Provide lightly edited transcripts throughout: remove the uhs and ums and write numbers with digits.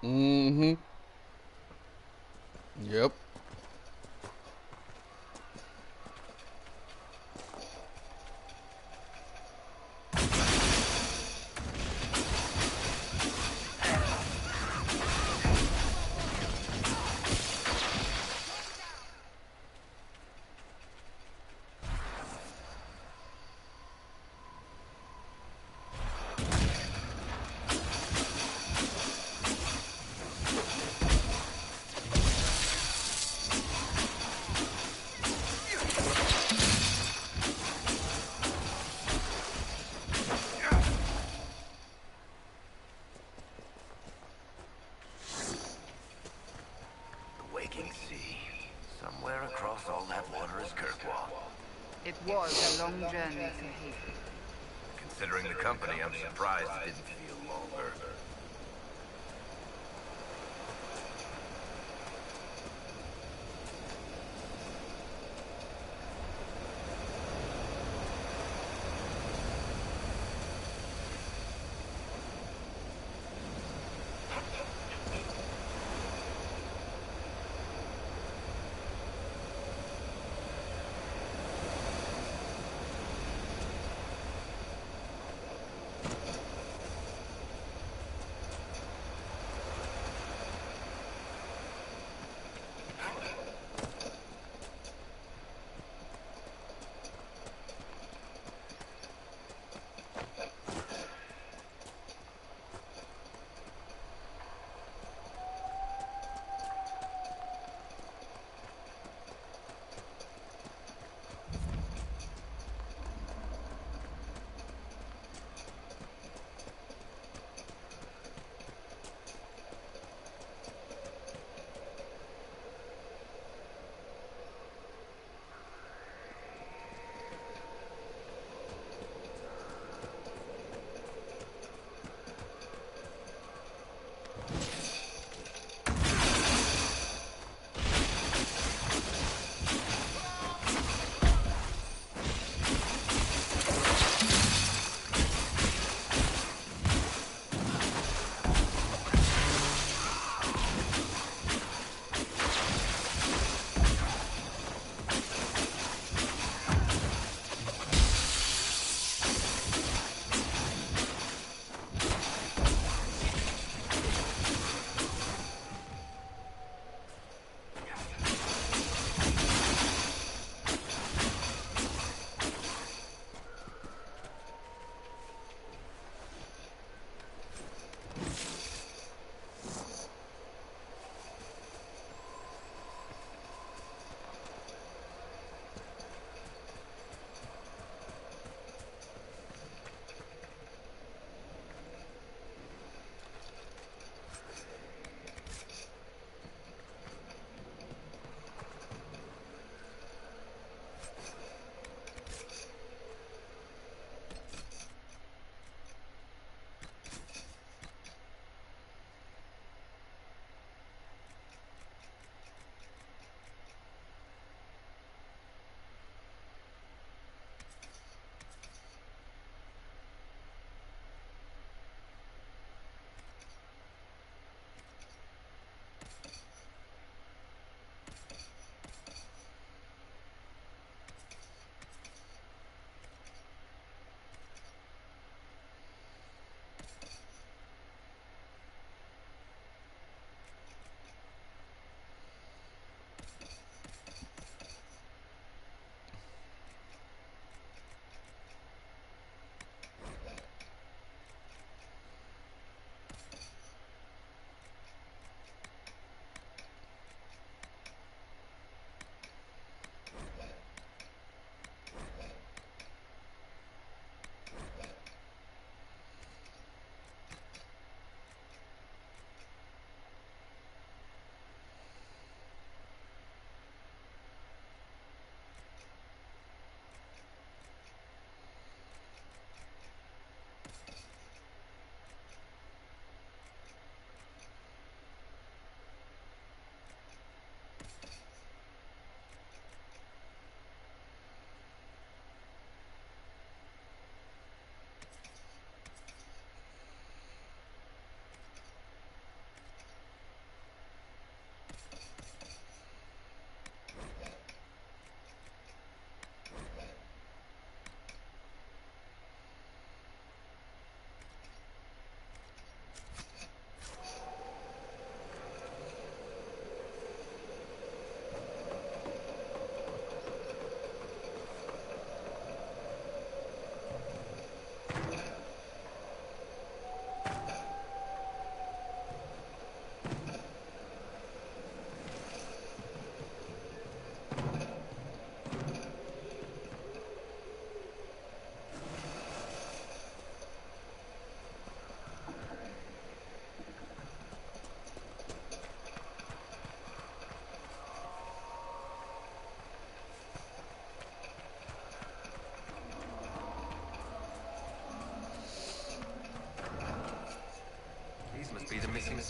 Mm-hmm. Yep. It was a long journey to Haven. Considering the company, I'm surprised it didn't feel longer.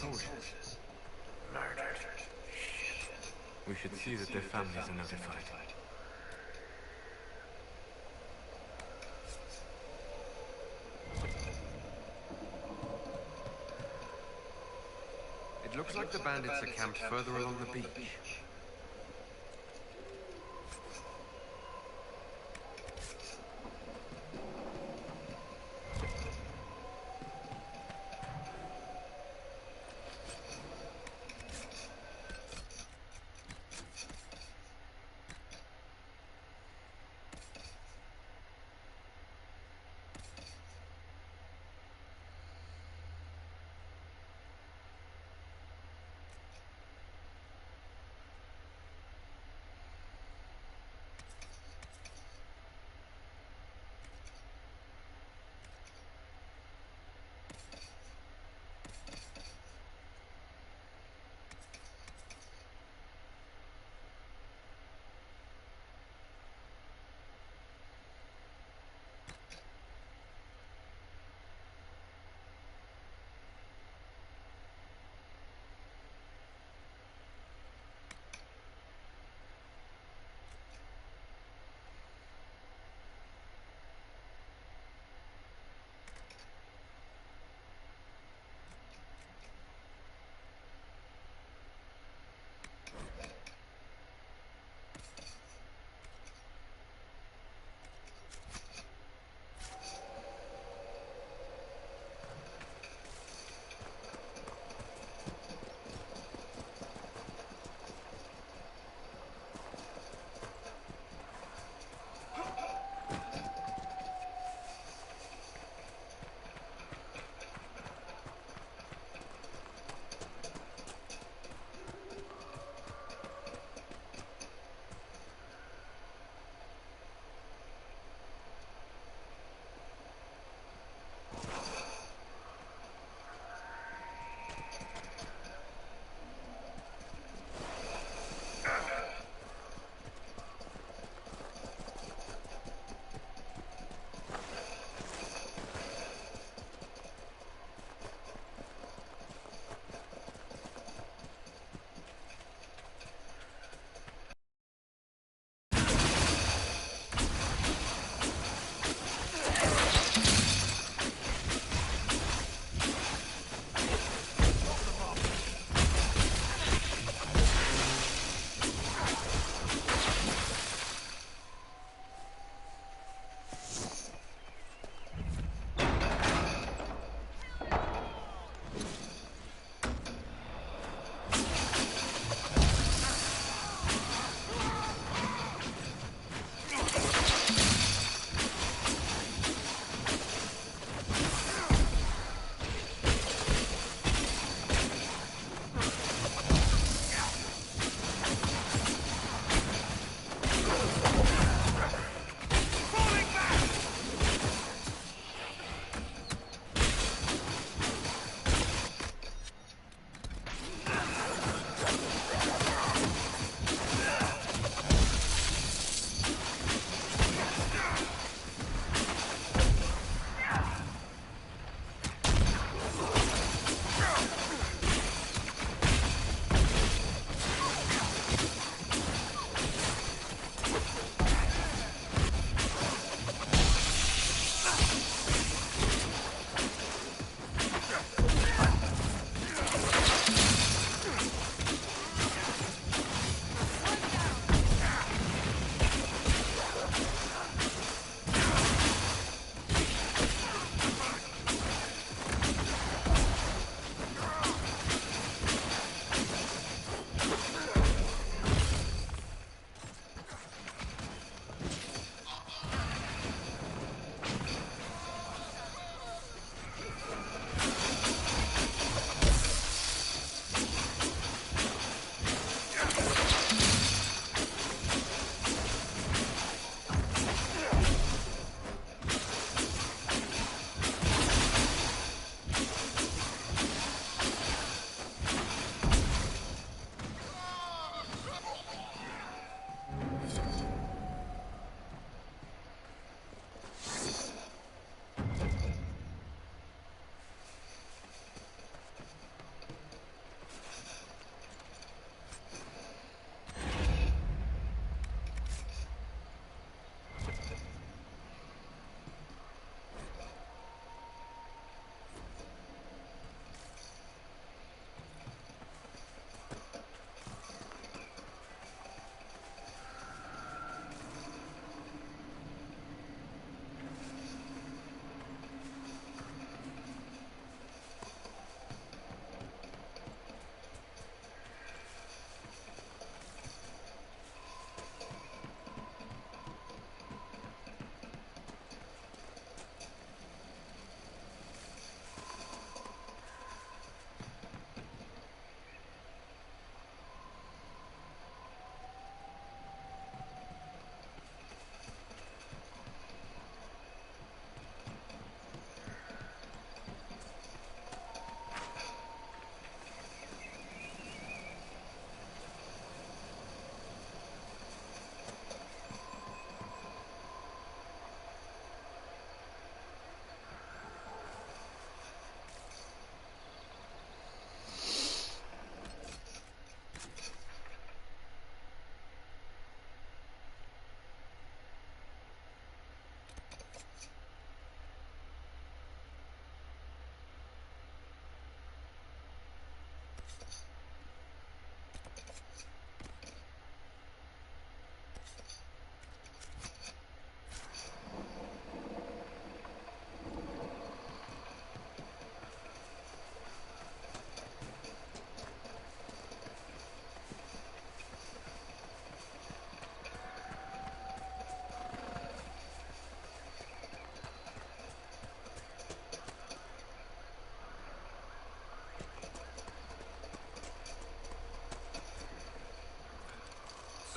soldiers. Murdered. We should see that their families are notified. It looks like the bandits are camped further along the beach.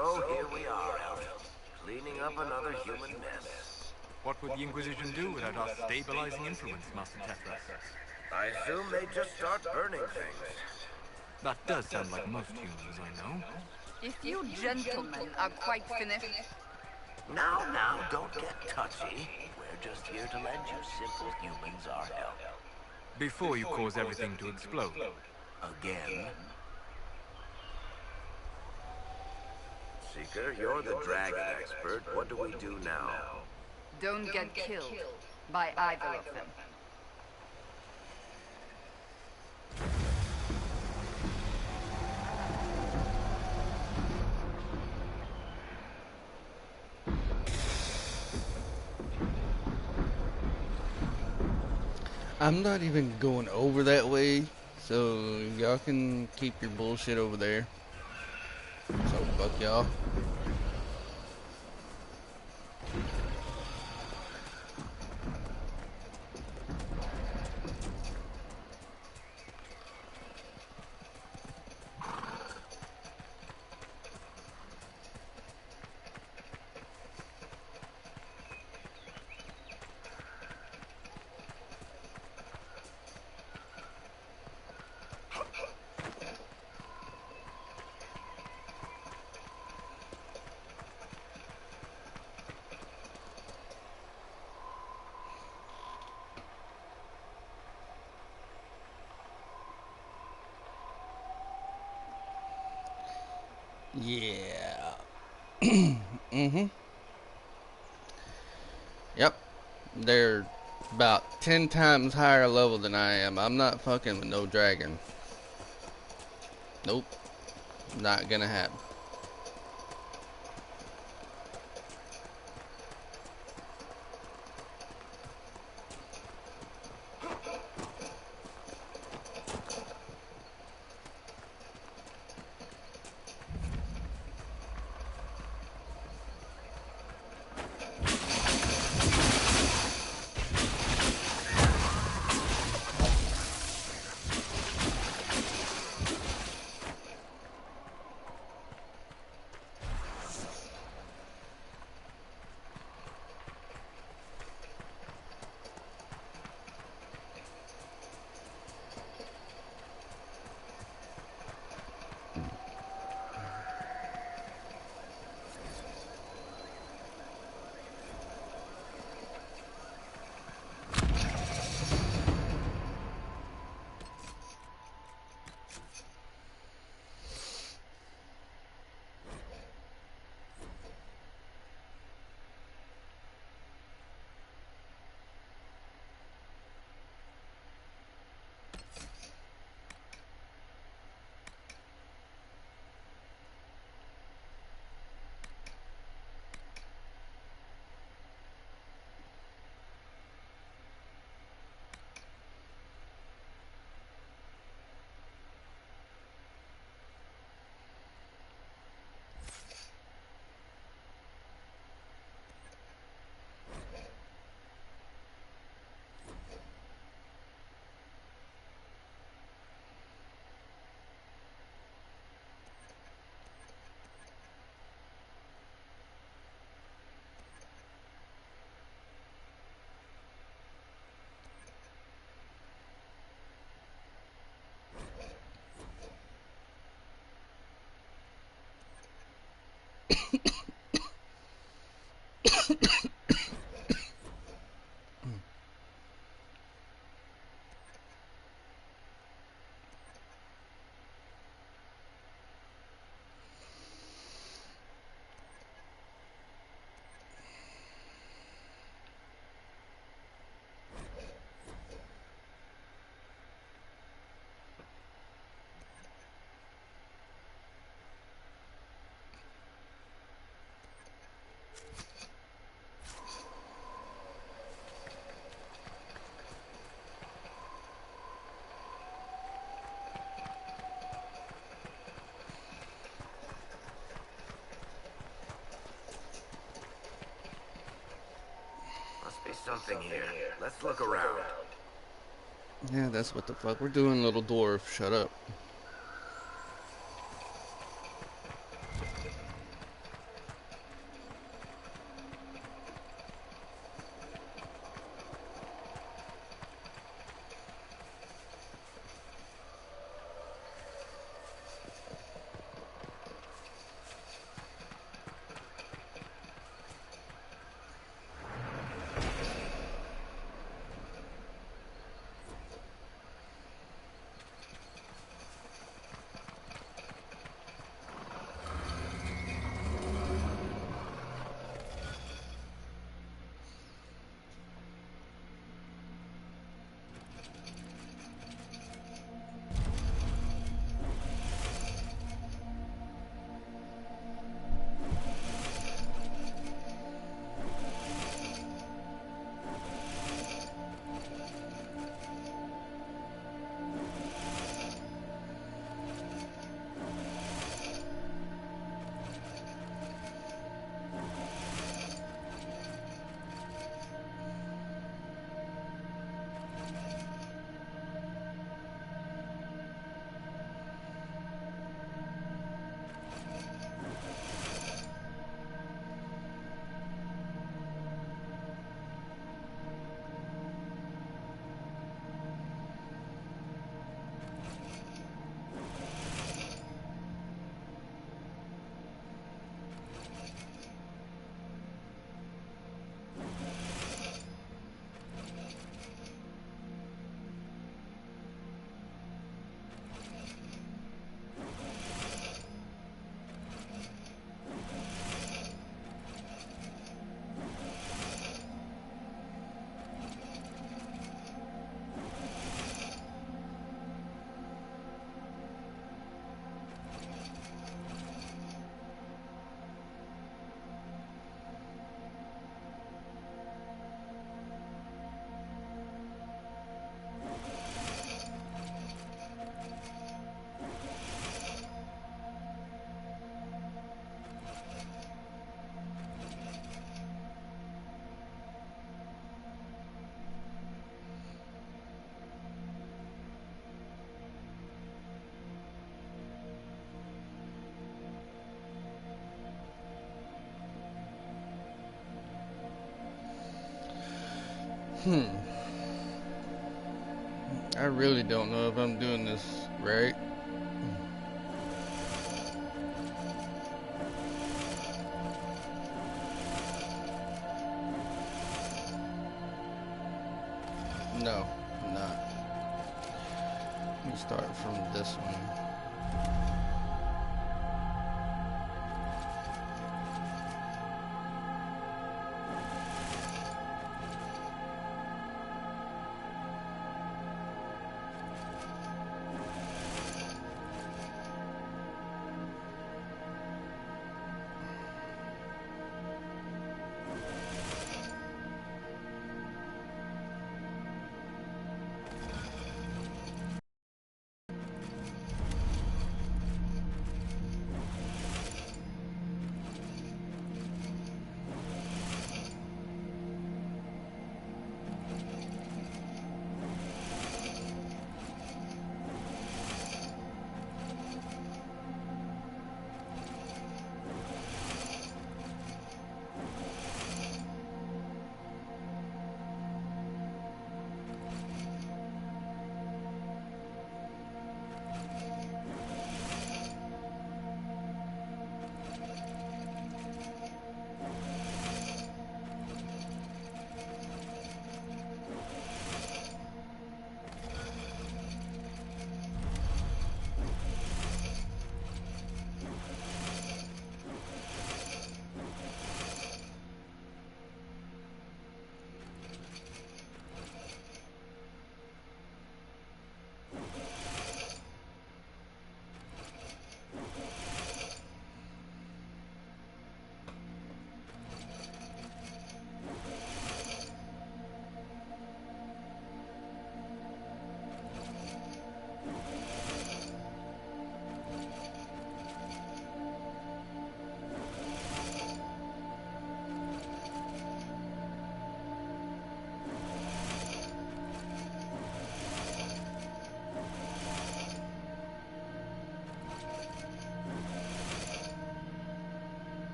So here we are, Elf, cleaning up another human mess. What would the Inquisition do without our stabilizing influence, Master Tethras? I assume they just start burning things. That does sound like most humans I know. If you gentlemen are quite finished, Now, don't get touchy. We're just here to lend you simple humans our help. Before you cause everything to explode. Again. Seeker, you're the dragon expert. What do we do now? don't get killed by either of them. I'm not even going over that way, so y'all can keep your bullshit over there. So fuck y'all. Yeah. Yep. They're about 10 times higher level than I am. I'm not fucking with no dragon. Nope. Not gonna happen. Must be something here. Let's look around. Yeah, that's what the fuck we're doing, little dwarf. Shut up. Hmm. I really don't know if I'm doing this right. No, I'm not. Let me start from this one.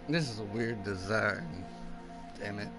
This is a weird design. Damn it.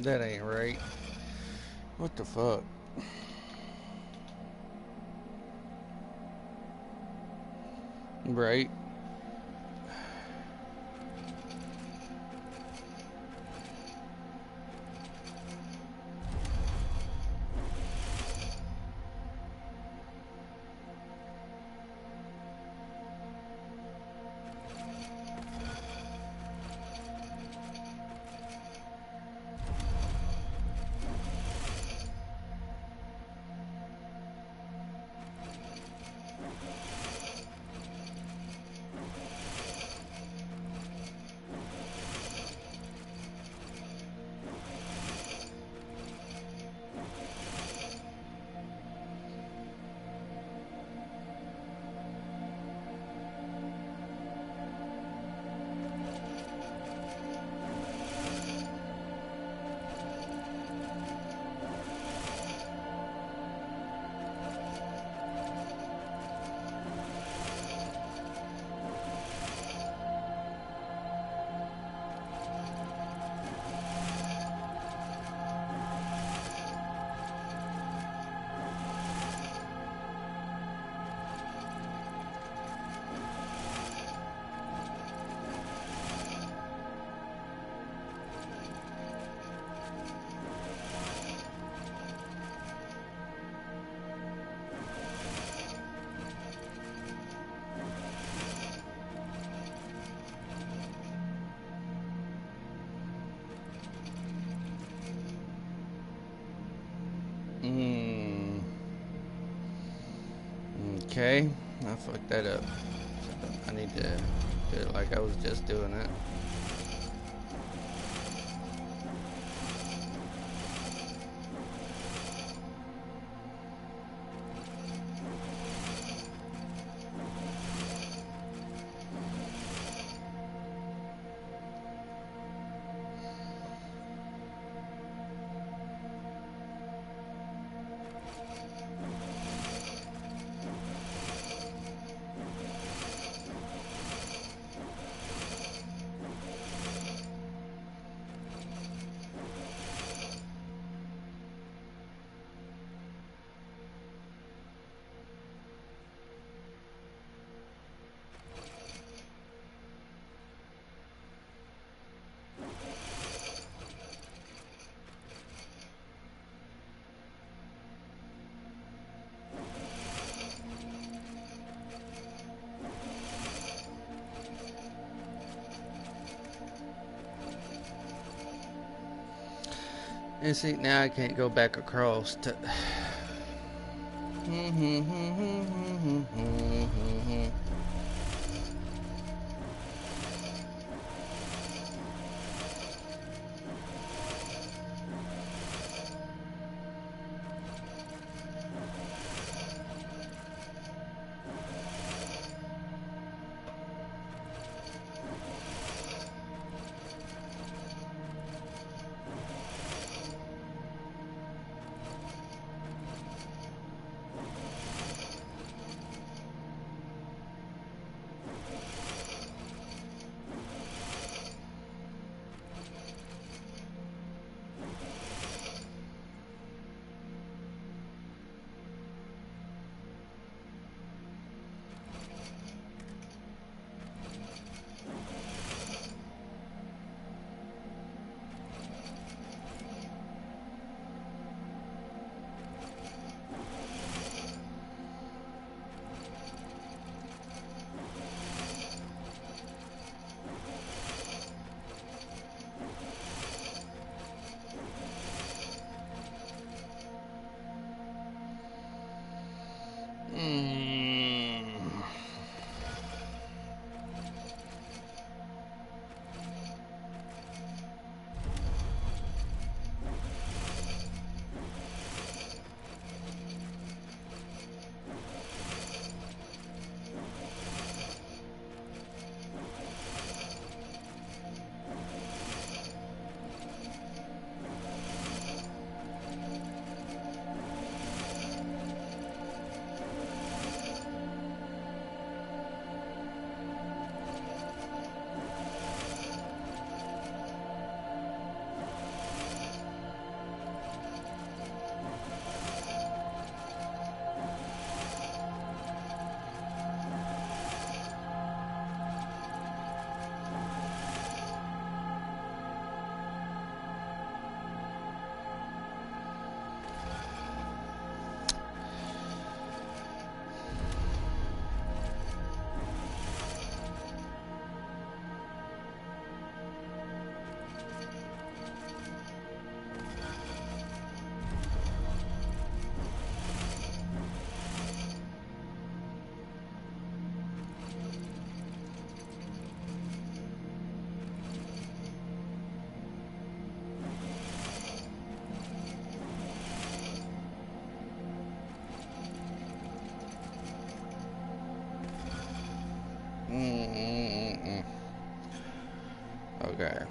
That ain't right. What the fuck? Right. Okay, I fucked that up. I need to do it like I was just doing it. And see, now I can't go back across to... Okay.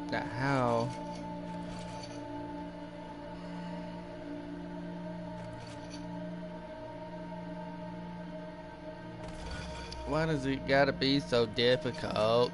Now how? Why does it gotta be so difficult?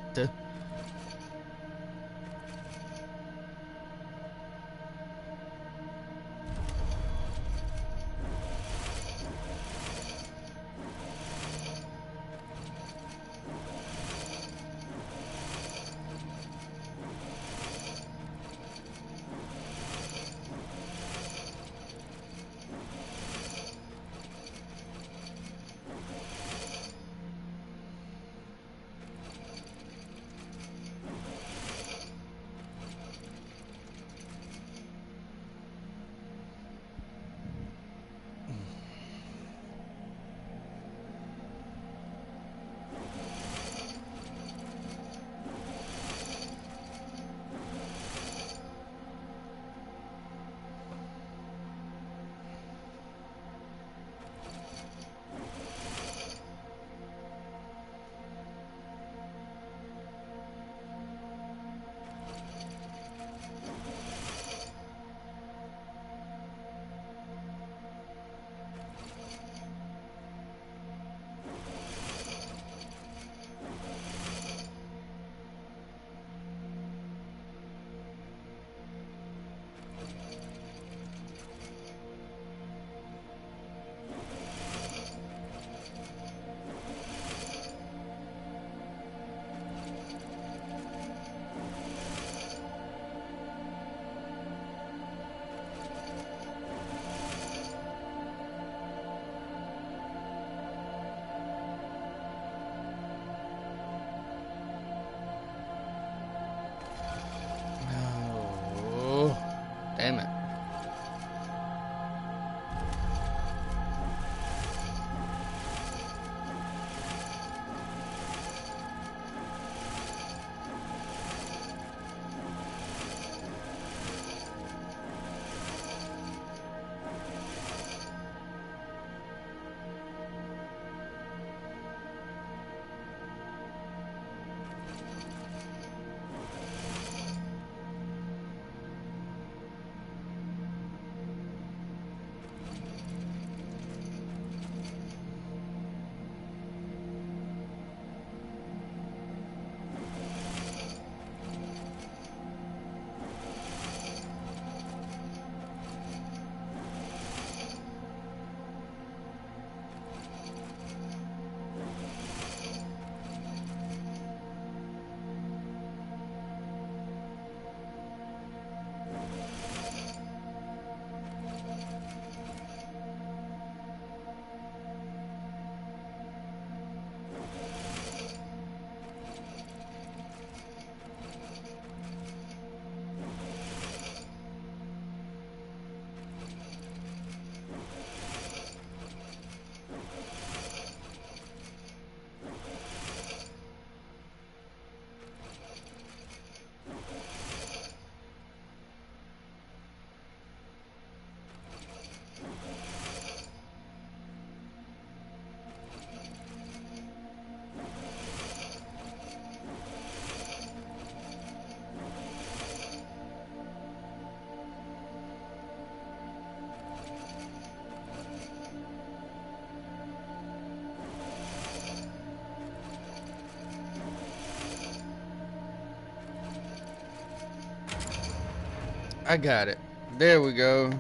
I got it. There we go.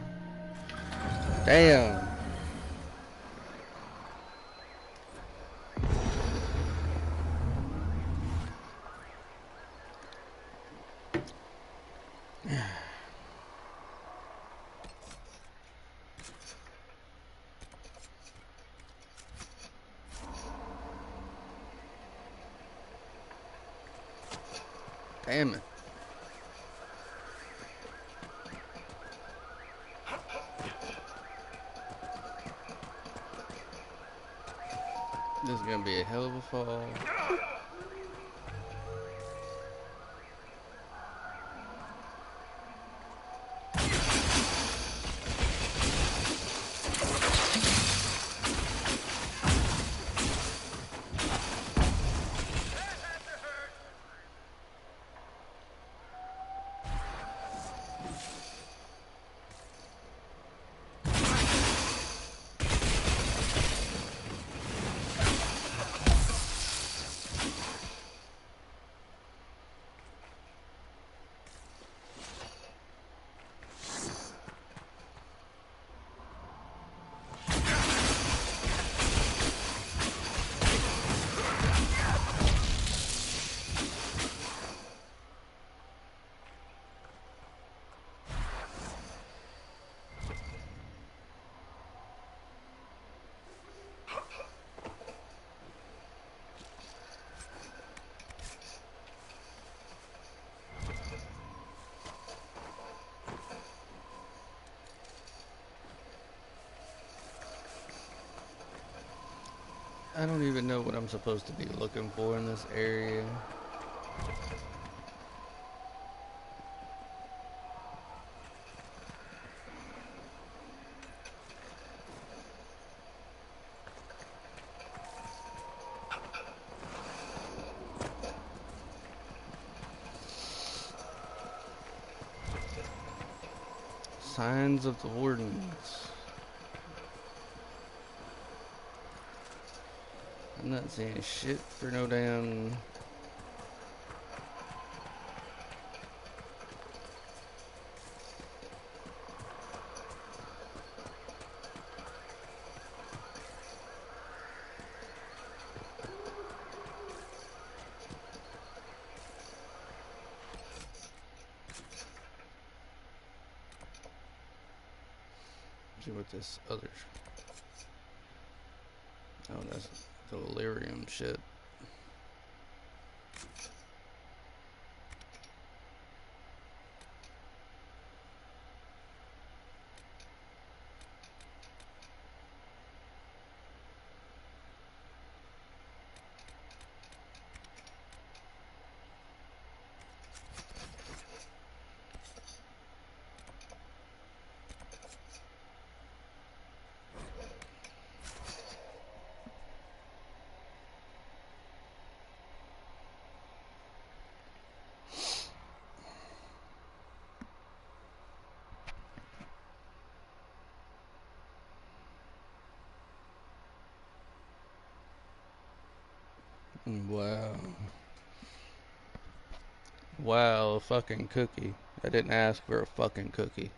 Damn. Damn it. This is gonna be a hell of a fall. I don't even know what I'm supposed to be looking for in this area. Signs of the Wardens. I'm not seeing shit for no damn... See what this other... Oh, that's delirium shit. Wow. Wow, a fucking cookie. I didn't ask for a fucking cookie.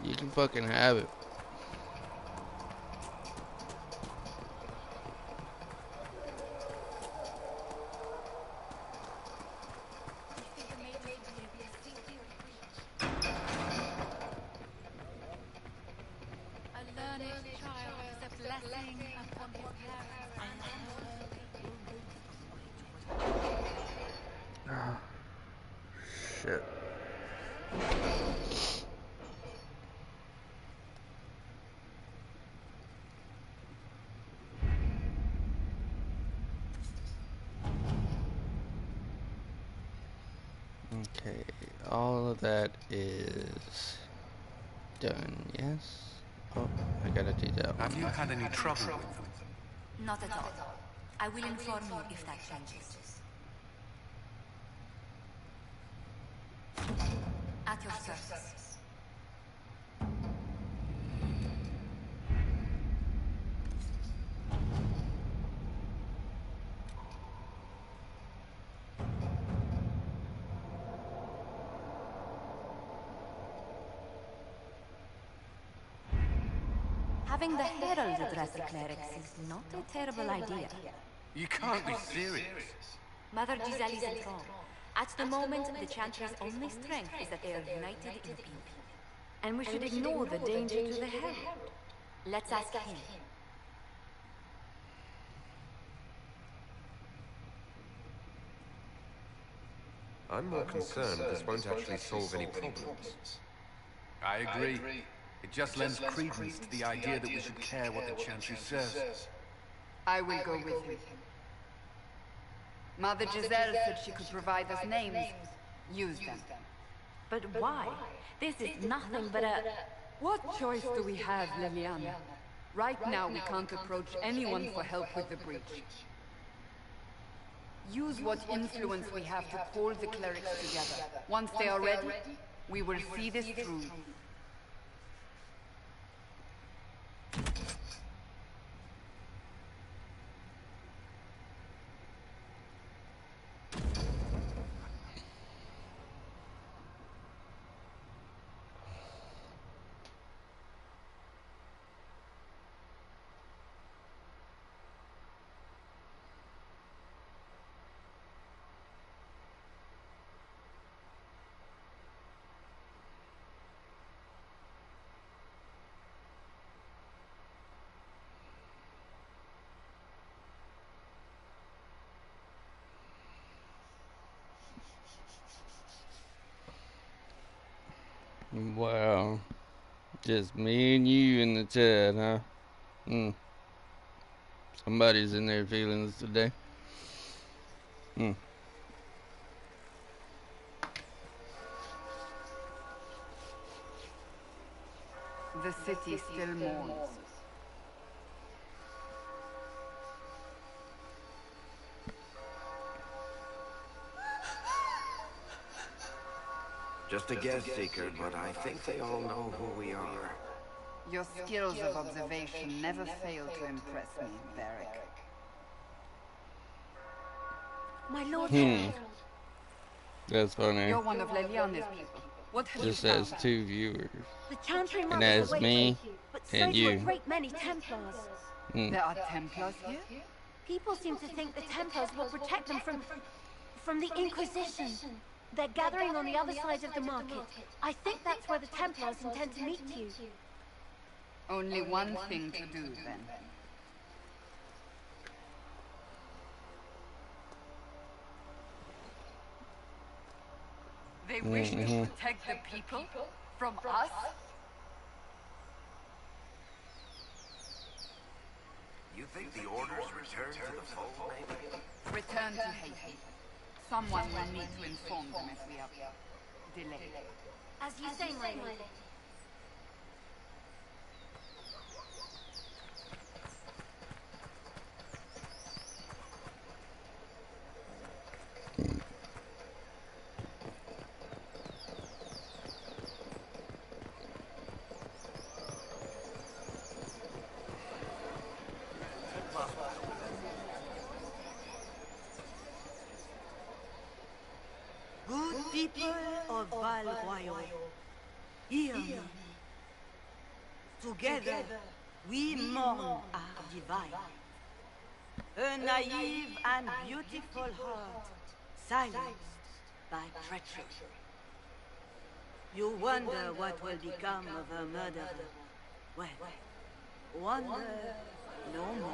You can fucking have it. Shit. Okay, all of that is Done, yes. Oh, I gotta do that Have one. you had any trouble with them? Not at all. I will inform you if that changes. At your service. Having the herald address the clerics is not a terrible idea. You can't be serious. Mother Giselle is wrong. At the moment, the Chantry's only strength is that they are united in beauty. And we should ignore the danger to the herald. Let's ask him. I'm more concerned this won't actually solve any problems. I agree. It just lends credence to the idea that we should care what the Chantry says. I will go with him. Mother Giselle said she could provide us names. Use them. But why? This is nothing but a... What choice do we have, Liliana? Right now we can't approach anyone for help with the breach. Use what influence we have to call the clerics together. Once they are ready, we will see this through. Wow. Just me and you in the chat, huh? Somebody's in their feelings today. The city still mourns. Just a guest seeker, but I think they all know who we are. Your skills of observation never fail to impress me, Varric. My lord... That's funny. You're one of Leliana's people. What have Just you as found? two viewers. The Chantry And mother as awaits me you, but so and do you. a great many Templars. There are Templars here? People seem to think the Templars will protect them from the Inquisition. They're gathering on the other side of the market. I think that's where the Templars intend to meet you. Only one thing to do, then. They wish to protect the people from us? You think the orders return to the fold, maybe? Return to Haiti. Someone will need to inform them if we are delayed. As you say, my lady. Good people of Val Royal, hear me. Together, we mourn our divine. A naive and beautiful heart, silenced by treachery. You wonder what will become of a murderer. Well, wonder no more.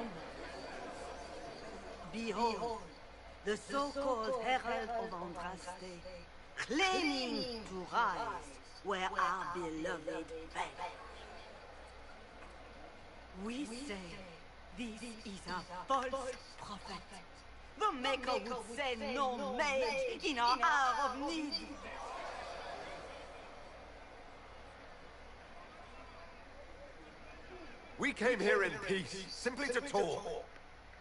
Behold, the so-called Herald of Andraste, claiming to rise where our beloved fell. We say this is a false prophet. The Maker would send no mage in our hour of need. We came here in peace, simply to talk.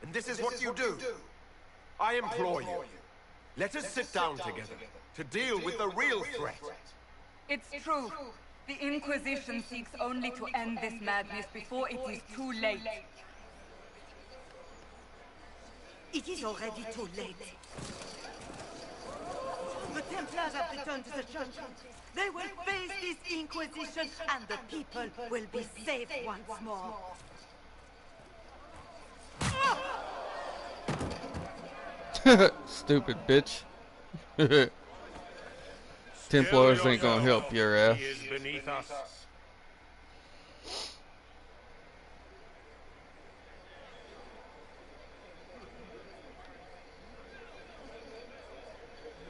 And this is what you do. I implore you, let us sit down together to deal with the real threat. It's true. The Inquisition seeks only to end this madness before it is too late. It is already too late. The Templars have returned to the church. They will face this Inquisition, and the people will be saved once more. Stupid bitch. Templars ain't gonna help your ass. He is beneath us.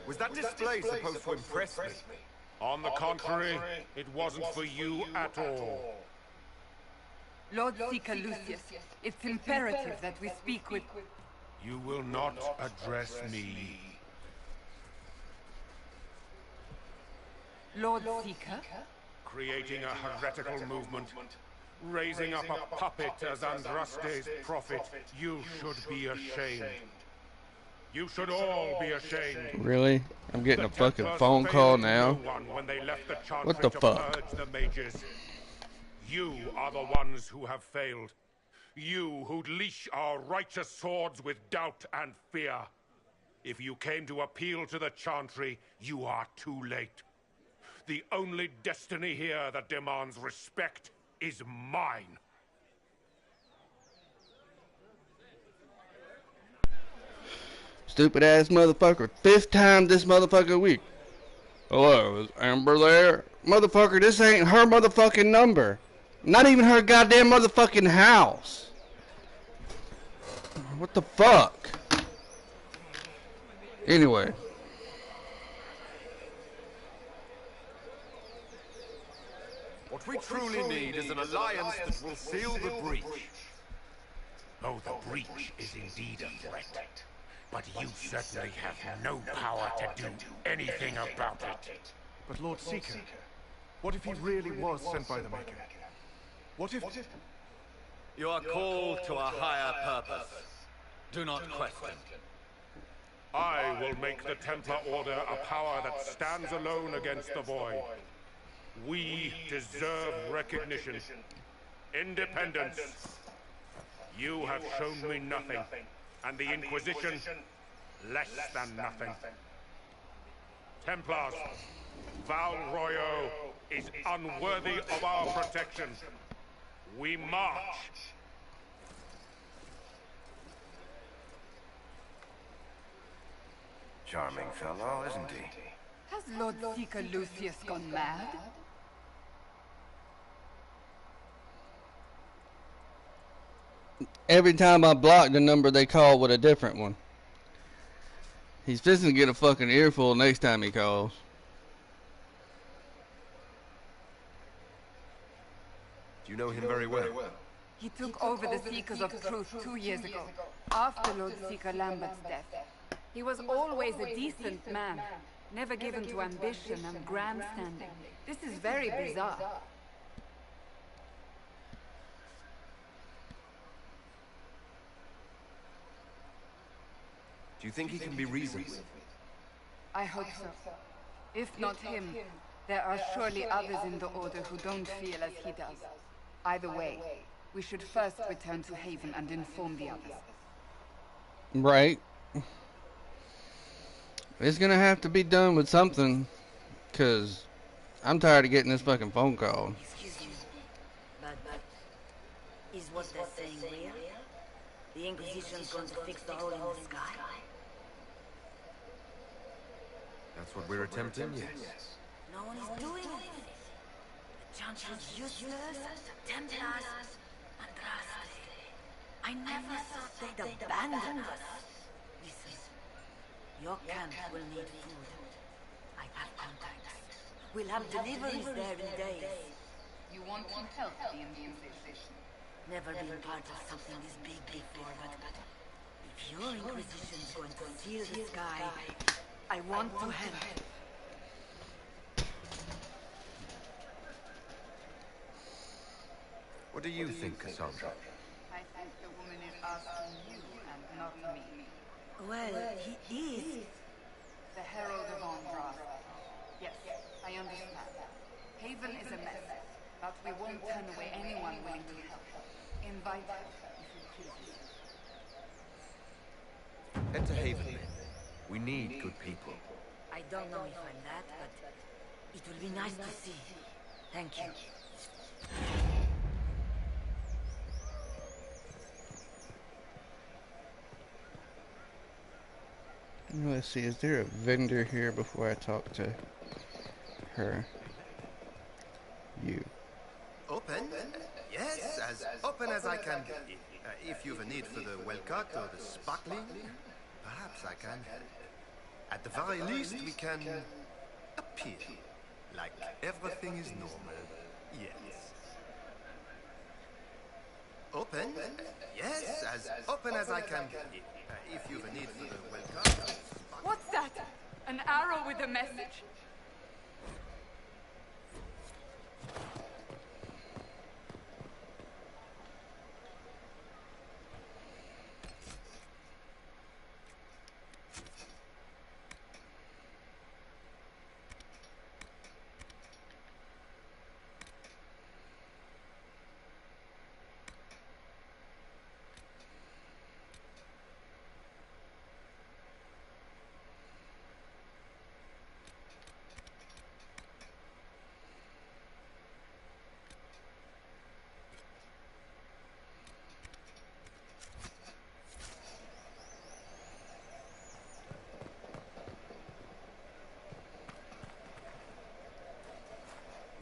Was that display supposed to impress me? On the contrary, it wasn't for you at all. Lord Seeker Lucius, it's imperative that we speak with... You will not address me. Lord Seeker? Creating a heretical movement, raising up a puppet as Andraste's prophet, you should be ashamed. You should all be ashamed. Really? I'm getting a fucking phone call now. When they left the Chantry What the to fuck? purge the mages. You are the ones who have failed. You who'd leash our righteous swords with doubt and fear. If you came to appeal to the Chantry, you are too late. The only destiny here that demands respect is mine. Stupid ass motherfucker. 5th time this motherfucking week. Hello, is Amber there? Motherfucker, this ain't her motherfucking number. Not even her goddamn motherfucking house. What the fuck? Anyway. What we truly need is an alliance that will seal the breach. Oh, the breach is indeed a threat. But you certainly have no power to do anything about it. But Lord Seeker, what if he really was sent by the Maker? What if... You are called to a higher purpose. Do not question. I will make the Templar Order a power that stands alone against the Void. We deserve recognition. Independence. You have shown me nothing, and the Inquisition, less than nothing. Templars, Val Royo is unworthy of our protection. We march. Charming fellow, isn't he? Has Lord Seeker Lucius gone mad? Every time I block the number, they call with a different one. He's fixing to get a fucking earful next time he calls. Do you know him very well? He took over the Seekers of Truth 2 years ago, after Lord Seeker Lambert's death. He was always a decent man, never given to ambition and grandstanding. This is very bizarre. Do you think he can be reasoned with? I hope so. If not him, there are surely others in the Order who don't feel as he does. Either way, we should first return to Haven and inform the others. Right. It's gonna have to be done with something, cause I'm tired of getting this fucking phone call. Excuse me, but is what they're saying real? The Inquisition's going to fix the hole in the sky? That's what we're attempting, yes. No one is doing it. The Chantry's useless, the Templars, Andraste. I never thought they'd abandon us. Listen, your camp will need food. I have contacts. We'll have deliveries there in days. You want to help the Inquisition? Never been part of something this big before, but if your Inquisition's going to seal the sky, I want to help. What do you think, Cassandra? I think the woman is asking you and not me. Well, he is. The Herald of Andras. Yes, I understand. Haven is a mess, but we won't turn away anyone willing to help. Invite her, if you please. Head to Haven, then. We need good people. I don't know if I'm that, but it will be nice to see. Thank you. Let's see, is there a vendor here before I talk to her? You. Open? Yes, as open as I can be. If you've a need for the well-cut or the sparkling, perhaps I can help. At the very least, we can appear like everything is normal. Yes. Open? Yes, as open as I can be. If you've a need for the well-cut. What's that? An arrow with a message?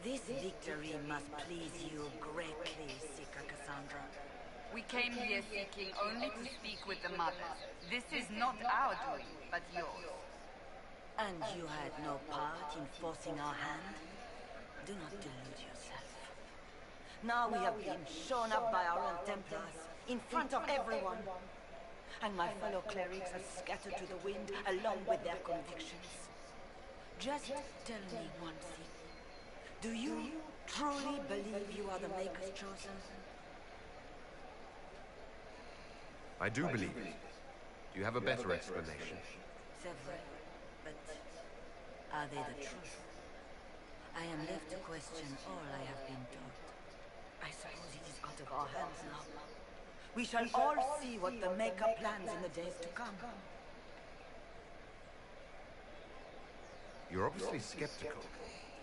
This victory must please you greatly, Seeker Cassandra. We came here seeking only to speak with the mothers. This is not our doing, but yours. And you had no part in forcing our hand? Do not delude yourself. Now we have been shown up by our own Templars, in front of everyone. And my fellow clerics are scattered to the wind along with their convictions. Just tell me one thing. Do you truly believe you are the Maker's chosen? I do believe it. Do you have a better explanation? Several, but are they the truth? I am left to question all I have been taught. I suppose it is out of our hands now. We shall all see what the Maker plans in the days to come. You're obviously skeptical.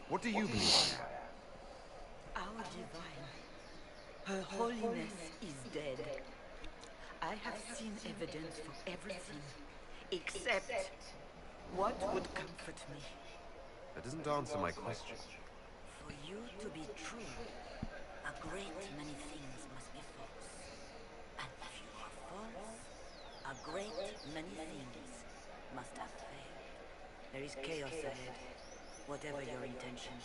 What do you believe in? Our divine, Her Holiness is dead. I have seen evidence for everything, except what would comfort me. That doesn't answer my question. For you to be true, a great many things must be false. And if you are false, a great many things must have failed. There is chaos ahead, whatever your intentions.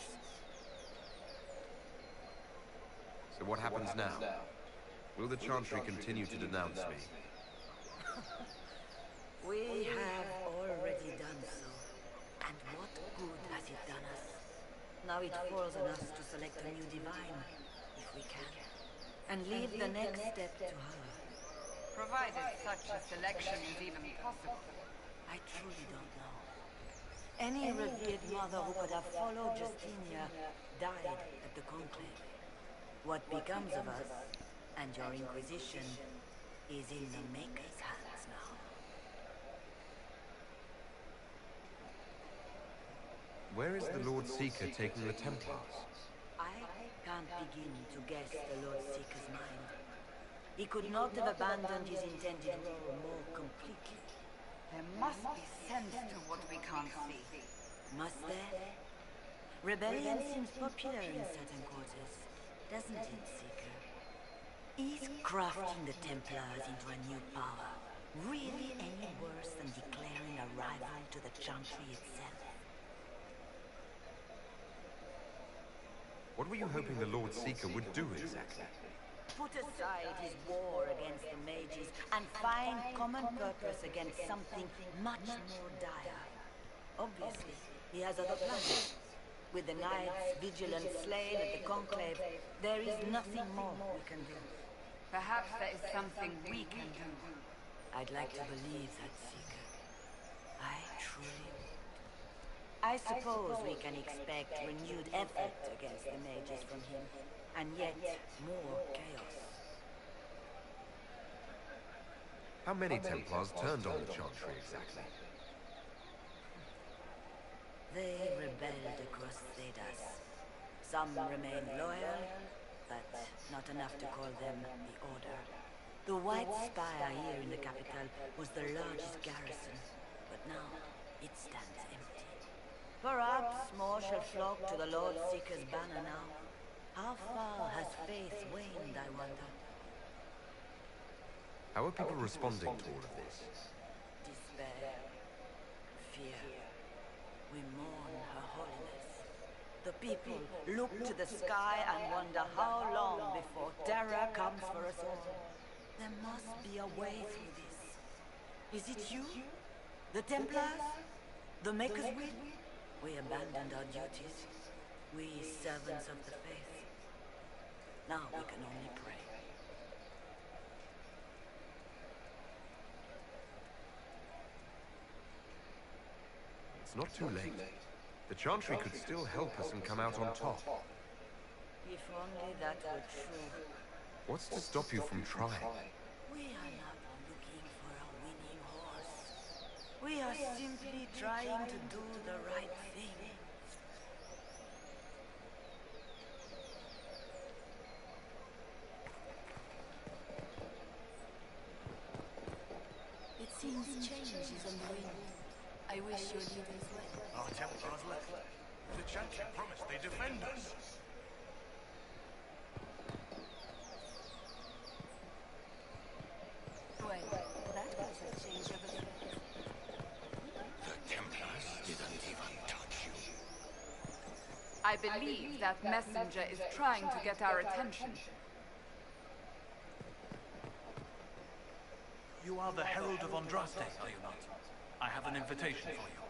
So what happens now? Will the Chantry continue to denounce me? We have already done so. And what good has it done us? Now it falls on us to select a new divine, if we can. And leave the next step to her. Provided such a selection is even possible. I truly don't know. Any revered mother who could have followed Justinia died at the Conclave. What becomes of us, and your Inquisition, is in the Maker's hands now. Where is the Lord Seeker taking the Templars? I can't begin to guess the Lord Seeker's mind. He could not have abandoned his intended role more completely. There must be sense to what we can't see. Must there? Rebellion seems popular in certain quarters, doesn't it, Seeker? Is crafting the Templars into a new power really any worse than declaring a rival to the Chantry itself? What were you hoping the Lord Seeker would do exactly? Put aside his war against the mages and find common purpose against something much more dire. Obviously, he has other plans. With the knights, vigilant slain at the conclave, there is nothing more we can do. Perhaps there is something we can do. I'd like to believe that, Seeker. I truly would. I suppose we can expect renewed effort against the mages from him, and yet more chaos. How many Templars turned on the Chantry exactly? They rebelled across Thedas. Some remained loyal, but not enough to call them the Order. The White Spire here in the capital was the largest garrison, but now it stands empty. Perhaps more shall flock to the Lord Seeker's banner now. How far has faith waned, I wonder? How are people responding to all of this? Despair. Fear. We mourn Her Holiness. The people look to the sky and wonder how long before terror comes for us all. There must be a way through this. Is it you? The Templars? The Maker's Will? We abandoned our duties. We servants of the faith. Now we can only pray. It's not too late. The Chantry could still help us and come out on top. If only that were true. What's to stop you from trying? We are not looking for a winning horse. We are simply trying to do the right thing. It seems change is on the wind. I wish your leaders well. Our Templars left. The Chantry promised they defend us. Well, that was a change of events. The Templars didn't even touch you. I believe that messenger is trying to get our attention. You are the Herald of Andraste, are you not? I have an invitation for you.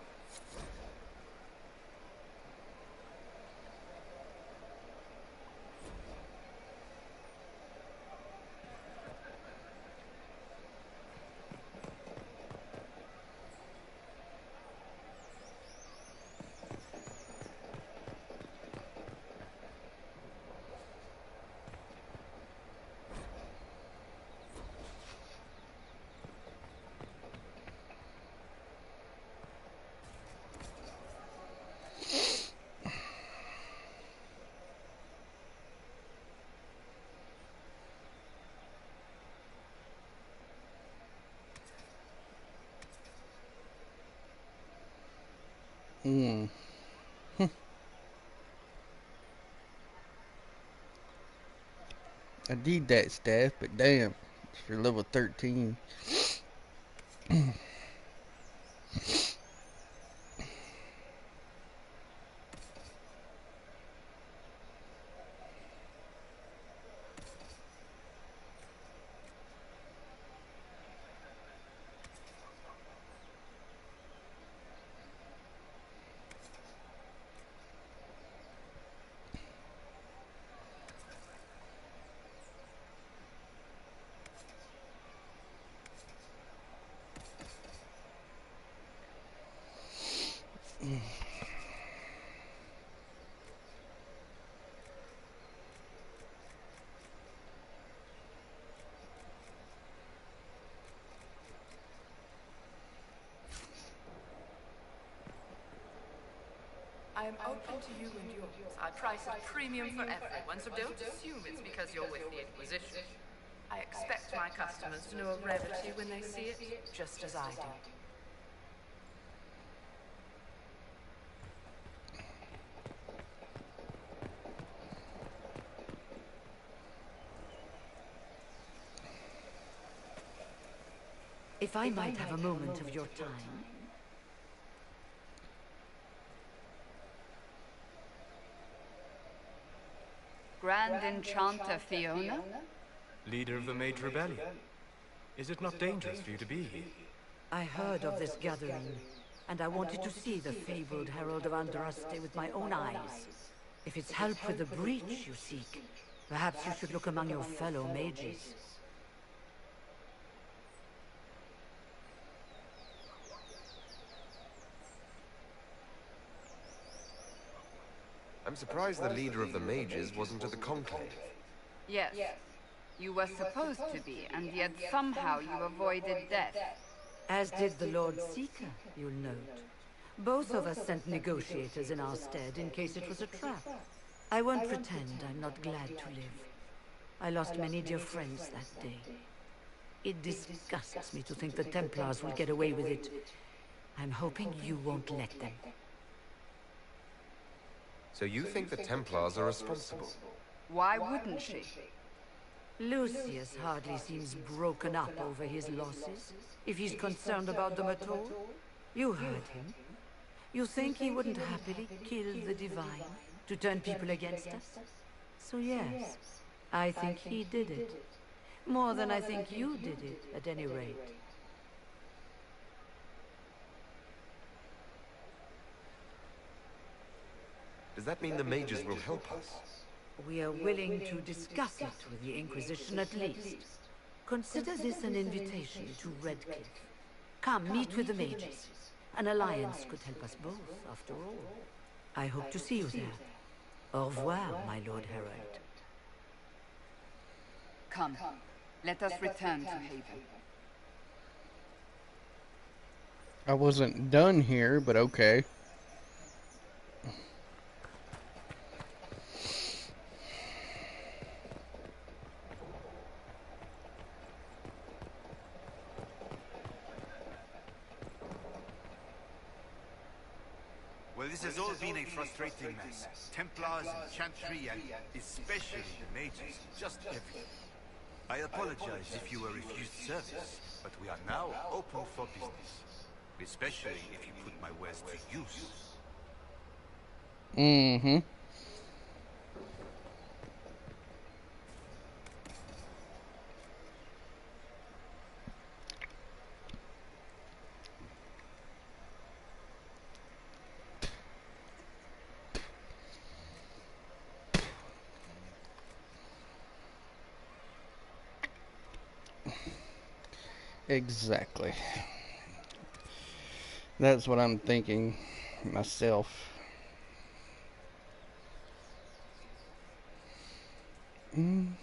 I need that staff, but damn, it's for level 13. I am open to you and yours. I price a premium for everyone, so don't assume it's because you're with the Inquisition. I expect my customers to know a rarity when they see it, just as I do. If I might have a moment of your time. Grand Enchanter Fiona? Leader of the Mage Rebellion. Is it not dangerous for you to be here? I heard of this gathering. and I wanted to see the fabled Herald of Andraste with my own eyes. If it's help with the breach you seek, perhaps you should look among your fellow mages. I'm surprised the leader of the mages wasn't at the conclave. Yes. You were supposed to be, and yet somehow you avoided death. As did the Lord Seeker, you'll note. Both of us sent negotiators in our stead in case it was a trap. I won't pretend I'm not glad to live. I lost many dear friends that day. It disgusts me to think the Templars will get away with it. I'm hoping you won't let them. So you think the Templars are responsible? Why wouldn't she? Lucius hardly seems broken up over his losses, if he's concerned about them at all. You heard him. You think he wouldn't happily kill the Divine to turn people against us? So yes, I think he did it. More than I think you did it, at any rate. Does that mean the mages will help us? We are willing to discuss it with the Inquisition at least. Consider this an invitation to Redcliffe. Come, meet with the mages. An alliance could help us both, after all. I hope to see you there. Au revoir, my Lord Herald. Come, let us return to Haven. I wasn't done here, but okay. Well, this has all been a frustrating mess. Templars and Chantry, and especially the mages, just everything. I apologize if you were refused service, but we are now open for business. Especially if you put my wares to use. Mm-hmm. Exactly. That's what I'm thinking myself. Mm.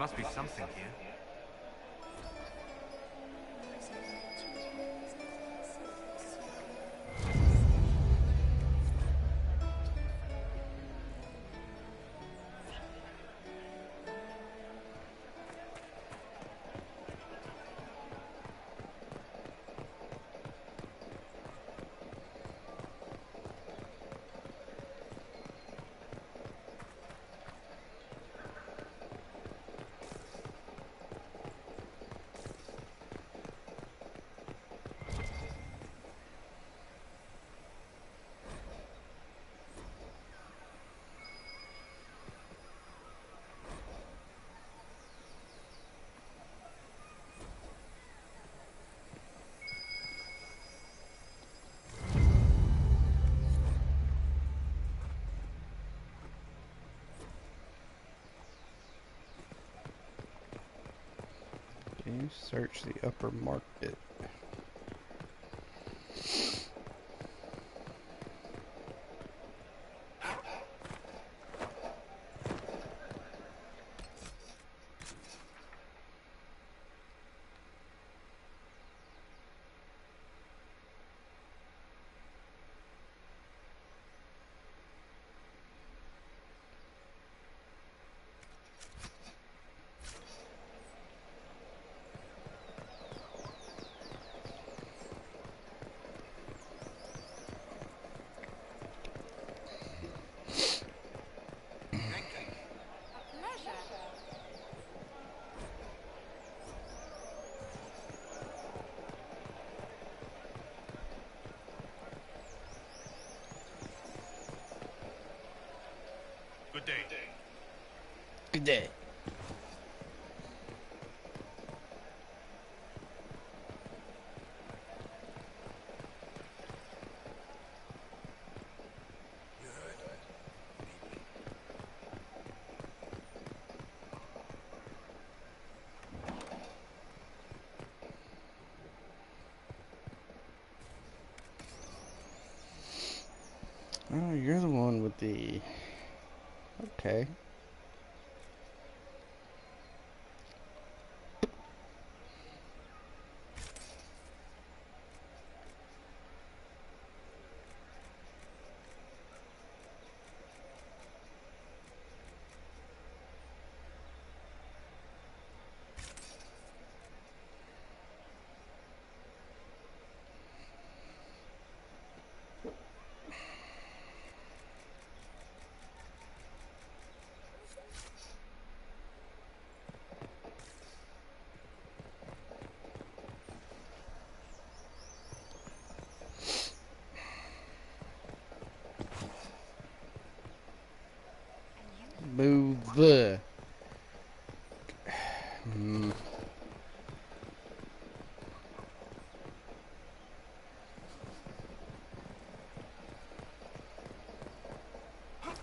must be something here. You search the upper market. Good day. Good day. Oh, you're the one with the... Okay. Move.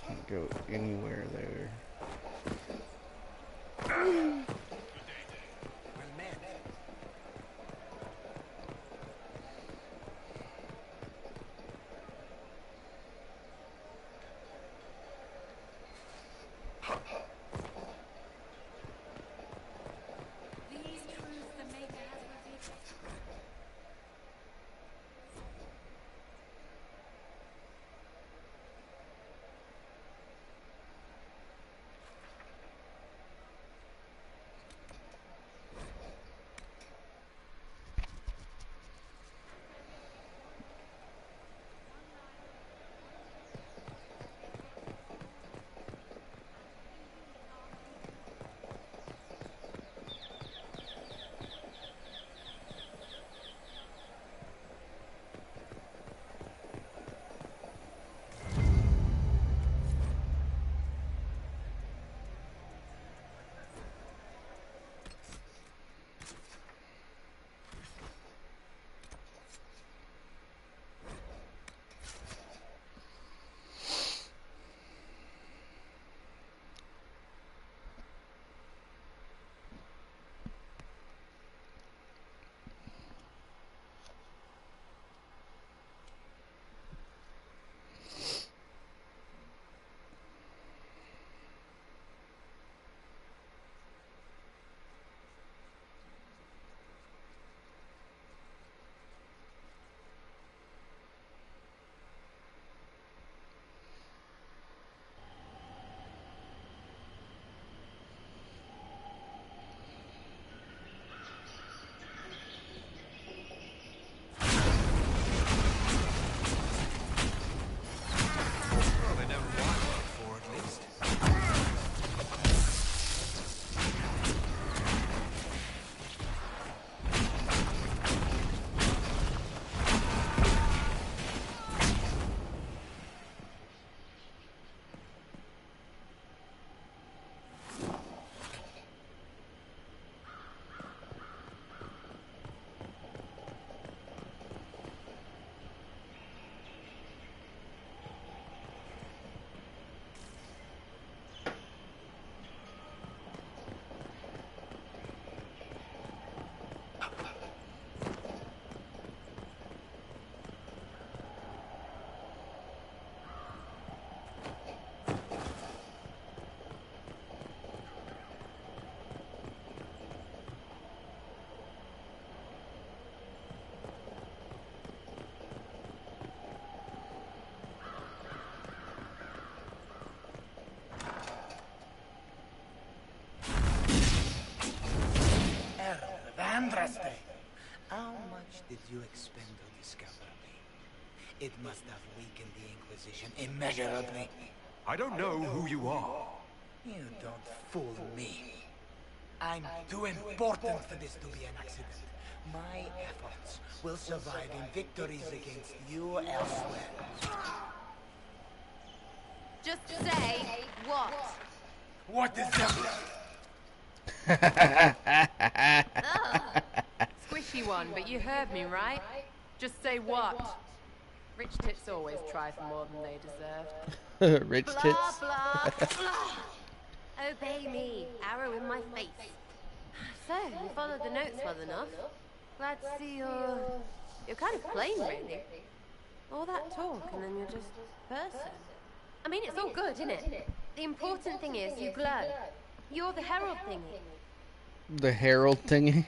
Can't go anywhere there. Andraste! How much did you expend to discover me? It must have weakened the Inquisition immeasurably. I don't know who you are. You don't fool me. I'm too important for this to be an accident. My efforts will survive in victories against you elsewhere. Just say what? What is that? Squishy one, but you heard me, right? Just say what? Rich tits always try for more than they deserve. Rich Blah, tits. blah, blah. Obey me, arrow in my face. So, you followed the notes well enough. Glad to see you're kind of plain, really. All that talk and then you're just person. I mean, it's all good, isn't it? The important thing is you glow. You're the herald thingy. The herald thingy?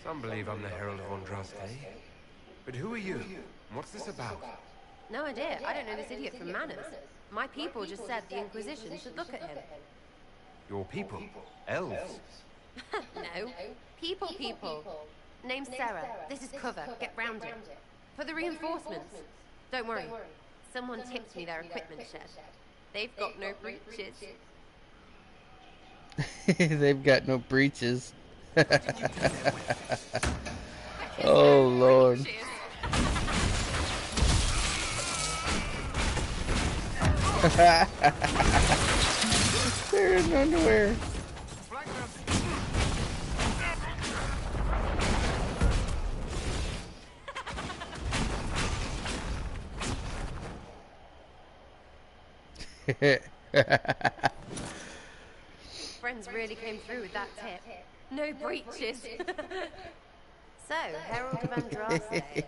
Some believe I'm the Herald of Andraste. But who are you? What's this about? No idea. I don't know this idiot from Manners. My people just said the Inquisition should look at him. Your people? Elves? No. People. Name's Sarah. This is cover. Get round it. For the reinforcements. Don't worry. Someone tipped me their equipment shed. They've got no breaches. They've got no breaches. Oh, Lord. They're in underwear. Friends really came through with that tip. No breaches. So, Herald of Andraste.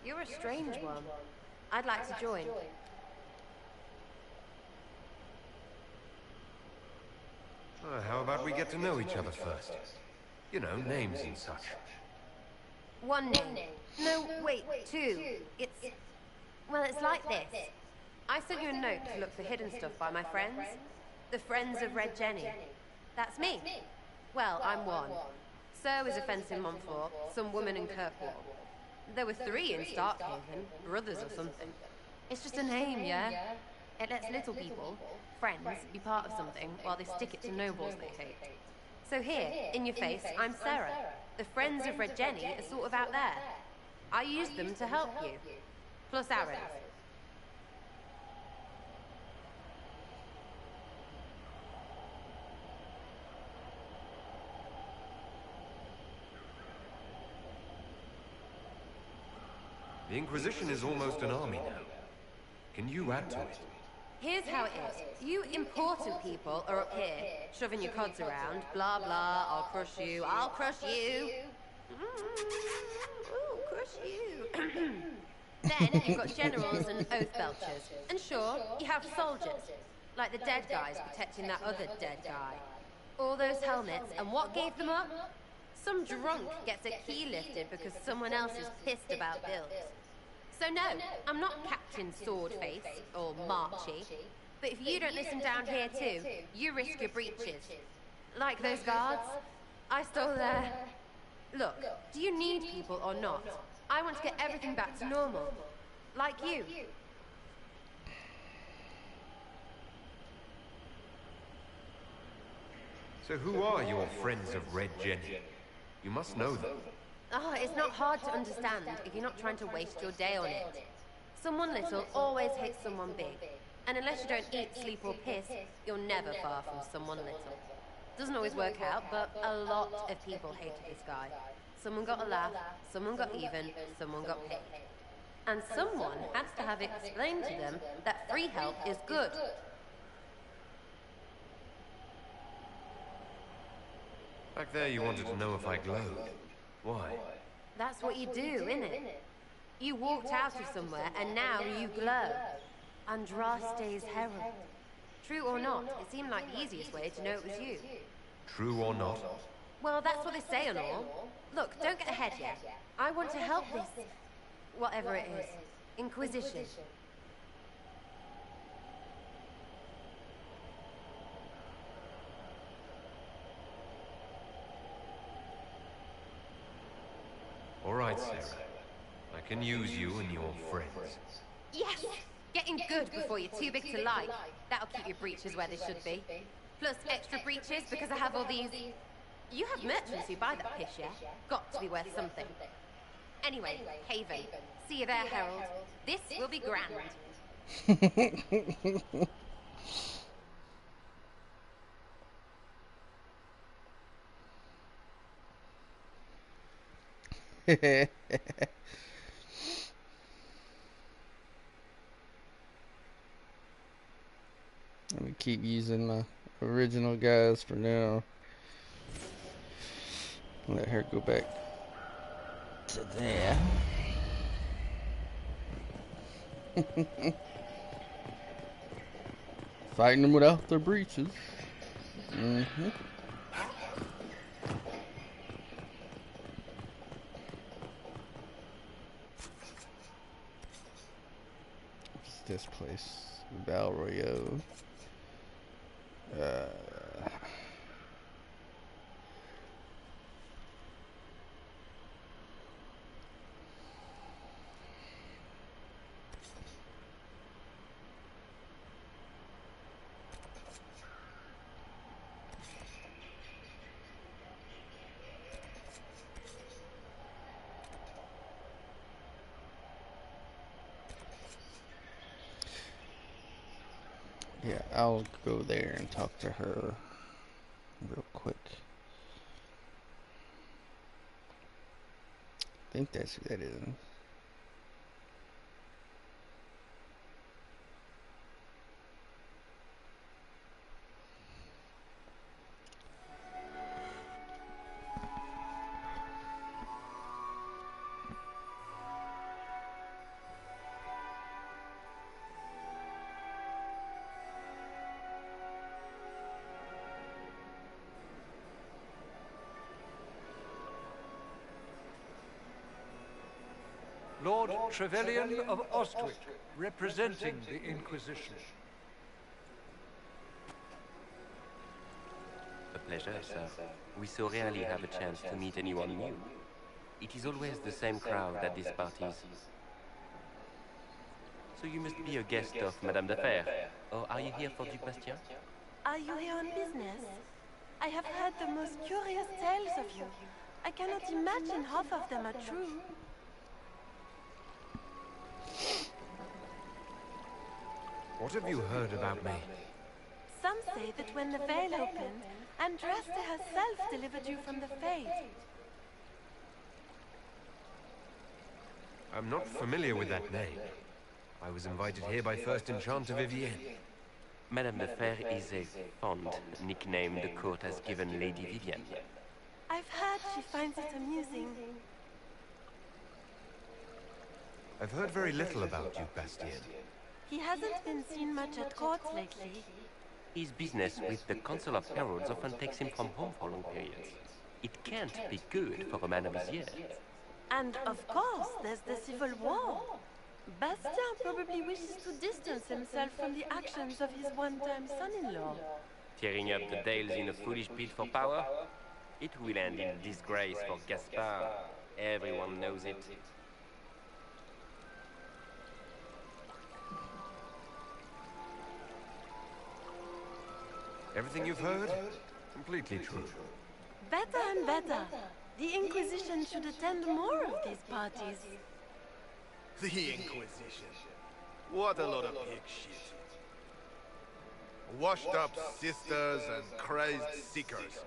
You're a strange one. I'd like to join. How about we get to know each other first? You know, names and such. One name. No, wait, two. It's like this. I sent you a note to look for hidden stuff by my friends. The Friends of Red Jenny. That's me. Well, I'm one. So is a fence in Montfort, some woman in Kirkwall. There were 3 in Starkhaven, brothers or something. It's just a name, yeah? It lets little people, friends, be part of something while they stick it to nobles they hate. So here, in your face, I'm Sarah. The Friends of Red Jenny are sort of out there. I used them to help you. Plus Aaron. The Inquisition is almost an army now. Can you add to it? Here's how it is. You important people are up here, shoving your cods around. Blah, blah, I'll crush you. Ooh, crush you. Then you've got generals and oath belchers. And sure, you have soldiers. Like the dead guys protecting that other dead guy. All those helmets, and what gave them up? Some drunk gets a key lifted because someone else is pissed about bills. So no, I'm not Captain Swordface or Marchy. But if you don't listen down here too, you risk your breeches. Like those guards, I stole their... Look, do you need people or not? I want to get everything back to normal. Like you. So who are your Friends of Red Jenny? You must know them. Oh, it's not hard to understand if you're not trying to waste your day on it. Someone little always hates someone big. And unless you don't eat, sleep or piss, you're never far from someone little. Doesn't always work out, but a lot of people hated this guy. Someone got a laugh, someone got even, someone got paid. And someone has to have explained to them that free help is good. Back there you wanted to know if I glowed. Why? That's what you do, innit? You walked out of somewhere and now you glow. Andraste's herald. True or not, it seemed like the easiest way to know it was you. True or not? Well, that's what they say and all. Look, don't get ahead yet. I want to help this... whatever it is. Inquisition. right, Sarah. I can use you and your friends. Yes! Getting good before you're too big to like. That'll keep your breeches where they should be. Plus extra breeches because I have all these... You have merchants who buy that piss, yeah? Got to be worth something. Anyway, Haven. See you there, Herald. This will be grand. Let me keep using my original guys for now. Let her go back to there. Fighting them without their breeches. Mm-hmm. What's this place? Valrio. Yeah, I'll go there and talk to her real quick. I think that's who that is. Lord Trevelyan of Ostwick, representing the Inquisition. A pleasure, sir. We so rarely have a chance to meet anyone new. It is always the same crowd at these parties. So you must be a guest of Madame de Fer, or are you here for Duc Bastien? Are you here on business? I have heard the most curious tales of you. I cannot imagine half of them are true. What have you heard about me? Some say that when the veil opened, Andraste herself delivered you from the Fade. I'm not familiar with that name. I was invited here by First Enchanter Vivienne. Madame de Fer is a fond nickname the court has given Lady Vivienne. I've heard she finds it amusing. I've heard very little about Duc Bastien. He hasn't been seen much at court lately. His business with the Council of Heralds often takes him from home for long periods. It can't be good for a man of his years. And of course, there's the civil war. Bastien probably wishes to distance himself from the actions of his one-time son-in-law. Tearing up the Dales in a foolish bid for power? It will end in disgrace for Gaspard. Everyone knows it. Everything you've heard? Completely true. Better and better. The Inquisition should attend more of these parties. The Inquisition. What a lot of pig shit. Washed up sisters and crazed seekers.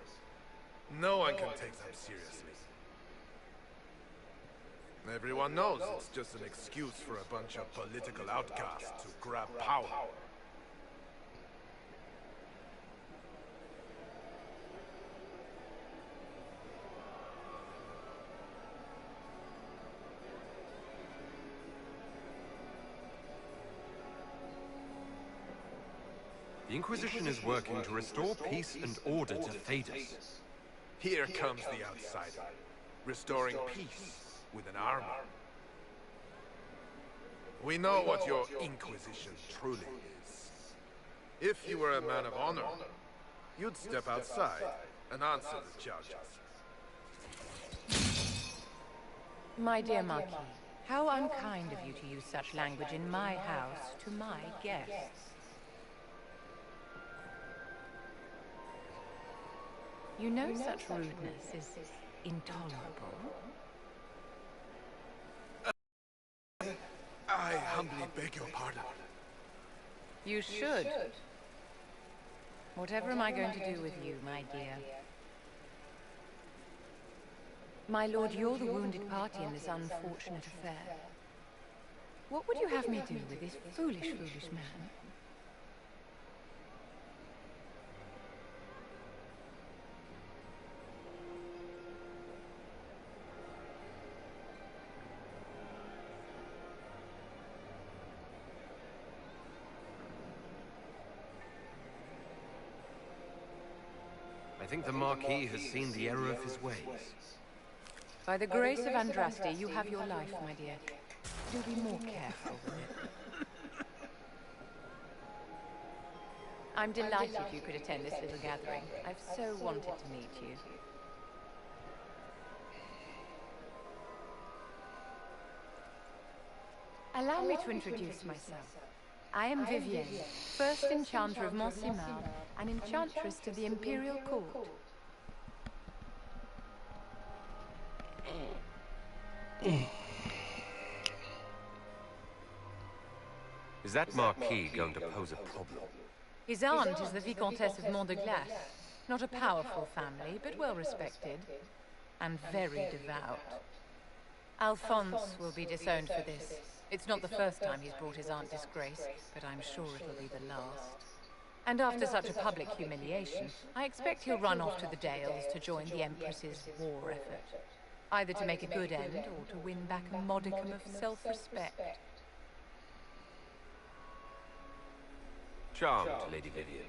No one can take them seriously. Everyone knows it's just an excuse for a bunch of political outcasts to grab power. The Inquisition is working to restore peace and order to Thedas. Here comes the outsider, restoring peace with an army. We know what your Inquisition truly is. If you were a man of honor, you'd step outside and answer the charges. My dear Marquis, how unkind of you to use such language in my house to my guests. You know such rudeness is intolerable. I humbly beg your pardon. You should. Whatever am I going to do with you, my dear? My lord, you're the wounded party in this unfortunate affair. What would you have me do with this foolish man? I think the Marquis has seen the error of his ways. By the grace of Andraste, you have your life, my dear. Do be more careful with it. I'm delighted you could attend this little gathering. I've so wanted to meet you. Allow me to introduce myself. I am Vivienne, first enchanter of Monsignor and enchantress to the Imperial Court. Is that Marquis going to pose a problem? His aunt is the Vicomtesse of Mont de Glace. Not a powerful family, but well respected. And very devout. Alphonse will be disowned for this. It's not the first time he's brought his aunt disgrace, but I'm sure it'll be the last. And after such a public humiliation, I expect he'll run off to the Dales to join the Empress's war effort. Either to make a good end, or to win back a modicum of self-respect. Charmed, Lady Vivienne.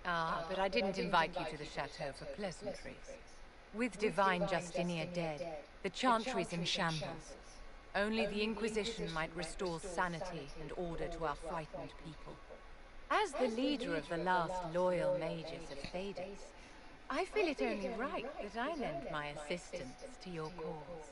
Ah, but I didn't invite you to the chateau for pleasantries. With Divine Justinia dead, the Chantry's in shambles. Only the Inquisition might restore sanity and order to our frightened people. As the leader of the last loyal mages of Thedas, I feel it only right that I lend my assistance to your cause.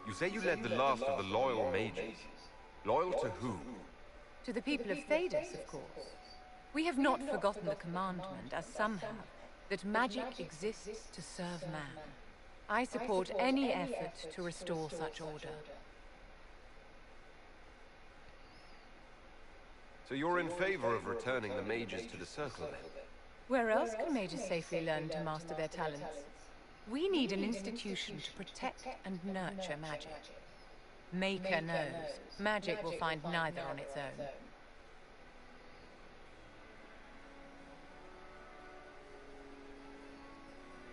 You say you led the last of the loyal mages. Loyal to whom? To the people of Thedas, of course. We have not forgotten the commandment, as some have, that magic exists to serve man. I support any effort to restore such order. So you're in favor of returning the mages to the Circle, then? Where else can mages safely learn to master their talents? We need an institution to protect and nurture magic. Maker knows, magic will find neither on its own.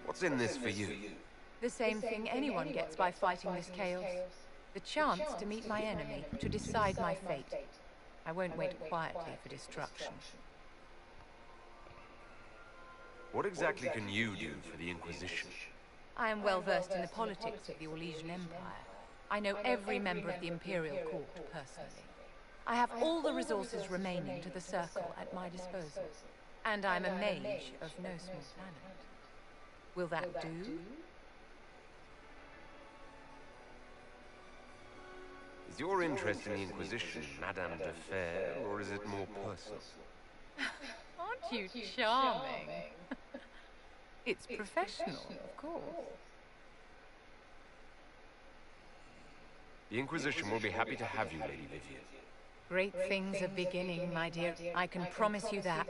What's in this for you? The same thing anyone gets by fighting this chaos. The chance to meet my enemy, to decide my fate. I won't wait quietly for destruction. What exactly can you do for the Inquisition? I am well versed in the politics of the Orlesian Empire. I know every member of the Imperial Court personally. I have all the resources remaining to the Circle at my disposal. And I'm a mage of no small talent. Will that do? Is your interest in the Inquisition Madame de Fer, or is it more personal? Aren't you charming? It's professional, of course. The Inquisition will be happy to have you, Lady Vivienne. Great things are beginning, my dear. I can promise you that.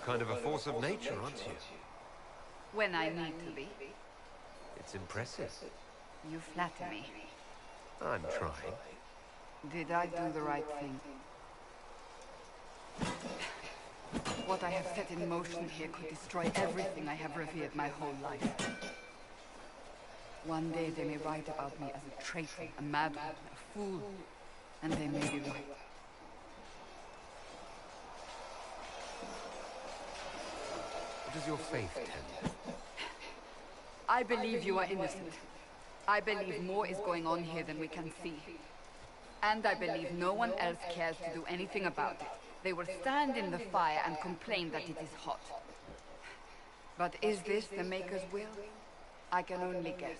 kind of a force of nature, aren't you? When I need to be. It's impressive. You flatter me. I'm trying. Did I do the right thing? What I have set in motion here could destroy everything I have revered my whole life. One day they may write about me as a traitor, a madman, a fool, and they may be right. What does your faith tell you? I believe you are innocent. I believe more is going on here than we can see. And I believe no one else cares to do anything about it. They will stand in the fire and complain that it is hot. But is this the Maker's will? I can only guess.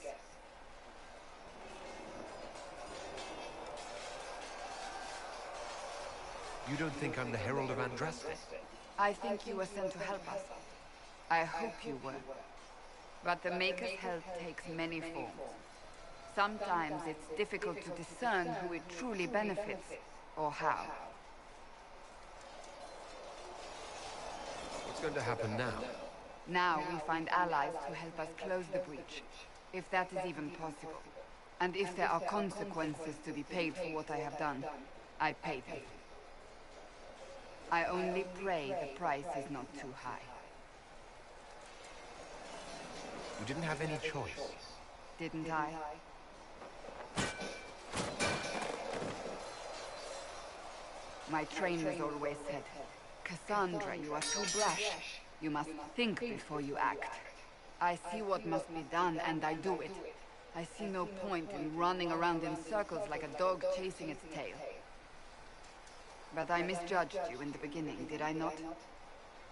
You don't think I'm the Herald of Andraste? I think you were sent to help us. I hope you were. But the Maker's help takes many forms. Sometimes it's difficult to discern who it truly benefits, or how. What's going to happen now? Now we find allies to help us close the breach, if that is even possible. And if there are consequences to be paid for what I have done, I pay them. I only pray the price is not too high. You didn't have any choice. Didn't I? My trainers always said, Cassandra, you are too brash. You must think before you act. I see what must be done, and I do it. I see no point in running around in circles like a dog chasing its tail. But I misjudged you in the beginning, did I not?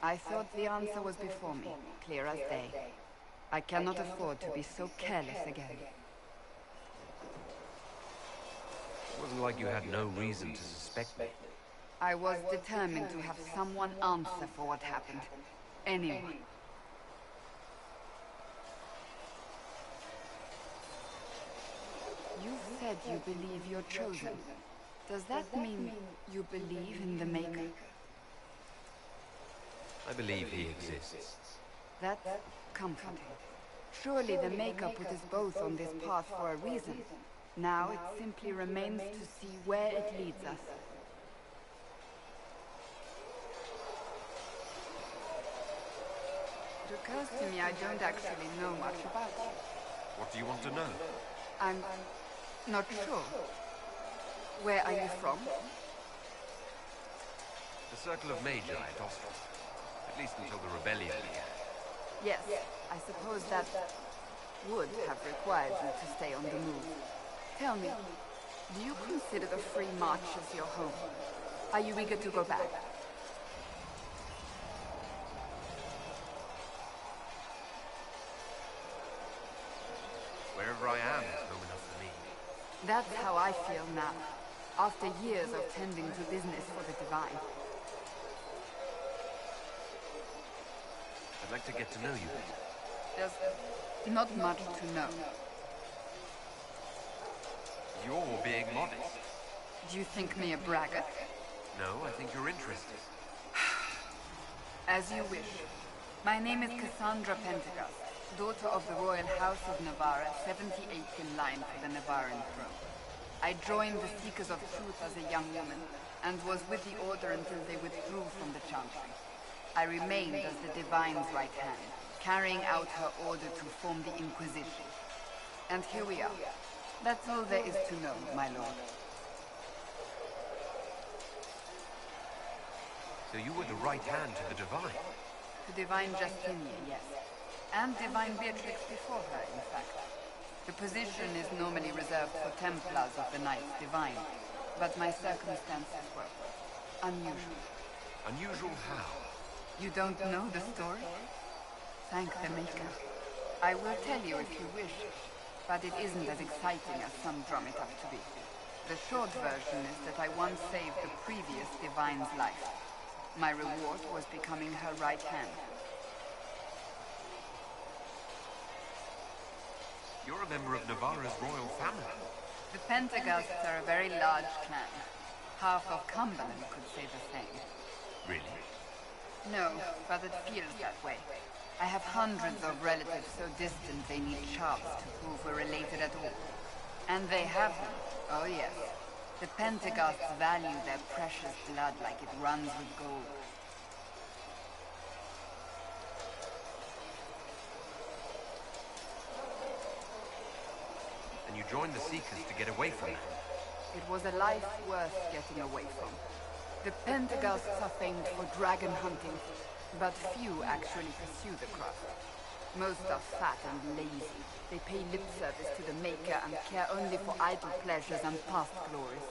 I thought the answer was before me, clear as day. I cannot afford to be so careless again. It wasn't like you had no reason to suspect me. I was determined to have someone answer for what happened. Anyone. You said you believe you're chosen. Does that mean you believe in the Maker? I believe he exists. That's comforting. Surely the Maker put us both on this path for a reason. Now it simply remains to see where it leads us. It occurs to me I don't actually know much about you. What do you want to know? I'm not sure. Where are you from? The Circle of Magi at Ostrom. At least until the rebellion began. Yes, I suppose that would have required you to stay on the move. Tell me, do you consider the Free March as your home? Are you eager to go back? Wherever I am is home enough for me. That's how I feel now, after years of tending to business for the Divine. I'd like to get to know you better. There's not much to know. You're being modest. Do you think me a braggart? No, I think you're interested. As you wish. My name is Cassandra Pentecost, daughter of the Royal House of Navarra, 78th in line for the Navarran throne. I joined the Seekers of Truth as a young woman, and was with the Order until they withdrew from the Chantry. I remained as the Divine's right hand, carrying out her order to form the Inquisition. And here we are. That's all there is to know, my lord. So you were the right hand to the Divine? To Divine Justinia, yes. And Divine Beatrix before her, in fact. The position is normally reserved for Templars of the Knights Divine, but my circumstances were unusual. Unusual how? You don't know the story? Thank the Maker. I will tell you if you wish, but it isn't as exciting as some drum it up to be. The short version is that I once saved the previous Divine's life. My reward was becoming her right hand. You're a member of Navarra's royal family. The Pentecosts are a very large clan. Half of Cumberland could say the same. Really? No, but it feels that way. I have hundreds of relatives so distant they need sharps to prove we're related at all. And they have them. Oh yes. The Pentaghasts value their precious blood like it runs with gold. And you joined the Seekers to get away from them. It was a life worth getting away from. The Pentaghasts are famed for dragon hunting, but few actually pursue the craft. Most are fat and lazy. They pay lip service to the Maker and care only for idle pleasures and past glories.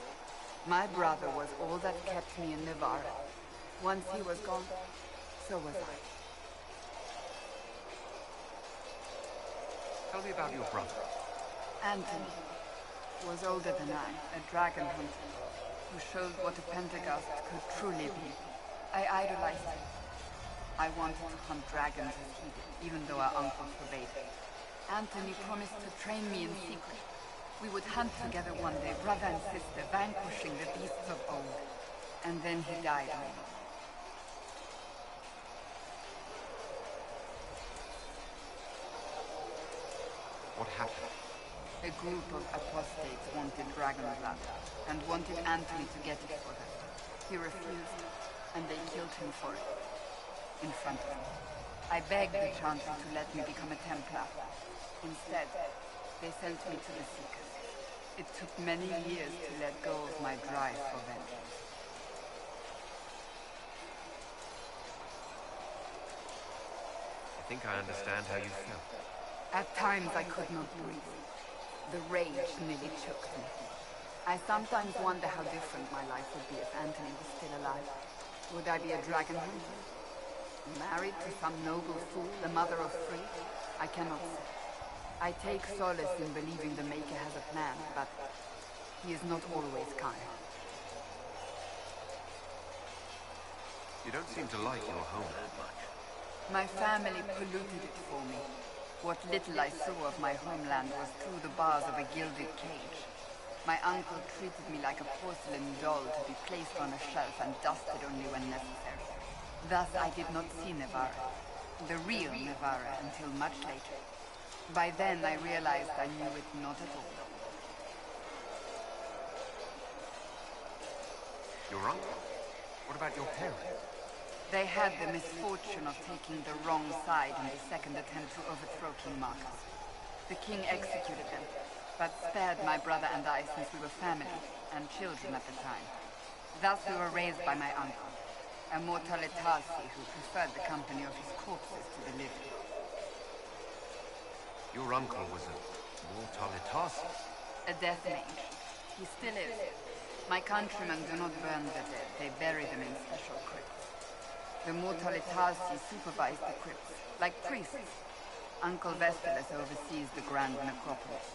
My brother was all that kept me in Navarra. Once he was gone, so was I. Tell me about your brother. Anthony was older than I, a dragon hunter, who showed what a Pentaghast could truly be. I idolized him. I wanted to hunt dragons as he did, even though our uncle forbade it. Anthony promised to train me in secret. We would hunt together one day, brother and sister, vanquishing the beasts of old. And then he died alone. What happened? A group of apostates wanted dragon blood, and wanted Anthony to get it for them. He refused, and they killed him for it. In front of me. I begged the Chancellor to let me become a Templar. Instead, they sent me to the Seekers. It took many years to let go of my drive for vengeance. I think I understand how you felt. At times I could not breathe. The rage nearly choked me. I sometimes wonder how different my life would be if Anthony was still alive. Would I be a dragon hunter? Married to some noble fool, the mother of three? I cannot say. I take solace in believing the Maker has a plan, but he is not always kind. You don't seem to like your homeland much. My family polluted it for me. What little I saw of my homeland was through the bars of a gilded cage. My uncle treated me like a porcelain doll to be placed on a shelf and dusted only when necessary. Thus I did not see Navarra, the real Navarra, until much later. By then I realized I knew it not at all. Your uncle? What about your parents? They had the misfortune of taking the wrong side in the second attempt to overthrow King Marcus. The king executed them, but spared my brother and I since we were family, and children at the time. Thus we were raised by my uncle, a Mortalitasi who preferred the company of his corpses to the living. Your uncle was a Mortalitasi? A death mage. He still is. My countrymen do not burn the dead, they bury them in special crypts. The Mortalitasi supervise the crypts, like priests. Uncle Vestalis oversees the grand necropolis.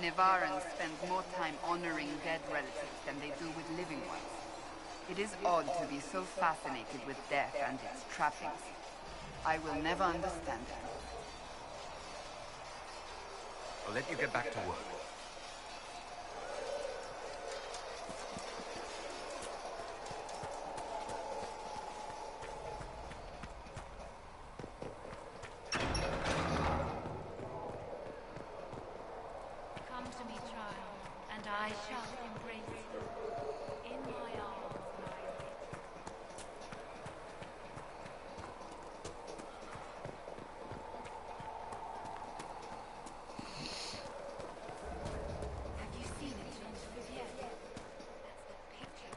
Navarrans spend more time honoring dead relatives than they do with living ones. It is odd to be so fascinated with death and its trappings. I will never understand it. I'll let you get back to work. Come to me, child, and I shall embrace you. In my arms, have you seen it, Jean-Vivier? That's the picture.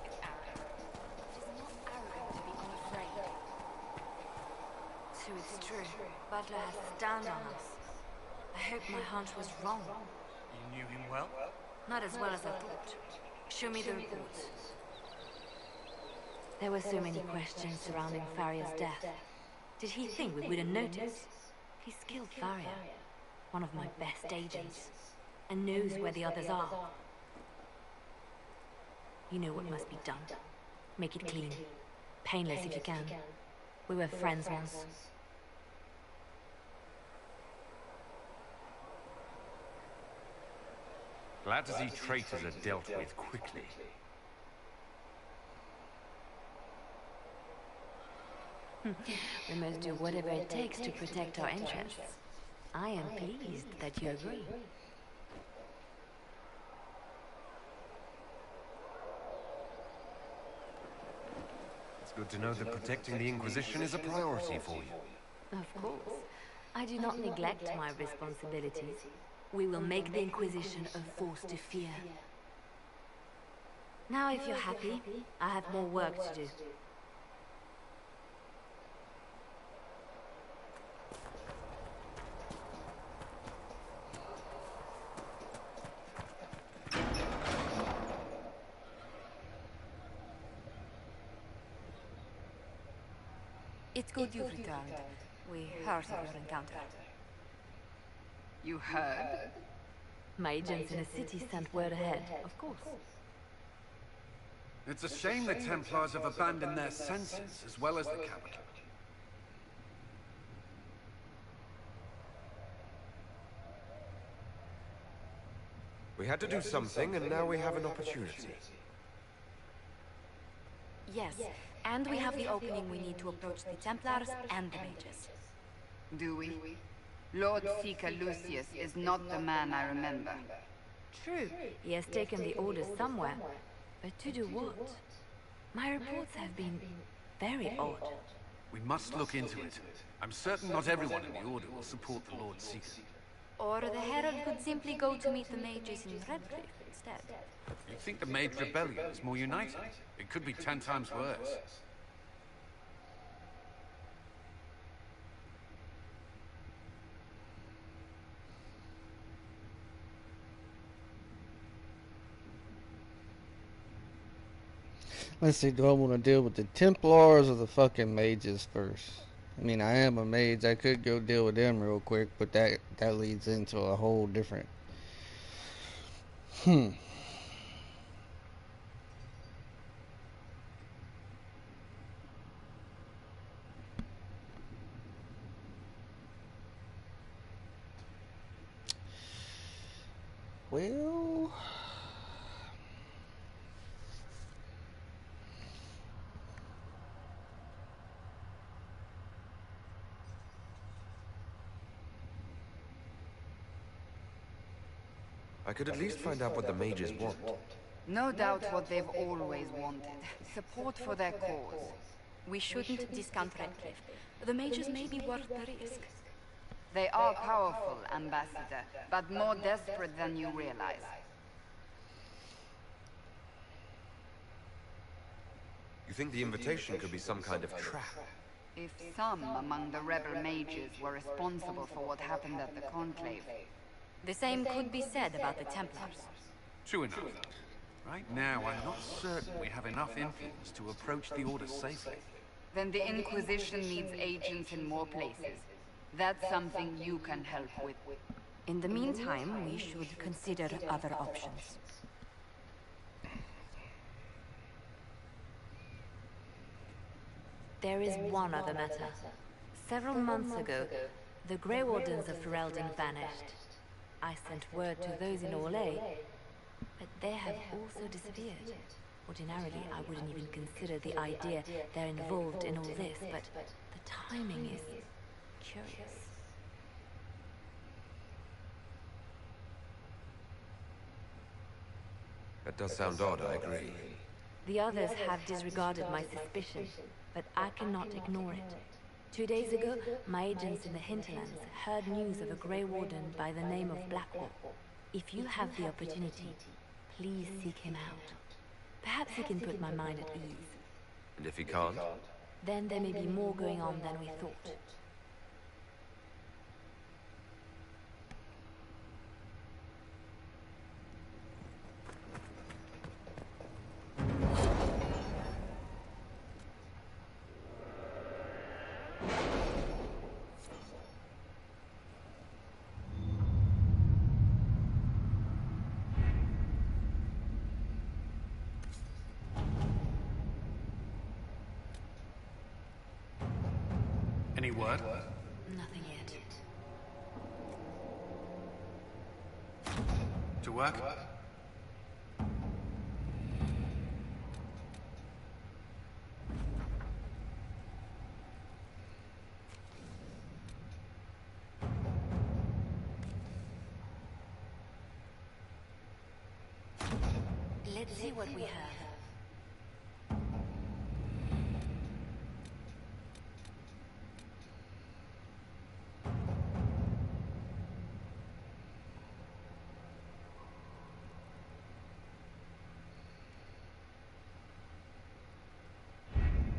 It's arrogant. It is not arrogant to be unafraid. So it's true. Butler has his down on us. I hope my hunch was wrong. You knew him well? Not as well as I thought. Show me the reports. There were so many questions surrounding Faria's death. Did he think we wouldn't notice? He's killed Faria, one of my best agents, and knows where the others are. You know what must be done. Make it clean. Painless if you can. We were friends once. Glad to see traitors are dealt with quickly. We must do whatever it takes to protect our interests. I am pleased that you agree. It's good to know that protecting the Inquisition is a priority for you. Of course. I do not neglect my responsibilities. We will make the Inquisition a force to fear. Now, if you're happy, I have more work to do. It's good you've returned. We heard of your encounter. You heard? My agents in the city sent word ahead, of course. It's a shame the Templars have abandoned their senses, as well as the capital. We had to do something, and now we have an opportunity. Yes, and we have the opening we need to approach the Templars and the mages. Do we? Lord Seeker Lucius is not the man I remember. True, he has taken the orders somewhere. But to do what? My reports have been very odd. We must look into it. I'm certain not everyone in the Order will support the Lord Seeker. Or the Herald could simply go to meet the mages in Redcliffe instead. You think the Mage Rebellion is more united? It could be 10 times worse. Let's see, do I want to deal with the Templars or the fucking mages first? I mean, I am a mage. I could go deal with them real quick, but that leads into a whole different... Well... I could at least find out what the mages want. No doubt what they've always wanted. Support for their cause. We shouldn't discount Redcliffe. The mages may be worth the risk. They are powerful, Ambassador, but more desperate than you realize. You think the invitation could be some kind of trap? If some among the rebel mages were responsible for what happened at the Conclave, the same could be said about the Templars. True enough. Right now, I'm not certain we have enough influence to approach the Order safely. Then the Inquisition needs agents in more places. That's something you can help with. In the meantime, we should consider other options. There is one other matter. Several months ago, the Grey Wardens of Ferelden vanished. I sent word to those in Orlais, but they have also disappeared. Ordinarily, I wouldn't even consider the idea they're involved in all this, but the timing is curious. That does sound odd, I agree. The others have disregarded my suspicion, but I cannot ignore it. 2 days ago, my agents in the hinterlands heard news of a Grey Warden by the name of Blackwall. If you have the opportunity, please seek him out. Perhaps he can put my mind at ease. And if he can't? Then there may be more going on than we thought. Any word? Nothing yet. To work? Let's see what we have.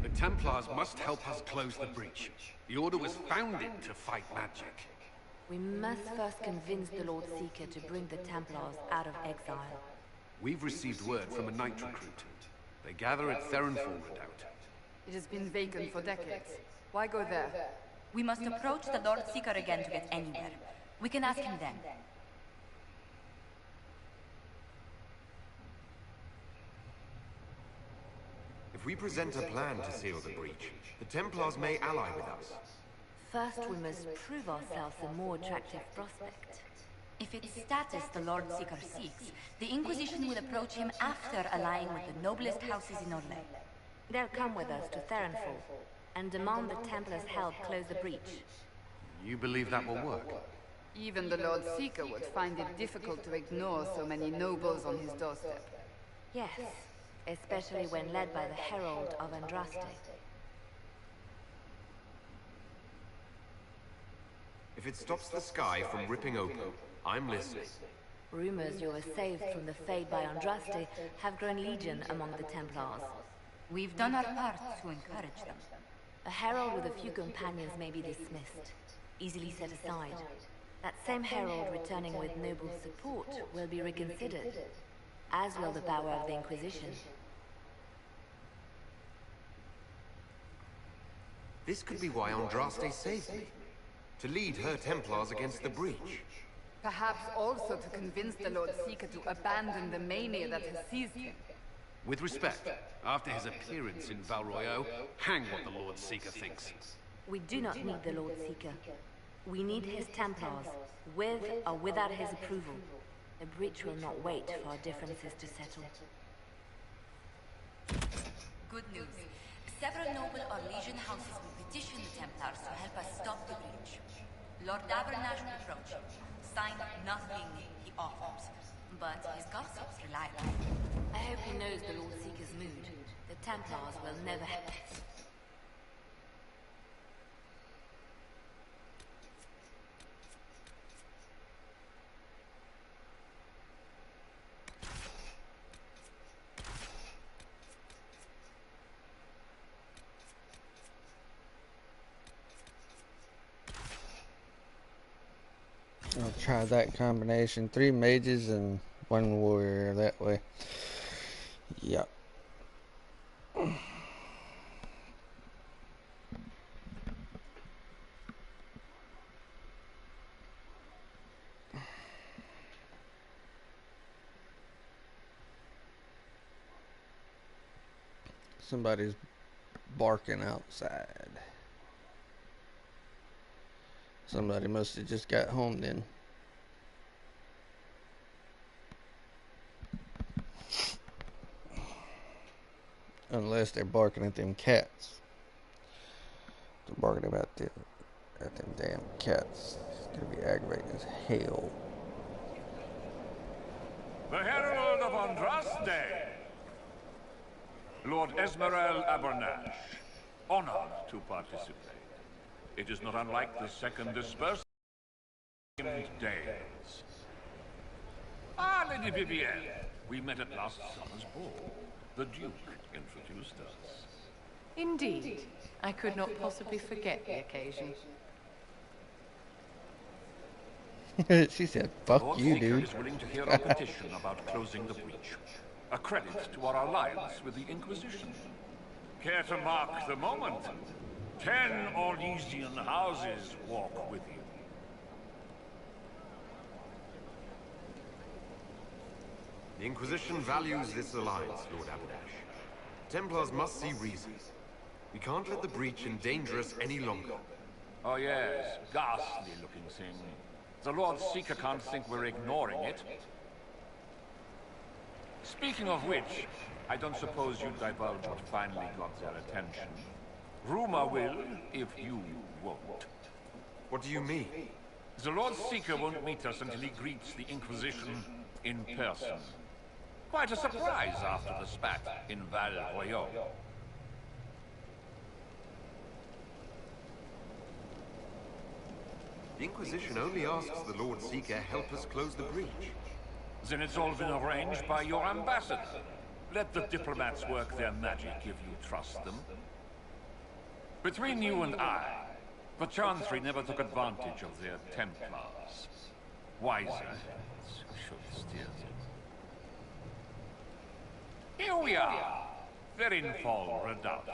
The Templars must help us close the breach. The Order was founded to fight magic. We must first convince the Lord Seeker to bring the Templars out of exile. We've received word from a Knight recruit. They gather at Therenfall Redoubt. It has been vacant for decades. Why go there? We must approach the Lord Seeker again to get anywhere. We can ask him then. If we present a plan to seal the breach, the Templars may ally with us. First, we must prove ourselves a more attractive prospect. If it's status the Lord Seeker seeks, the Inquisition will approach him after allying with the noblest houses in Orlais. They'll come with us to Therenfall and demand the Templars' help close the breach. You believe that will work? Even the Lord Seeker would find it difficult to ignore so many nobles on his doorstep. Yes, especially when led by the Herald of Andraste. If it stops the sky from ripping open, I'm listening. Rumors you were saved from the fate by Andraste have grown legion among the Templars. We've done our part to encourage them. A herald with a few companions may be dismissed, easily set aside. That same herald returning with noble support will be reconsidered, as will the power of the Inquisition. This could be why Andraste saved me. To lead her Templars against the breach. Perhaps also to convince the Lord Seeker to abandon the mania that has seized him. With respect, after his appearance in Val Royeaux, hang what the Lord Seeker thinks. We do not need the Lord Seeker. We need his Templars, with or without his approval. The breach will not wait for our differences to settle. Good news. Several noble or legion houses will petition the Templars to help us stop the breach. Lord Abernash will approach him. Sign nothing he offers, but his gossip's reliable. I hope he knows the Lord Seeker's mood. The Templars will never have peace. I'll try that combination. 3 mages and 1 warrior that way. Yep. Somebody's barking outside. Somebody must have just got home then. Unless they're barking at them cats. They're barking about at them damn cats. It's gonna be aggravating as hell. The Herald of Andraste, Lord Esmerel Abernash, honored to participate. It is not unlike the second dispersal days. Ah, Lady Vivienne, we met at last summer's ball. The Duke introduced us. Indeed. I could not possibly forget the occasion. She said, fuck Lord you, Seeker dude. is willing to hear our petition about closing the breach. A credit to our alliance with the Inquisition. Care to mark the moment? 10 Orlesian houses walk with you. The Inquisition values this alliance, Lord Abernash. Templars must see reason. We can't let the breach endanger us any longer. Oh yes, ghastly-looking thing. The Lord Seeker can't think we're ignoring it. Speaking of which, I don't suppose you'd divulge what finally got their attention. Rumor will, if you won't. What do you mean? The Lord Seeker won't meet us until he greets the Inquisition in person. Quite a surprise after the spat in Val Royaux. The Inquisition only asks the Lord Seeker help us close the breach. Then it's all been arranged by your ambassador. Let the diplomats work their magic if you trust them. Between you and I, the Chantry never took advantage of their Templars. Wiser heads should steer them. Here we are, Verinfol Redoubt.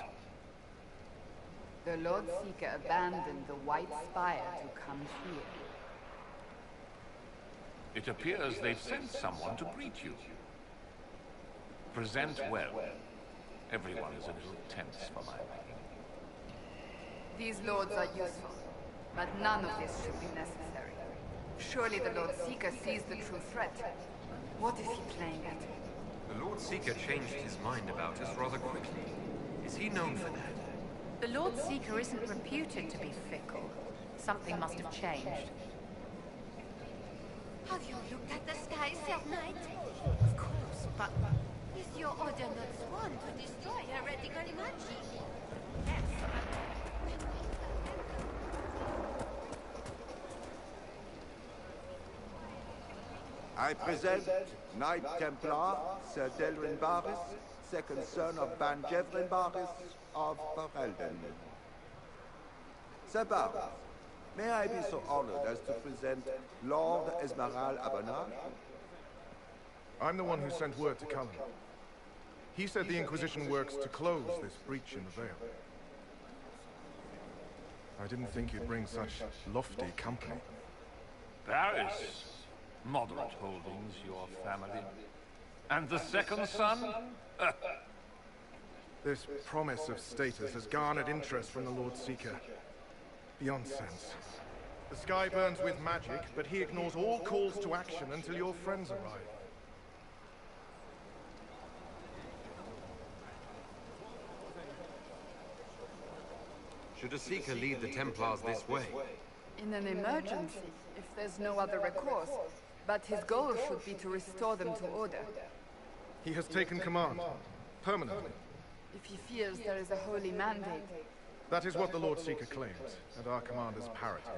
The Lord Seeker abandoned the White Spire to come here. It appears they've sent someone to greet you. Present well. Everyone is a little tense for my liking. These lords are useful, but none of this should be necessary. Surely the Lord Seeker sees the true threat. What is he playing at? The Lord Seeker changed his mind about us rather quickly. Is he known for that? The Lord Seeker isn't reputed to be fickle. Something must have changed. Have you looked at the sky, Sir Knight? Of course, but is your order not sworn to destroy heretical magic? Yes. I present Knight Templar, Sir Delrin Baris, second son of Ban Jevrin Baris of Ferelden. Sir Baris, may I be so honored as to present Lord Esmeralda Abonage? I'm the one who sent word to Cullen. He said the Inquisition works to close this breach in the Vale. I didn't think you'd bring such lofty company. Paris. Moderate holdings, your family. And the second son? This promise of status has garnered interest from the Lord Seeker. Beyond sense. The sky burns with magic, but he ignores all calls to action until your friends arrive. Should a Seeker lead the Templars this way? In an emergency, if there's no other recourse. But his goal should be to restore them to order. He has taken command, permanently. If he feels there is a holy mandate. That is what the Lord Seeker claims, and our commanders parrot him.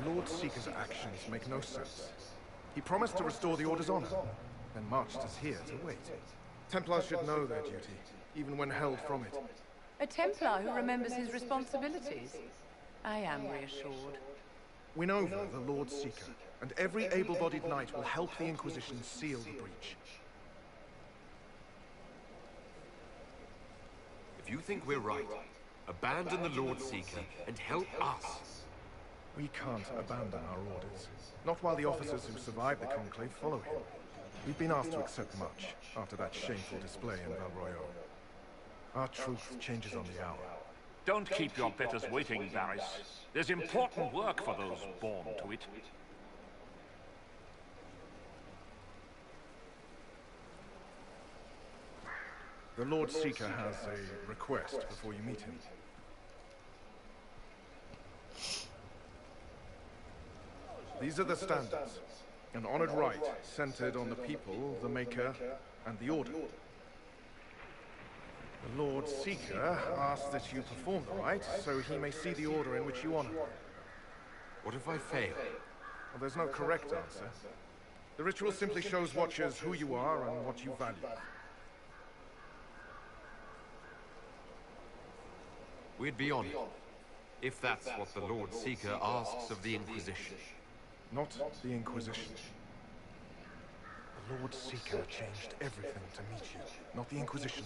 The Lord Seeker's actions make no sense. He promised to restore the Order's honor, then marched us here to wait. Templars should know their duty, even when held from it. A Templar who remembers his responsibilities. I am reassured. Win over the Lord Seeker, and every able-bodied knight will help the Inquisition seal the breach. If you think we're right, abandon the Lord Seeker and help us. We can't abandon our orders. Not while the officers who survived the Conclave follow him. We've been asked to accept much after that shameful display in Val Royaux. Our truth changes on the hour. Don't keep your betters waiting, Baris. There's important work for those born to it. The Lord Seeker has a request before you meet him. These are the standards. An honored right centered on the people, the Maker, and the Order. The Lord Seeker asks that you perform the rite, so he may see the order in which you honor. What if I fail? Well, there's no correct answer. The ritual simply shows Watchers who you are and what you value. We'd be honored, if that's what the Lord Seeker asks of the Inquisition. Not the Inquisition. The Lord Seeker changed everything to meet you, not the Inquisition.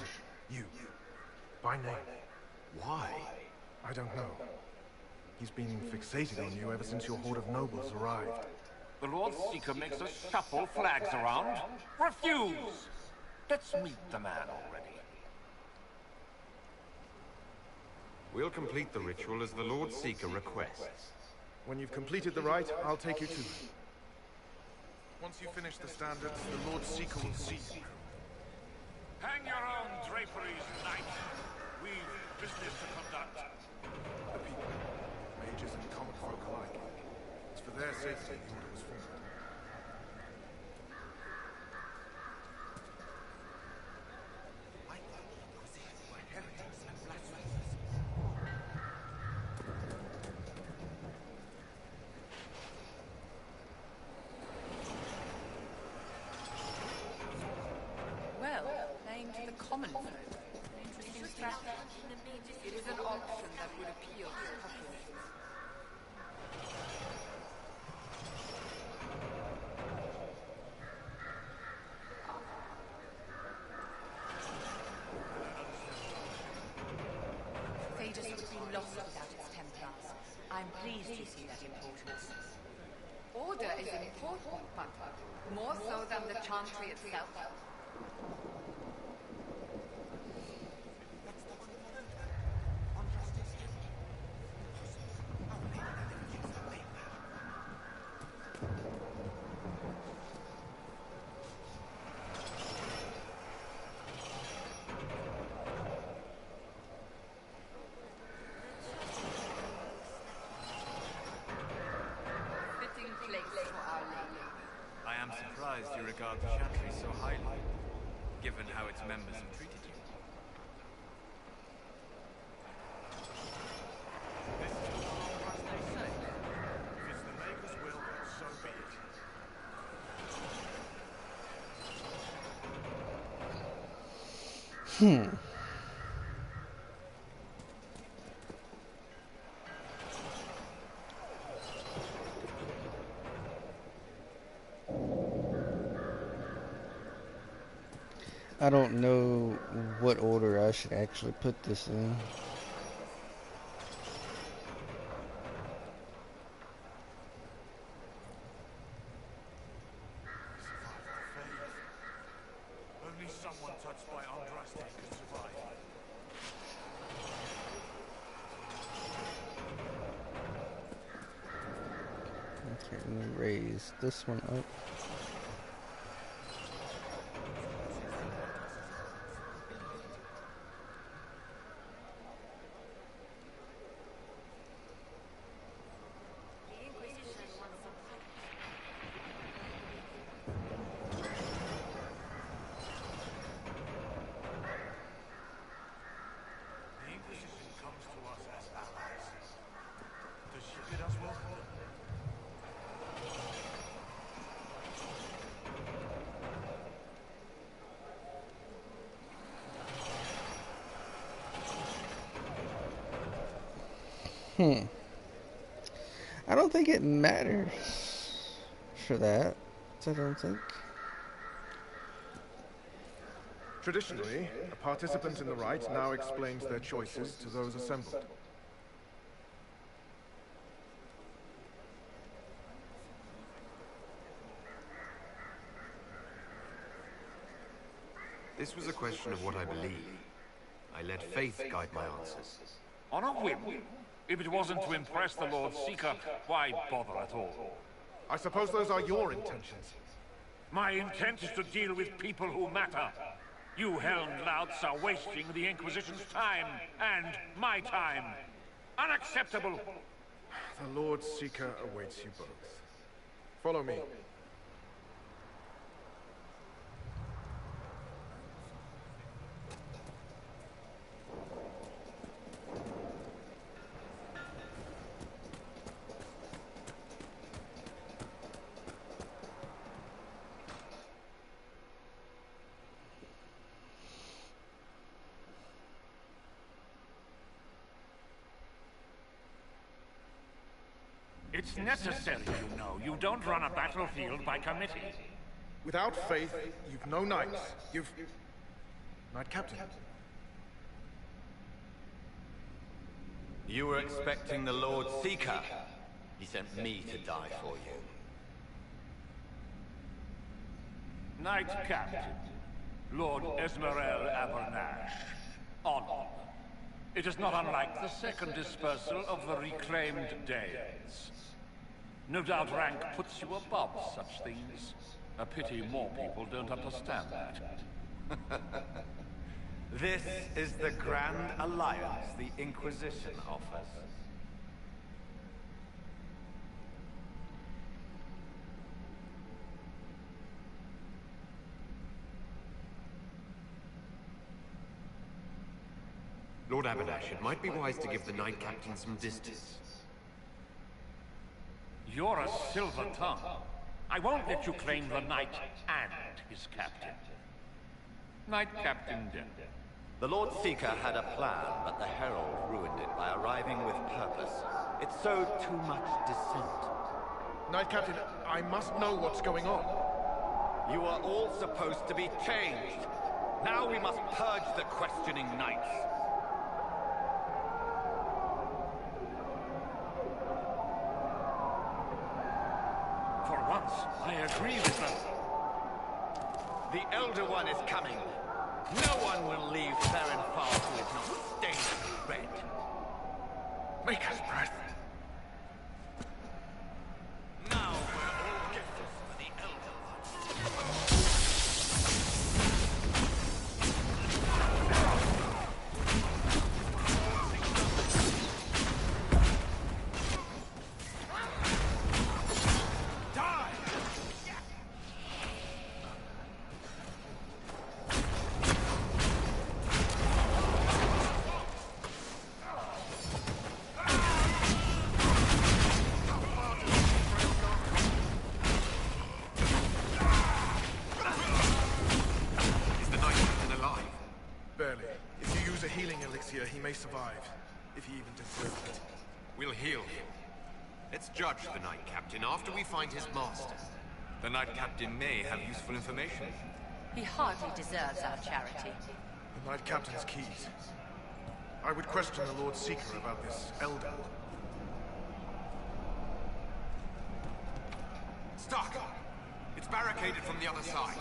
You. By name. Why? I don't know. He's been fixated on you ever since your horde of nobles arrived. The Lord Seeker makes us shuffle flags around. Refuse! Let's meet the man already. We'll complete the ritual as the Lord Seeker requests. When you've completed the rite, I'll take you to him. Once you finish the standards, the Lord Seeker will see you. Hang your own draperies, knight. We've business to conduct. The people, mages and common folk alike. It's for their safety the order was formed. Well, playing to the common folk. An interesting strategy. It is an option that would appeal to populists. Phaedrus would be lost without its Templars. I'm pleased you see that importance. Order is important, but more so than the Chantry itself. Fitting place for Our Lady. I am surprised you regard the Chantry so highly, given how its members have treated you. This is what they say. If it's the Maker's will, so be it. I don't know what order I should actually put this in. Only someone touched by Andraste could survive. Okay, let me raise this one up. The Inquisition comes to us as allies. Does she bid us welcome? I don't think it matters for that. I don't think. Traditionally, a participant in the rite now explains their choices to those assembled. This was a question of what I believe. I let faith guide my answers. On a whim? If it wasn't to impress the Lord Seeker, why bother at all? I suppose those are your intentions. My intent is to deal with people who matter. You helmed louts are wasting the Inquisition's time, and my time. Unacceptable! The Lord Seeker awaits you both. Follow me. It's necessary, you know. You don't run a battlefield by committee. Without faith, you've no knights. You've... Knight Captain. You were expecting the Lord Seeker. He sent me to die for you. Knight Captain, Lord Esmerel Abernash. Honor. It is not unlike the second dispersal of the reclaimed Dales. No doubt rank puts you above such things. A pity more people don't understand that. This is the Grand Alliance the Inquisition offers. Lord Aberdash, it might be wise to give the Knight Captain some distance. You're a silver tongue. I won't let you claim the Knight and his captain. Knight Captain Denver. The Lord Seeker had a plan, but the Herald ruined it by arriving with purpose. It sowed too much dissent. Knight Captain, I must know what's going on. You are all supposed to be changed. Now we must purge the questioning knights. For once, I agree with them. The Elder One is coming. No one will leave Theron Far who is not stained red. Maker's breath. Now we're all guesses for the Elder One. He may survive, if he even deserves it. We'll heal him. Let's judge the Knight Captain after we find his master. The Knight Captain may have useful information. He hardly deserves our charity. The Knight Captain's keys. I would question the Lord Seeker about this Elder. Stark! It's barricaded from the other side.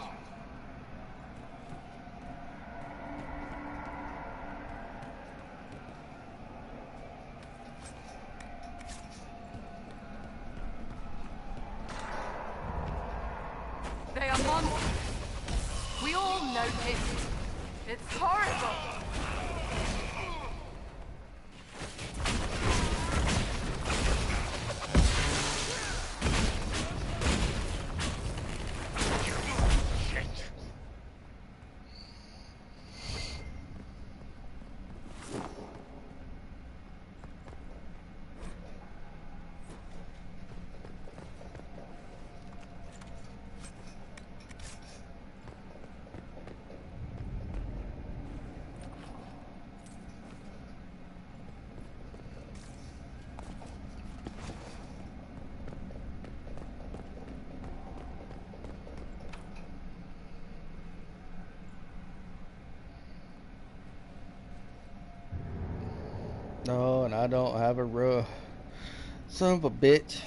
They are monsters. We all know this. It's horrible. No, and I don't have a rough son of a bitch.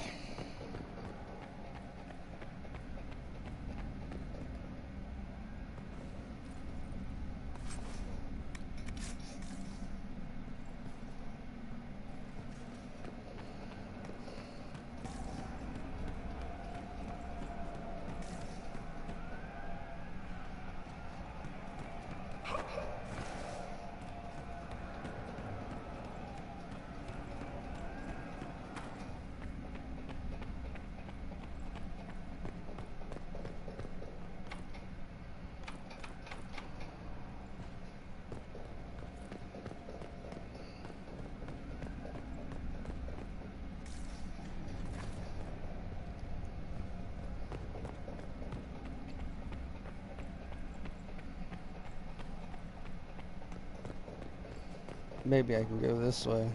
Maybe I can go this way.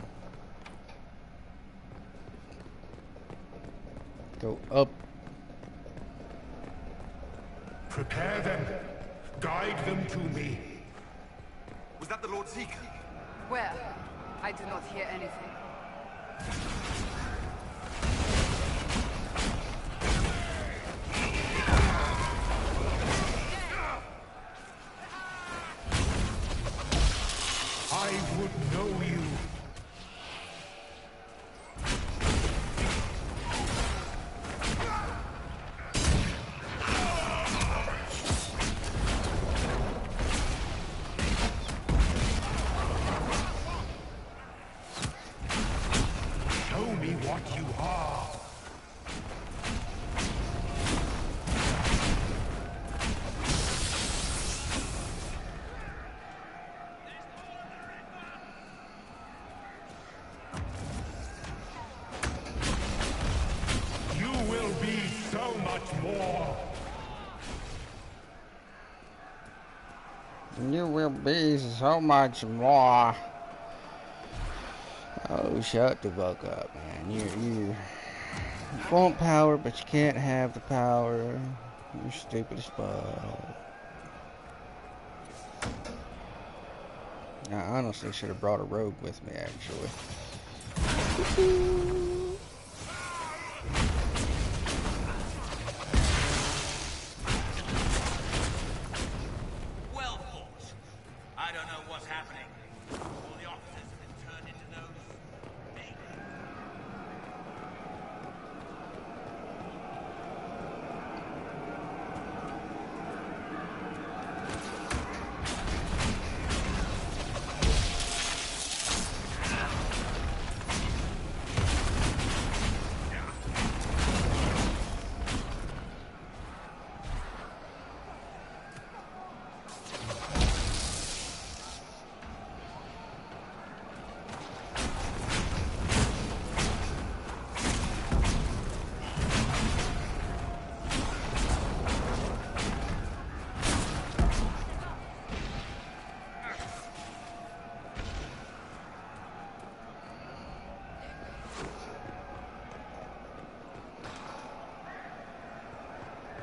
Go up. Prepare them. Guide them to me. Was that the Lord Seeker? Where? I do not hear anything. I would know you. You will be so much more. Oh, shut the fuck up, man. You want power, but you can't have the power. You're stupid as fuck. I honestly should have brought a rogue with me, actually. Well fought. I don't know what's happening. All the officers have been turned into those things.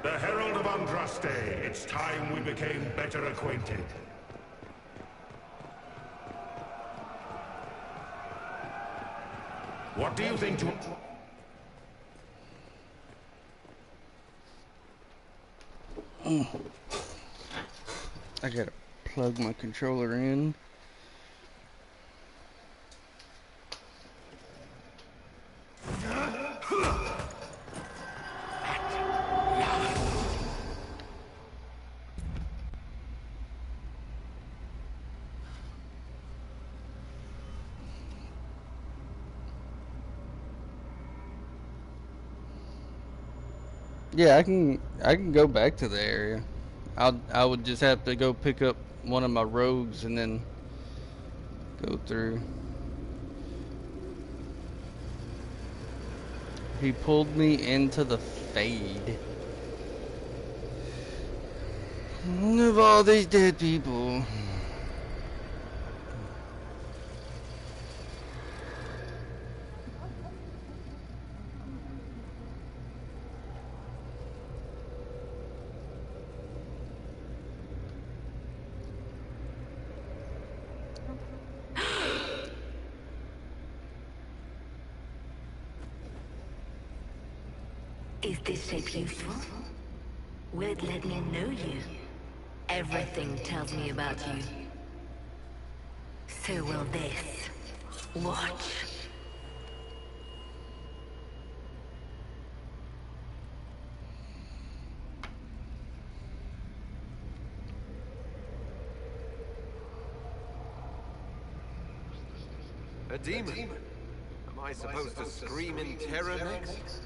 The Herald of Andraste, it's time we became better acquainted. What do you think to... I gotta plug my controller in. Yeah, I can go back to the area. I would just have to go pick up one of my rogues and then go through. He pulled me into the Fade. Of all these dead people. Is this shape useful? Will it let me know you? Everything tells me about you. So will this. Watch. A demon? Am I supposed to scream in terror next?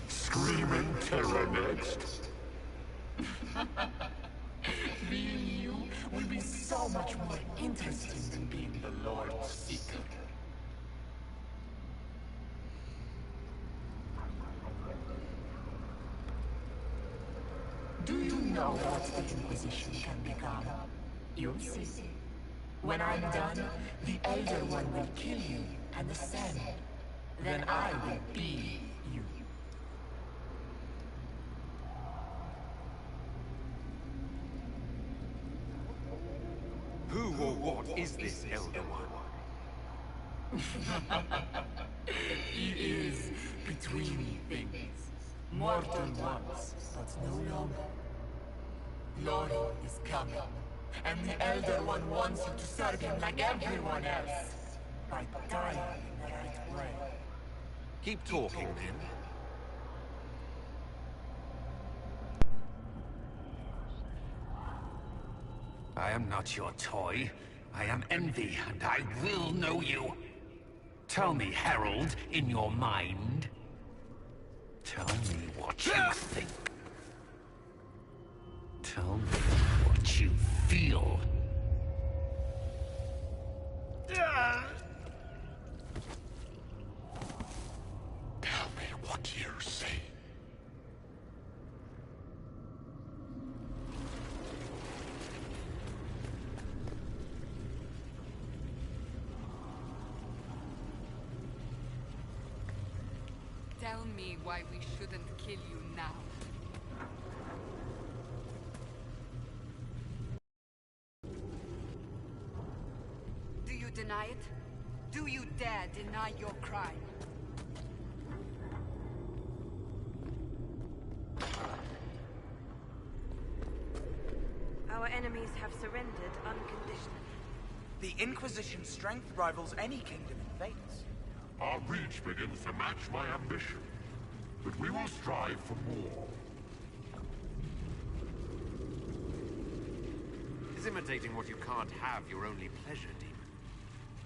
Scream in terror next? Being you will be so much more interesting than being the Lord's Seeker. Do you know what the Inquisition can become? You'll see. When I'm done, the Elder One will kill you and ascend. Then I will be you. Who or what is this Elder One? He is between things. Mortal once, but no longer. Lord is coming, and the Elder One wants you to serve him like everyone else, by dying in the right way. Keep talking, then. I am not your toy. I am Envy, and I will know you. Tell me, Herald, in your mind. Tell me what you think. Tell me what you feel. Tell me What you say? Tell me why we shouldn't kill you now. Do you deny it? Do you dare deny your crime? Our enemies have surrendered unconditionally. The Inquisition's strength rivals any kingdom in Vegas. Our reach begins to match my ambition, but we will strive for more. Is imitating what you can't have your only pleasure, demon?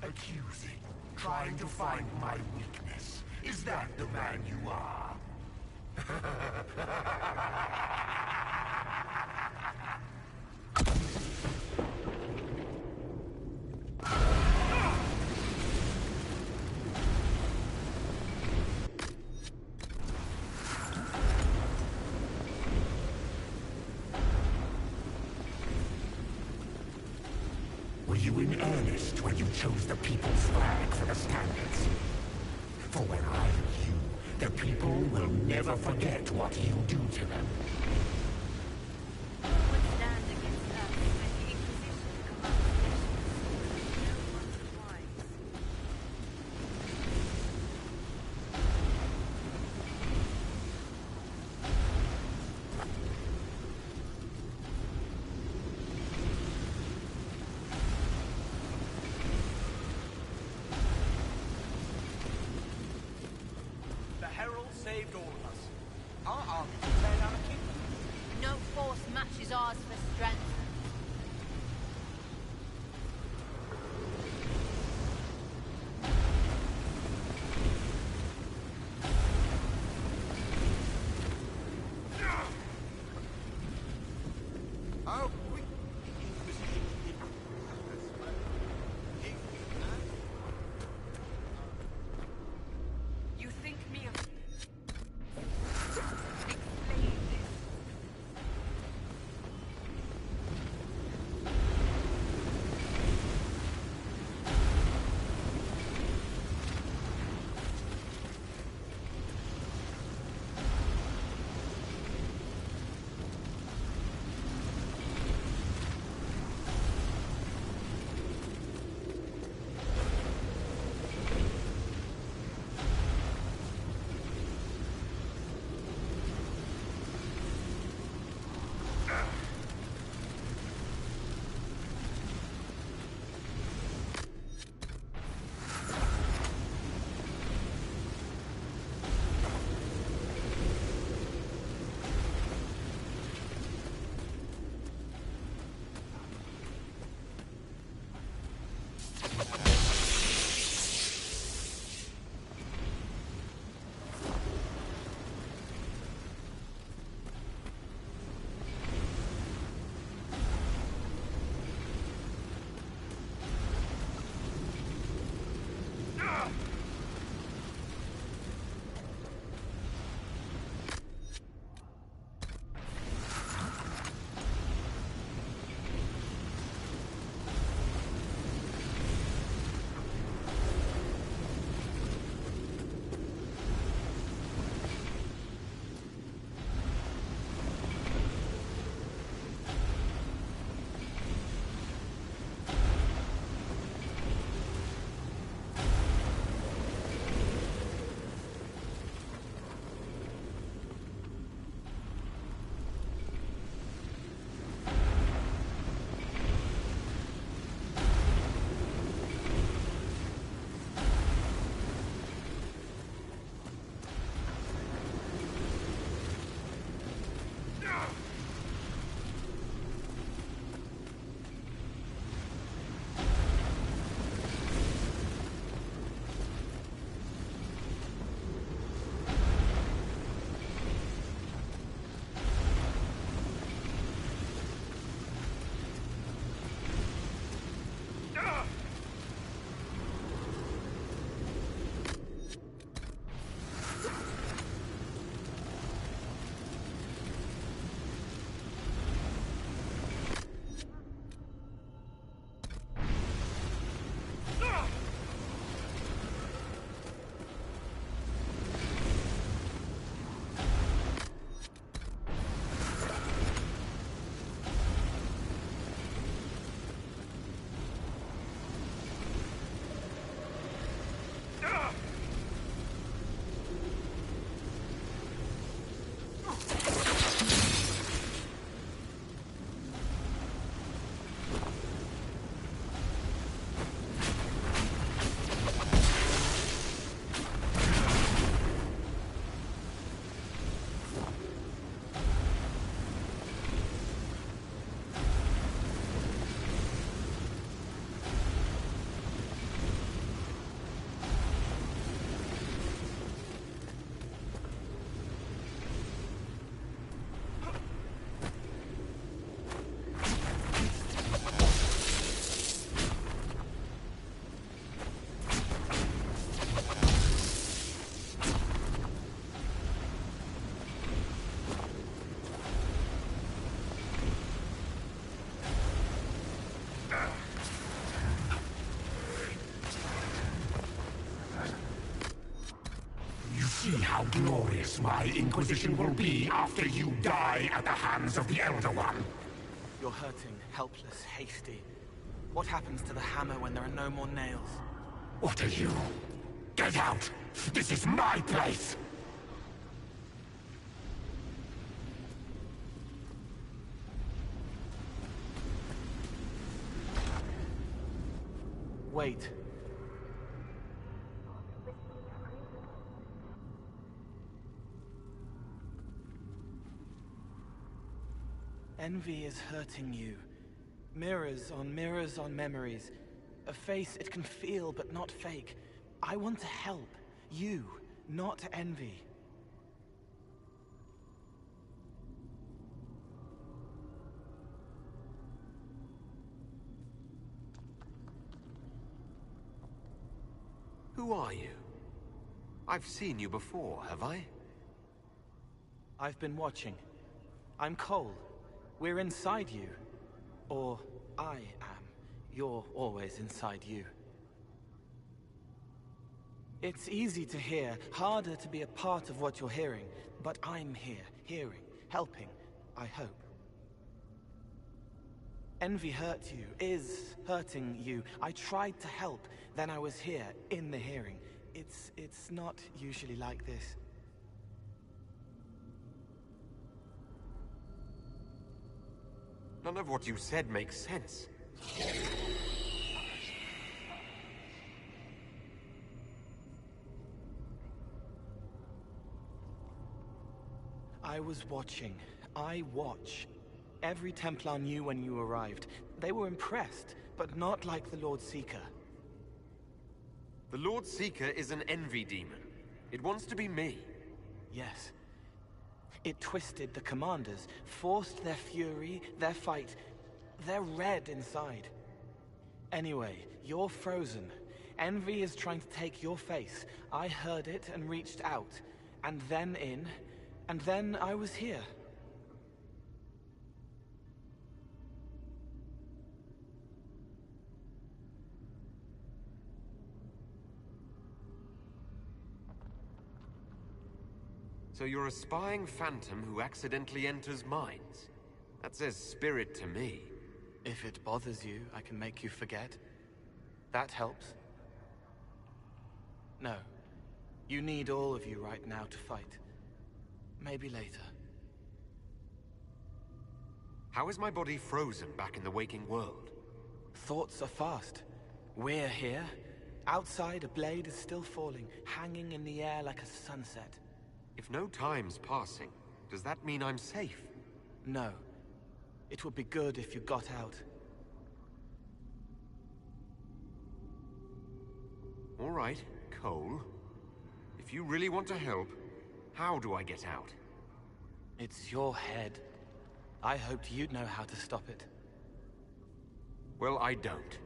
Accusing, trying to find my weakness. Is that the man you are? Were you in earnest when you chose the people's flag for the standards? For when I am you, the people will never forget what you do to them. Who would stand against us when the Inquisition commands nations? No one's wise. The Herald saved all of us. Our army can tear down a kingdom. No force matches ours for strength. How quick the Inquisition did You think me of... Explain this. how glorious my Inquisition will be after you die at the hands of the Elder One. You're hurting, helpless, hasty. What happens to the hammer when there are no more nails? What are you? Get out! This is my place! Wait. Envy is hurting you. Mirrors on memories. A face it can feel but not fake. I want to help. You, not envy. Who are you? I've seen you before, have I? I've been watching. I'm Cole. We're inside you. Or I am. You're always inside you. It's easy to hear, harder to be a part of what you're hearing. But I'm here, hearing, helping, I hope. Envy hurt you, is hurting you. I tried to help, then I was here, in the hearing. It's not usually like this. None of what you said makes sense. I was watching. I watch. Every Templar knew when you arrived. They were impressed, but not like the Lord Seeker. The Lord Seeker is an envy demon. It wants to be me. Yes. It twisted the commanders, forced their fury, their fight. They're red inside. Anyway, you're frozen. Envy is trying to take your face. I heard it and reached out. And then in. And then I was here. So you're a spying phantom who accidentally enters minds. That says spirit to me. If it bothers you, I can make you forget. That helps. No. You need all of you right now to fight. Maybe later. How is my body frozen back in the waking world? Thoughts are fast. We're here. Outside, a blade is still falling, hanging in the air like a sunset. If no time's passing, does that mean I'm safe? No. It would be good if you got out. All right, Cole. If you really want to help, how do I get out? It's your head. I hoped you'd know how to stop it. Well, I don't.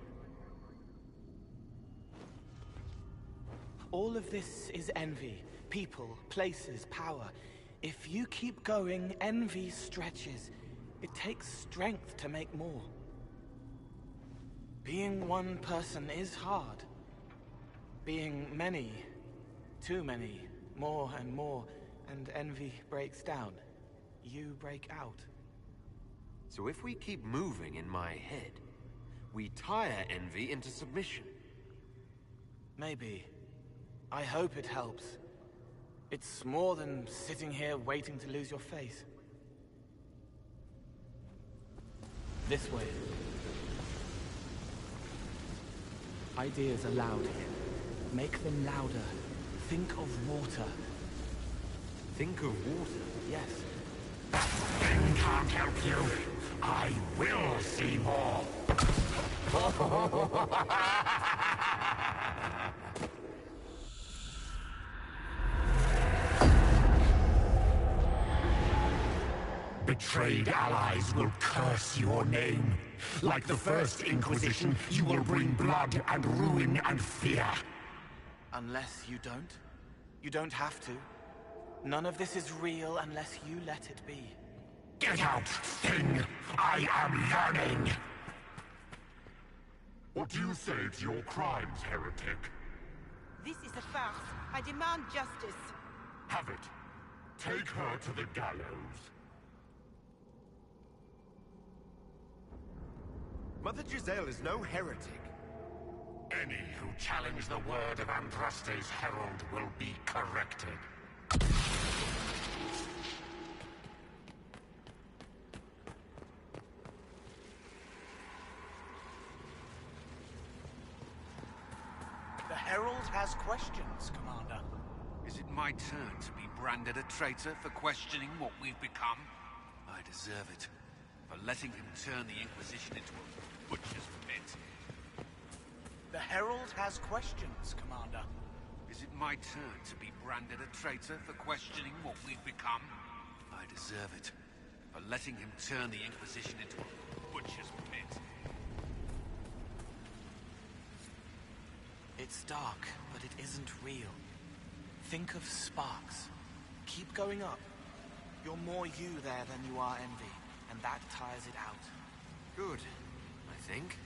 All of this is envy. People, places, power. If you keep going, envy stretches. It takes strength to make more. Being one person is hard. Being many, too many, more and more, and envy breaks down. You break out. So if we keep moving in my head, we tire envy into submission. Maybe. I hope it helps. It's more than sitting here waiting to lose your face. This way. Ideas are loud here. Make them louder. Think of water. Think of water? Yes. That thing can't help you. I will see more. Betrayed allies will curse your name. Like the first Inquisition, you will bring blood and ruin and fear. Unless you don't. You don't have to. None of this is real unless you let it be. Get out, thing! I am yearning! What do you say to your crimes, heretic? This is a farce. I demand justice. Have it. Take her to the gallows. Mother Giselle is no heretic. Any who challenge the word of Andraste's herald will be corrected. The herald has questions, Commander. Is it my turn to be branded a traitor for questioning what we've become? I deserve it. For letting him turn the Inquisition into a butcher's pit. The herald has questions, Commander. Is it my turn to be branded a traitor for questioning what we've become? I deserve it. For letting him turn the Inquisition into a butcher's pit. It's dark, but it isn't real. Think of sparks. Keep going up. You're more you there than you are envy, and that tires it out. Good, I think.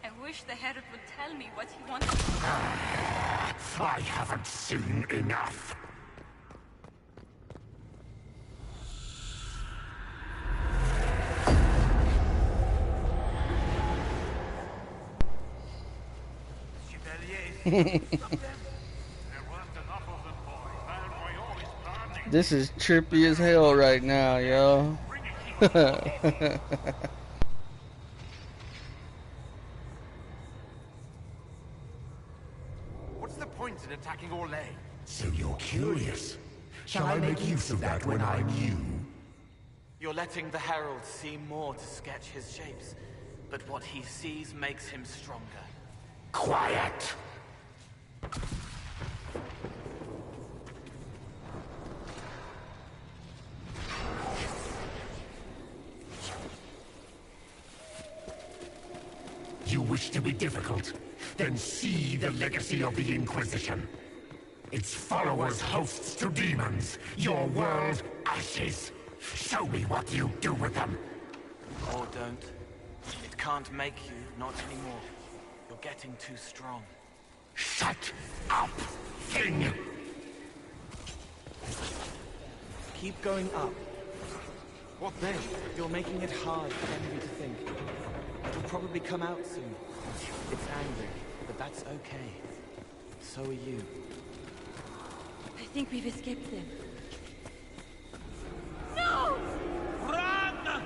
I wish the Herald would tell me what he wants. I haven't seen enough. This is trippy as hell right now, yo. What's the point in attacking Orlais? So you're curious. Shall I make use of that when I'm you? You're letting the Herald see more to sketch his shapes, but what he sees makes him stronger. Quiet! You wish to be difficult? Then see the legacy of the Inquisition. Its followers hosts to demons, your world ashes. Show me what you do with them. Or don't. It can't make you, not anymore. You're getting too strong. Shut up, thing! Keep going up. What then? You're making it hard for envy to think. It'll probably come out soon. It's angry, but that's okay. So are you. I think we've escaped them. No! Run!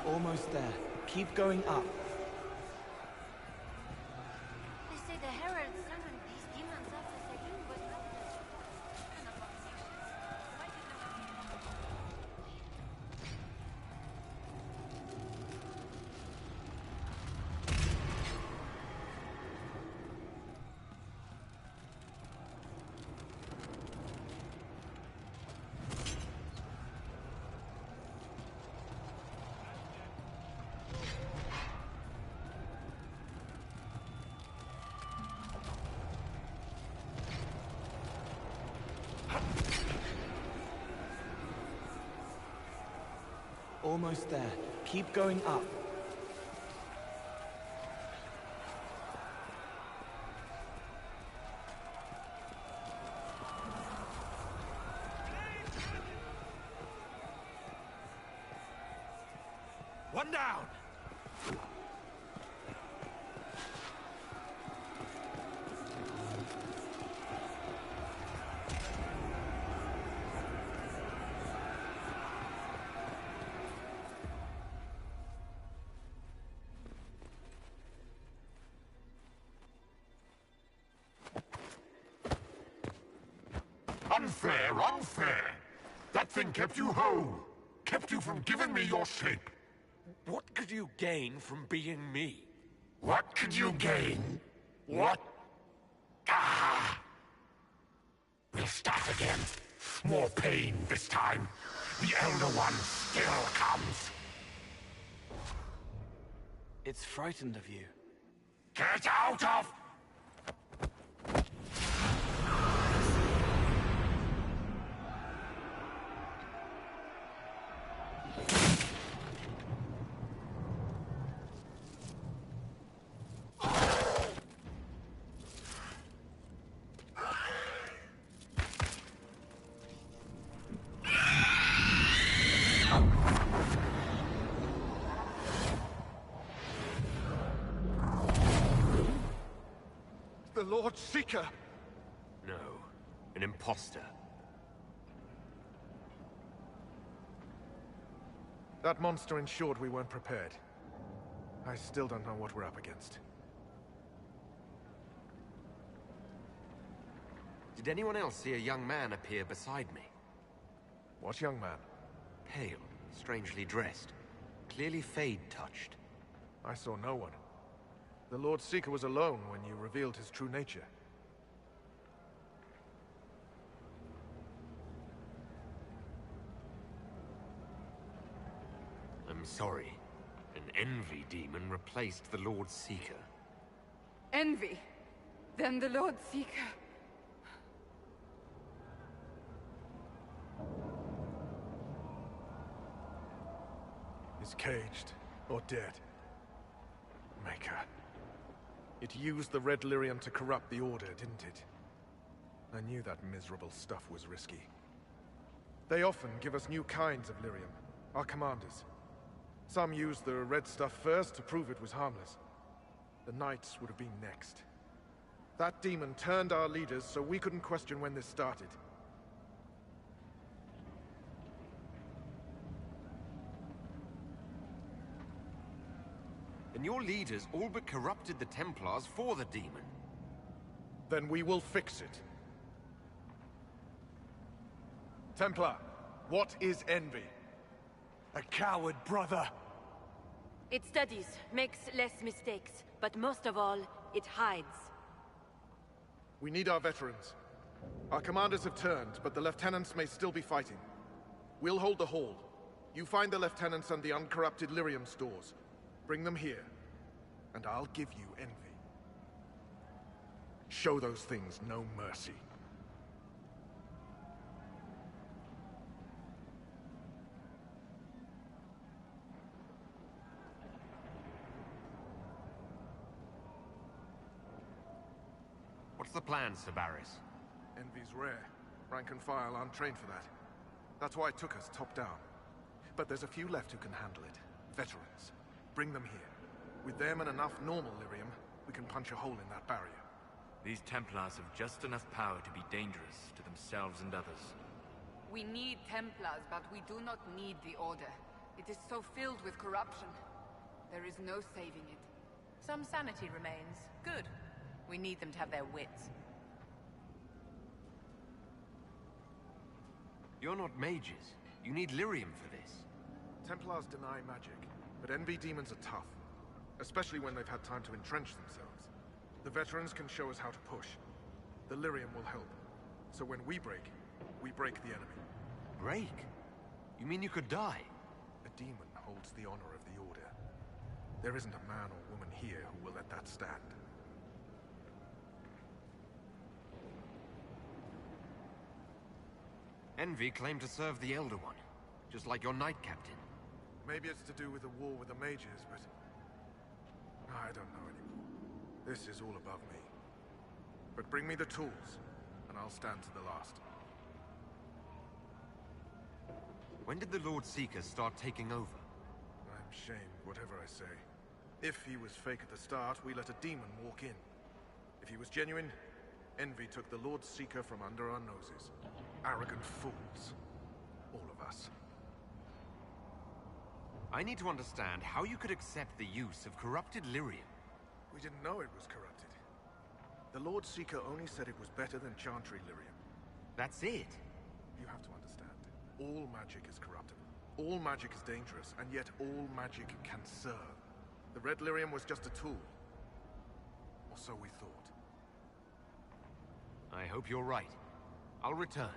Almost there. Keep going up. They say the Herald summoned these demons after Selim was murdered. What kind of abomination? Why did no one... Almost there. Keep going up. One down! Unfair, unfair! That thing kept you whole! Kept you from giving me your shape! What could you gain from being me? What could you gain? What? Ah! We'll start again. More pain this time. The Elder One still comes. It's frightened of you. Get out of... The Lord Seeker! No, an imposter. That monster ensured we weren't prepared. I still don't know what we're up against. Did anyone else see a young man appear beside me? What young man? Pale, strangely dressed. Clearly Fade-touched. I saw no one. The Lord Seeker was alone when you revealed his true nature. I'm sorry. An envy demon replaced the Lord Seeker. Envy? Then the Lord Seeker. Is caged or dead. Maker. It used the red lyrium to corrupt the Order, didn't it? I knew that miserable stuff was risky. They often give us new kinds of lyrium, our commanders. Some used the red stuff first to prove it was harmless. The Knights would have been next. That demon turned our leaders so we couldn't question when this started. And your leaders all but corrupted the Templars for the demon. Then we will fix it. Templar, what is envy? A coward, brother. It studies, makes less mistakes, but most of all, it hides. We need our veterans. Our commanders have turned, but the lieutenants may still be fighting. We'll hold the hall. You find the lieutenants and the uncorrupted lyrium stores. Bring them here, and I'll give you envy. Show those things no mercy. What's the plan, Sir Barris? Envy's rare. Rank and file aren't trained for that. That's why it took us top down. But there's a few left who can handle it. Veterans. Bring them here. With them and enough normal lyrium, we can punch a hole in that barrier. These Templars have just enough power to be dangerous to themselves and others. We need Templars, but we do not need the Order. It is so filled with corruption. There is no saving it. Some sanity remains. Good. We need them to have their wits. You're not mages. You need lyrium for this. Templars deny magic, but envy demons are tough. Especially when they've had time to entrench themselves. The veterans can show us how to push. The lyrium will help. So when we break the enemy. Break? You mean you could die? A demon holds the honor of the Order. There isn't a man or woman here who will let that stand. Envy claimed to serve the Elder One, just like your Knight Captain. Maybe it's to do with the war with the mages, but... I don't know anymore. This is all above me. But bring me the tools, and I'll stand to the last. When did the Lord Seeker start taking over? I'm shamed, whatever I say. If he was fake at the start, we let a demon walk in. If he was genuine, Envy took the Lord Seeker from under our noses. Arrogant fools. All of us. I need to understand how you could accept the use of corrupted lyrium. We didn't know it was corrupted. The Lord Seeker only said it was better than Chantry lyrium. That's it? You have to understand. All magic is corruptible. All magic is dangerous, and yet all magic can serve. The Red Lyrium was just a tool. Or so we thought. I hope you're right. I'll return.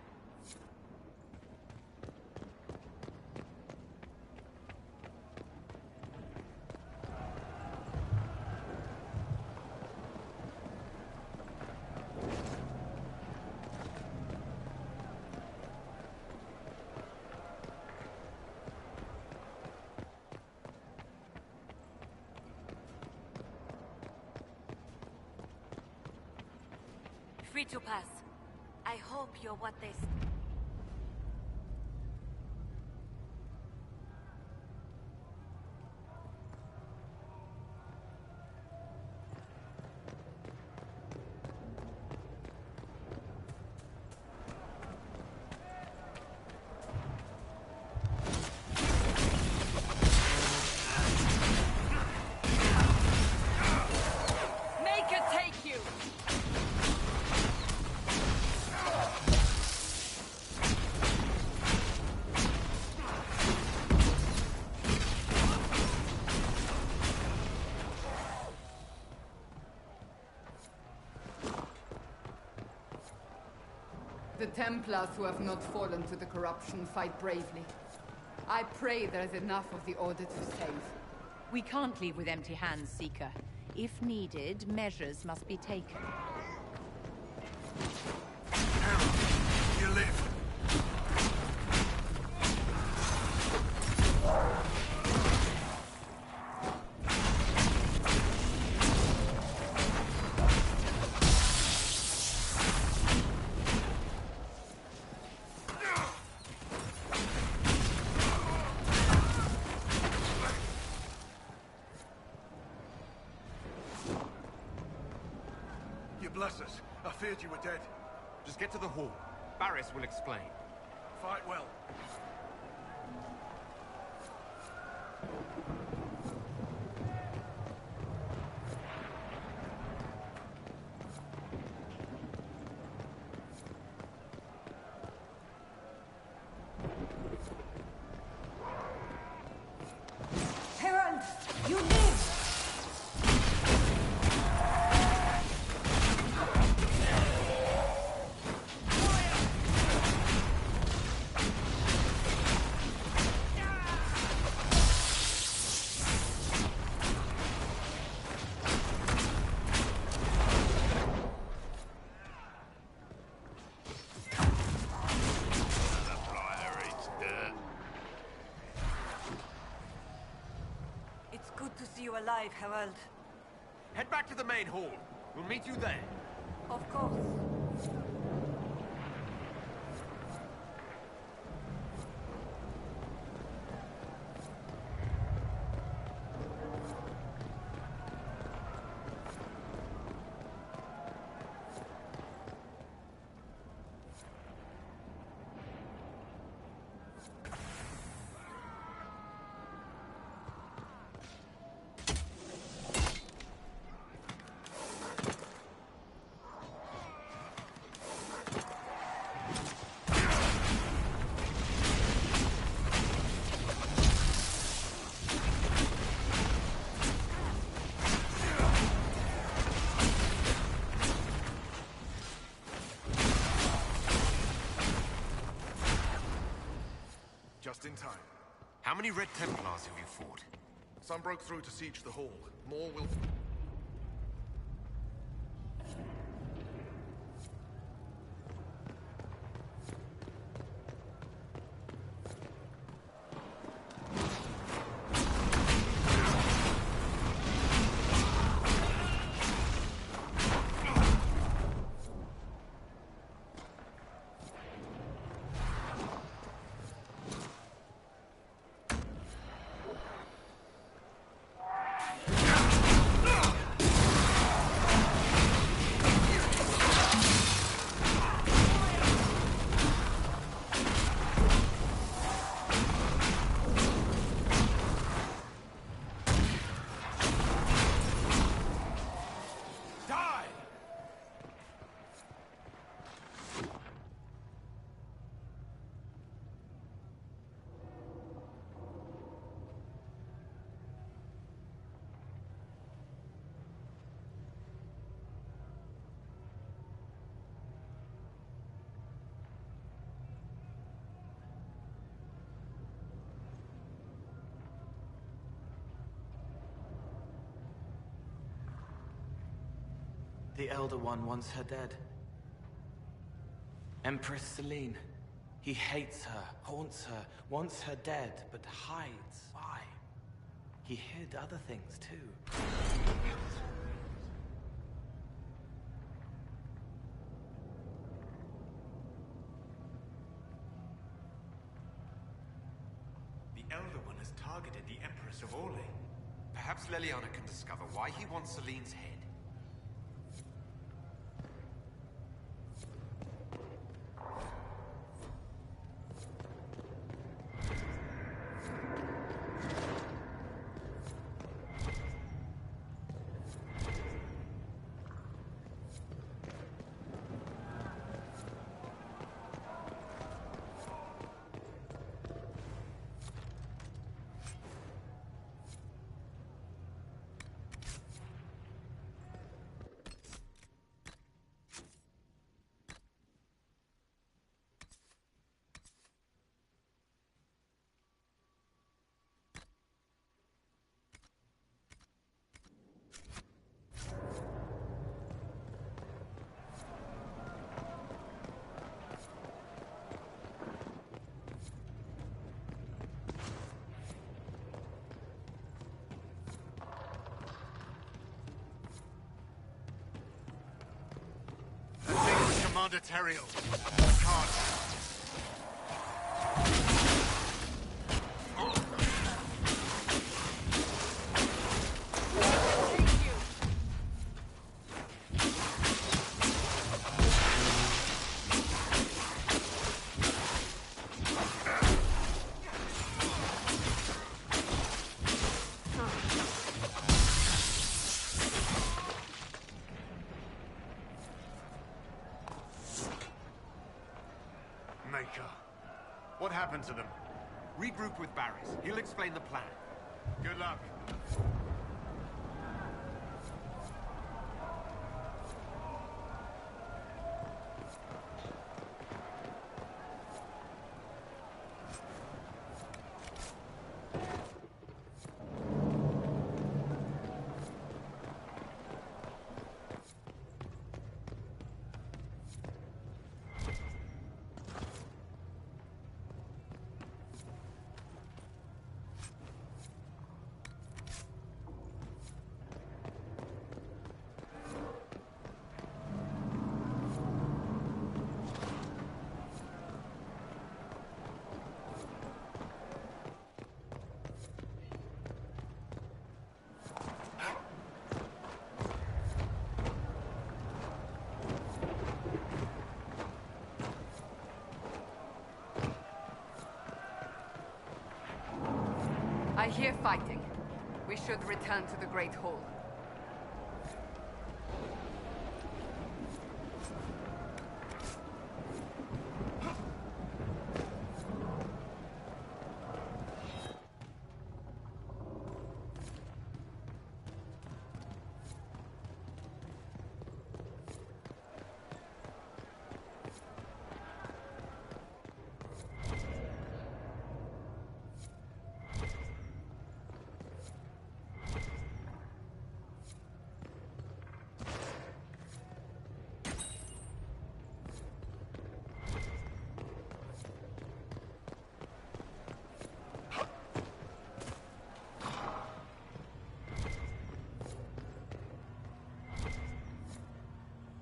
Free to pass. I hope you're what they... Make it take you! The Templars who have not fallen to the corruption fight bravely. I pray there is enough of the Order to save. We can't leave with empty hands, Seeker. If needed, measures must be taken. You live. You bless us. I feared you were dead. Just get to the hall. Barris will explain. Fight well. Herald, you live! It's good to see you alive, Herald. Head back to the main hall. We'll meet you there. Of course. Just in time. How many Red Templars have you fought? Some broke through to siege the hall. More will... The Elder One wants her dead. Empress Celine. He hates her, haunts her, wants her dead, but hides. Why? He hid other things, too. The Elder One has targeted the Empress of Orlais. Perhaps Leliana can discover why he wants Celine's head. Commander Teriel. Can't. What happened to them? Regroup with Barris. He'll explain the plan. Good luck. I hear fighting. We should return to the Great Hall.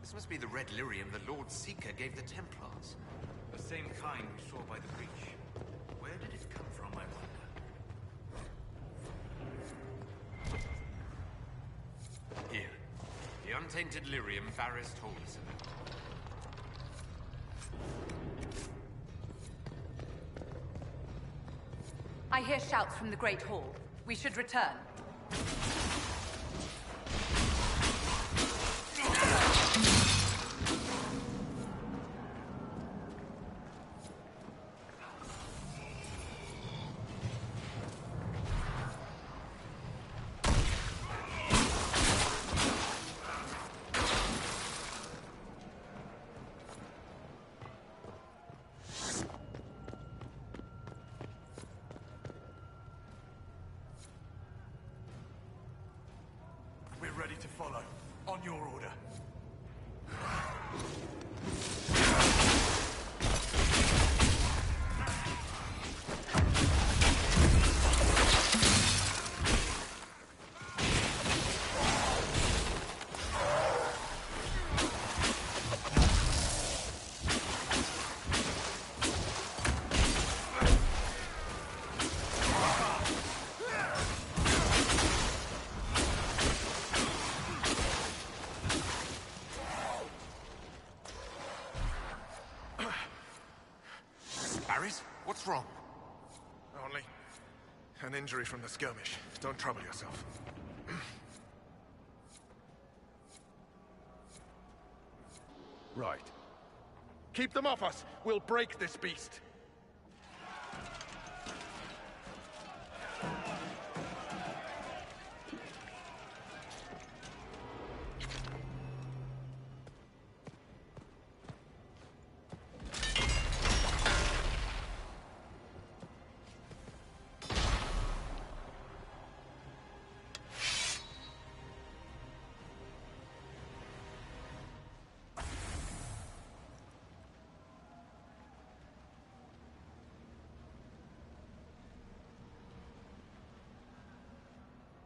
This must be the red lyrium the Lord Seeker gave the Templars. The same kind we saw by the breach. Where did it come from, I wonder? Here. The untainted lyrium Varys told us about. I hear shouts from the Great Hall. We should return. We're ready to follow. On your order. What's wrong? Only an injury from the skirmish. Don't trouble yourself. Right. Keep them off us! We'll break this beast!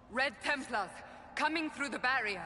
Red Templars, coming through the barrier.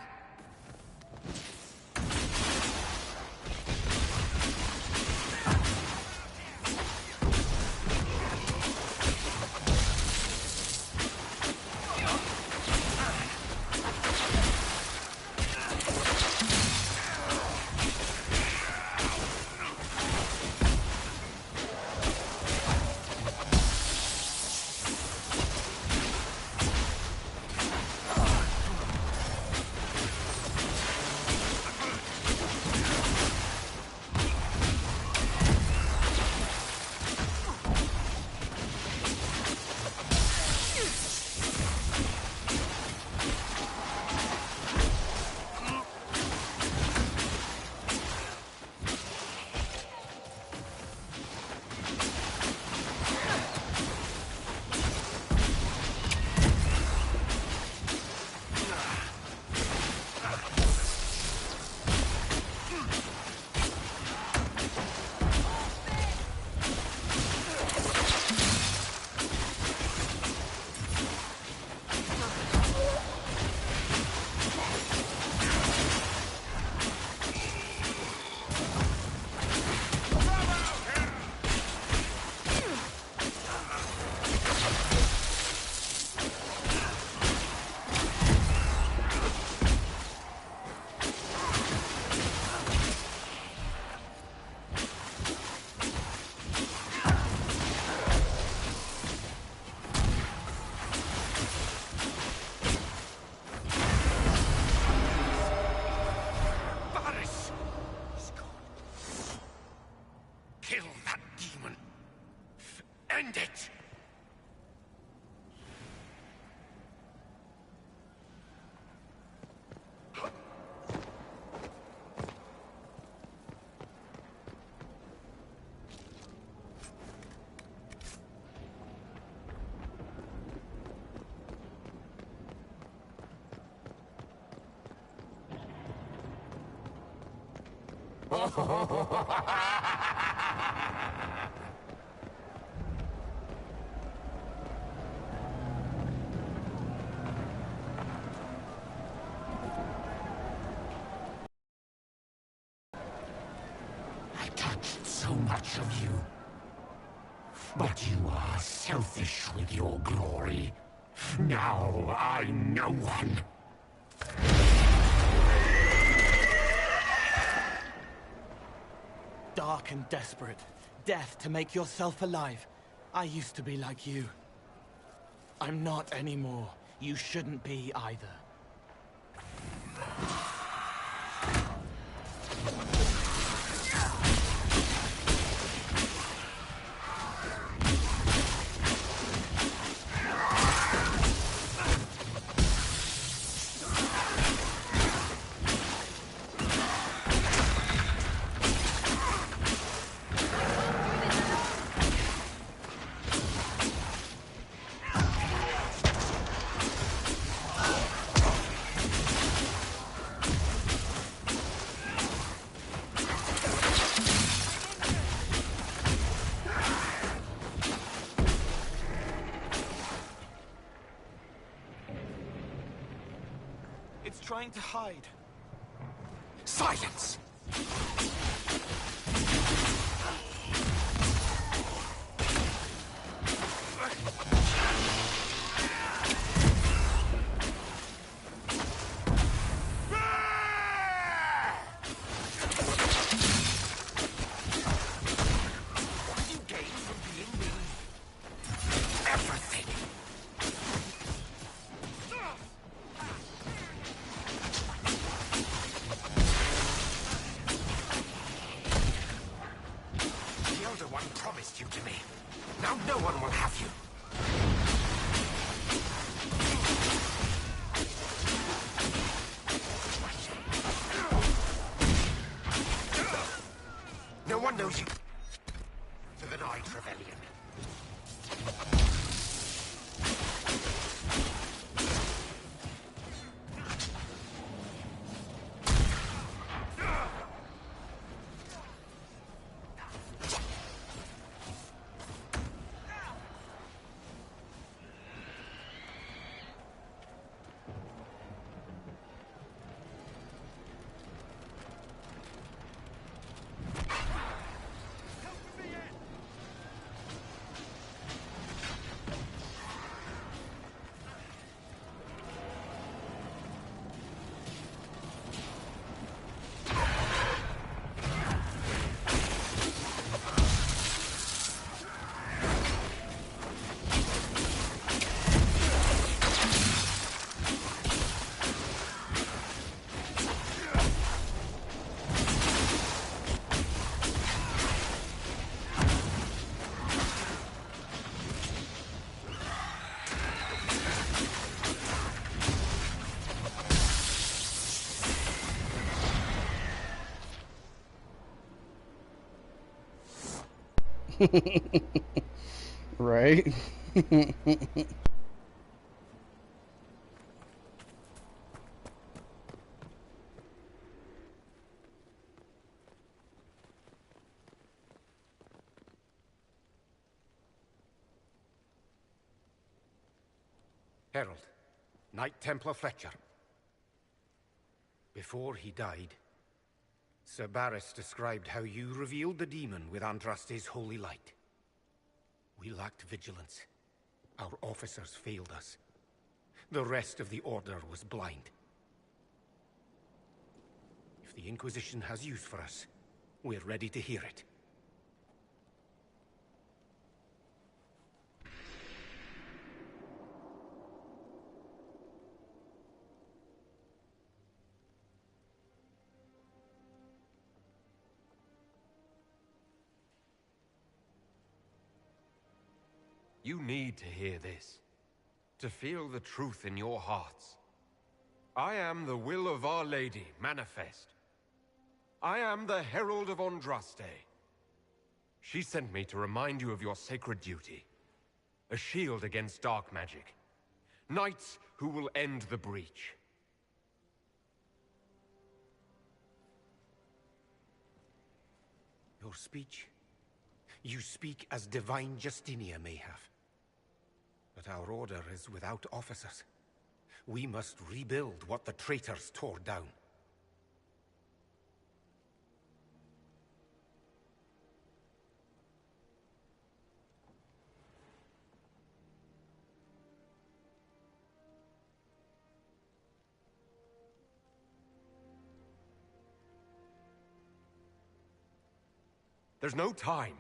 I touched so much of you. But you are selfish with your glory. Now I know one. Dark and desperate. Death to make yourself alive. I used to be like you. I'm not anymore. You shouldn't be either. It's trying to hide. Silence! Right? Herald, Knight Templar Fletcher. Before he died, Sir Barris described how you revealed the demon with Andraste's holy light. We lacked vigilance. Our officers failed us. The rest of the Order was blind. If the Inquisition has use for us, we're ready to hear it. You need to hear this, to feel the truth in your hearts. I am the will of Our Lady, manifest. I am the Herald of Andraste. She sent me to remind you of your sacred duty. A shield against dark magic. Knights who will end the breach. Your speech? You speak as Divine Justinia may have. But our order is without officers. We must rebuild what the traitors tore down. There's no time.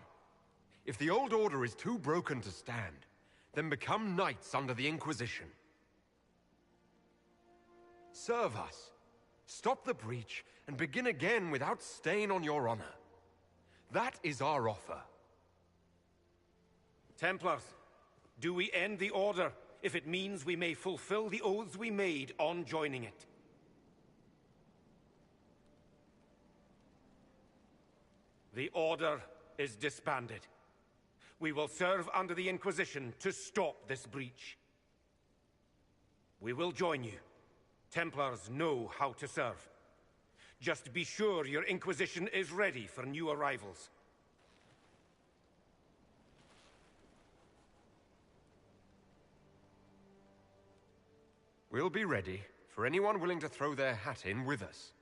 If the old order is too broken to stand, then become knights under the Inquisition. Serve us. Stop the breach and begin again without stain on your honor. That is our offer. Templars, do we end the Order if it means we may fulfill the oaths we made on joining it? The Order is disbanded. We will serve under the Inquisition to stop this breach. We will join you. Templars know how to serve. Just be sure your Inquisition is ready for new arrivals. We'll be ready for anyone willing to throw their hat in with us.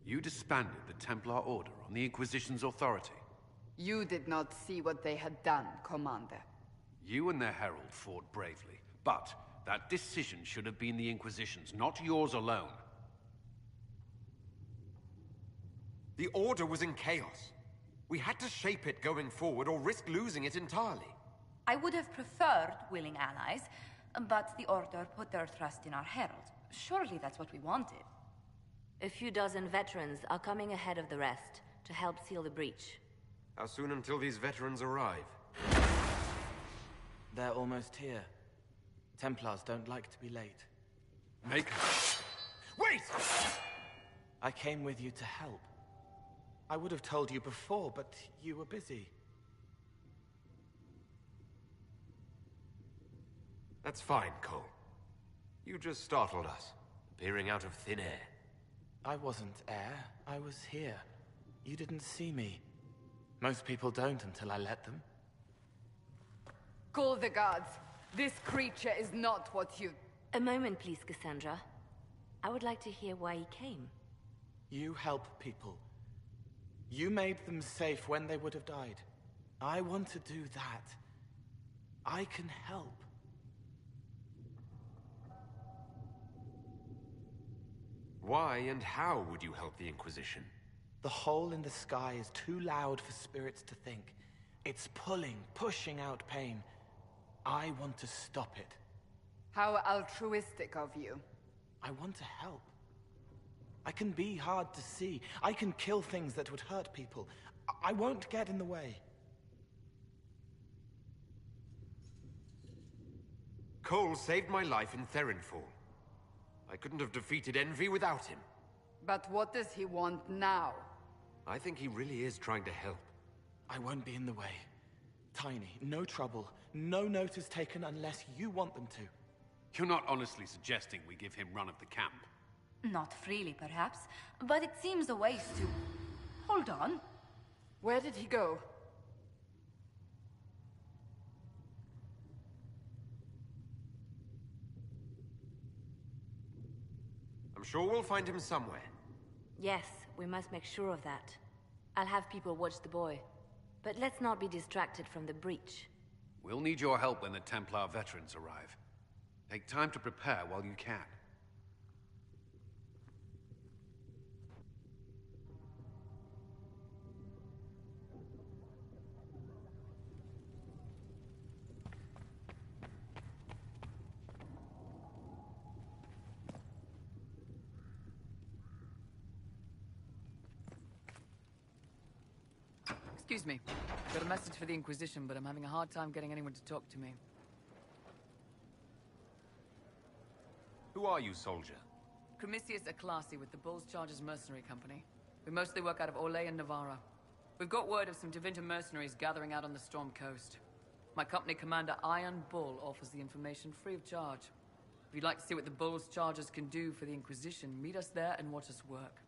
You disbanded the Templar Order on the Inquisition's authority. You did not see what they had done, Commander. You and their herald fought bravely, but that decision should have been the Inquisition's, not yours alone. The Order was in chaos. We had to shape it going forward or risk losing it entirely. I would have preferred willing allies, but the Order put their trust in our herald. Surely that's what we wanted. A few dozen veterans are coming ahead of the rest to help seal the breach. How soon until these veterans arrive? They're almost here. Templars don't like to be late. Maker. Wait! I came with you to help. I would have told you before, but you were busy. That's fine, Cole. You just startled us, appearing out of thin air. I wasn't air. I was here. You didn't see me. Most people don't until I let them. Call the guards. This creature is not what you... A moment, please, Cassandra. I would like to hear why he came. You help people. You made them safe when they would have died. I want to do that. I can help. Why and how would you help the Inquisition? The hole in the sky is too loud for spirits to think. It's pulling, pushing out pain. I want to stop it. How altruistic of you. I want to help. I can be hard to see. I can kill things that would hurt people. I won't get in the way. Cole saved my life in Therinfall. I couldn't have defeated Envy without him. But what does he want now? I think he really is trying to help. I won't be in the way. Tiny, no trouble. No notice taken unless you want them to. You're not honestly suggesting we give him run of the camp? Not freely, perhaps, but it seems a waste to... Hold on. Where did he go? I'm sure we'll find him somewhere. Yes, we must make sure of that. I'll have people watch the boy. But let's not be distracted from the breach. We'll need your help when the Templar veterans arrive. Take time to prepare while you can. Excuse me. Got a message for the Inquisition, but I'm having a hard time getting anyone to talk to me. Who are you, soldier? Comisius Aclasi with the Bulls Chargers Mercenary Company. We mostly work out of Orlais and Navarra. We've got word of some Tevinter mercenaries gathering out on the Storm Coast. My company commander, Iron Bull, offers the information free of charge. If you'd like to see what the Bulls Chargers can do for the Inquisition, meet us there and watch us work.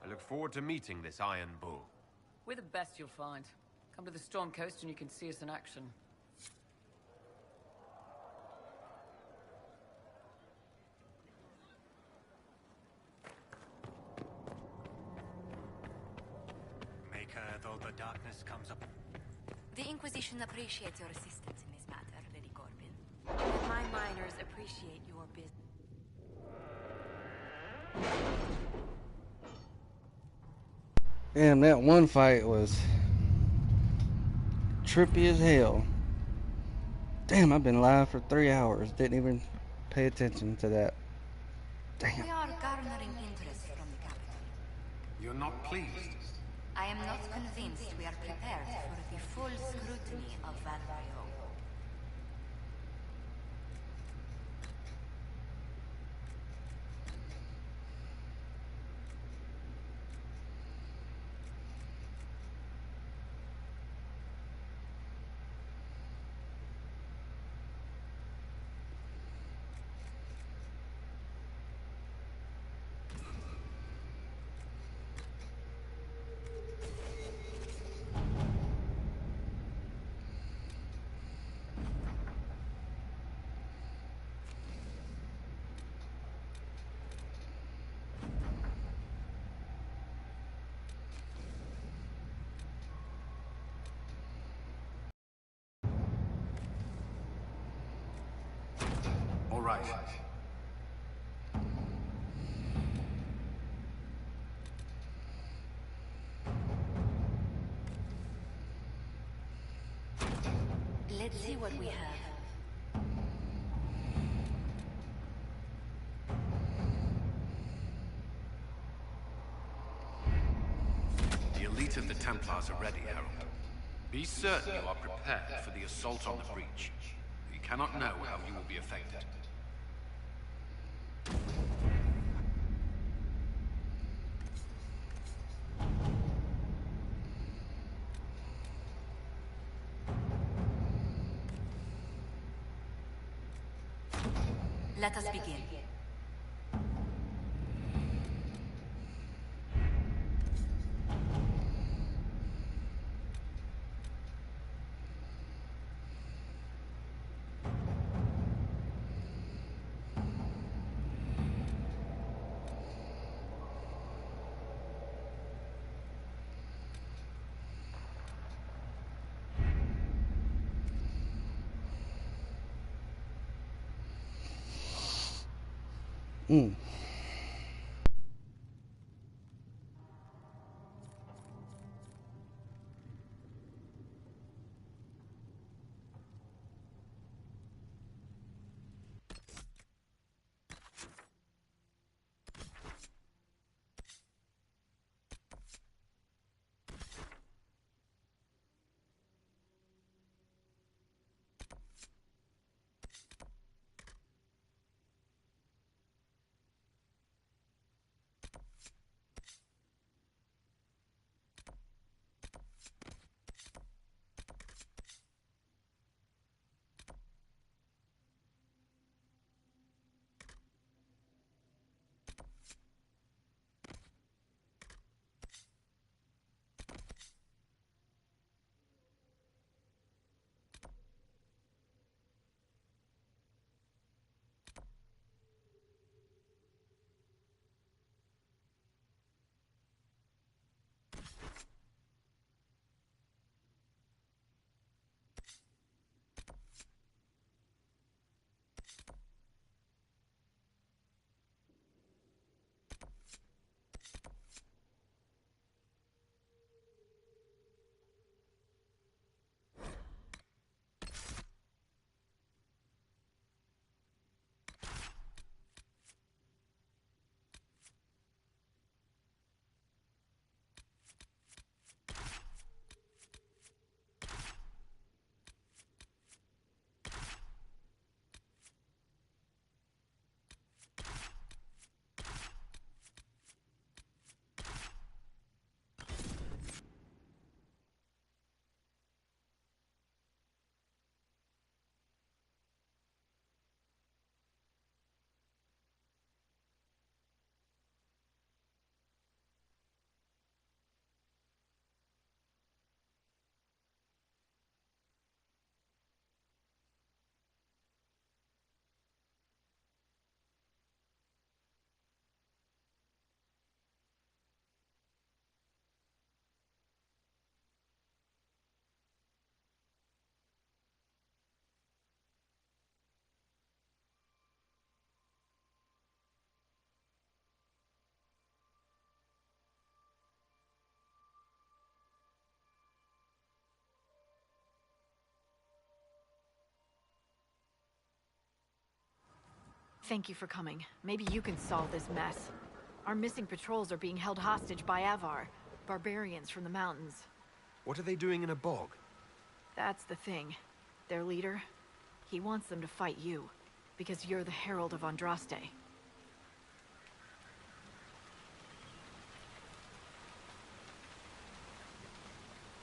I look forward to meeting this Iron Bull. We're the best you'll find. Come to the Storm Coast and you can see us in action. Maker, though the darkness comes up. The Inquisition appreciates your assistance in this matter, Lady Corbin. My miners appreciate your business. Damn, that one fight was trippy as hell. Damn, I've been live for 3 hours. Didn't even pay attention to that. Damn. We are garnering interest from the capital. You're not pleased? I am not convinced we are prepared for the full scrutiny of Valrio. All right. Let's see what we have. The elite of the Templars are ready, Herald. Be certain you are prepared for the assault on the breach. You cannot know how you will be affected. Let us begin. Mm. Thank you for coming. Maybe you can solve this mess. Our missing patrols are being held hostage by Avar, barbarians from the mountains. What are they doing in a bog? That's the thing. Their leader, he wants them to fight you, because you're the Herald of Andraste.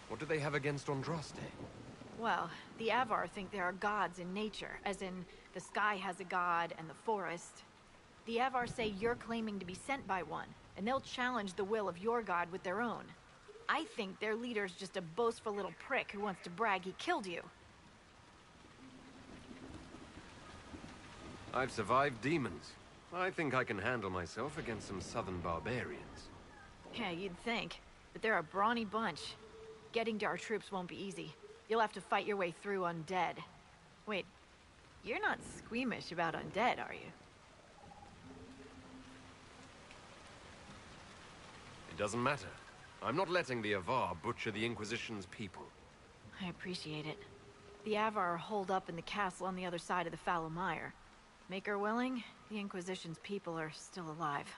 What do they have against Andraste? Well, the Avar think there are gods in nature, as in the sky has a god and the forest. The Avar say you're claiming to be sent by one, and they'll challenge the will of your god with their own. I think their leader's just a boastful little prick who wants to brag he killed you. I've survived demons. I think I can handle myself against some southern barbarians. Yeah, you'd think. But they're a brawny bunch. Getting to our troops won't be easy. You'll have to fight your way through undead. Wait, you're not squeamish about undead, are you? It doesn't matter. I'm not letting the Avar butcher the Inquisition's people. I appreciate it. The Avar are holed up in the castle on the other side of the Fallow Mire. Make her willing, the Inquisition's people are still alive.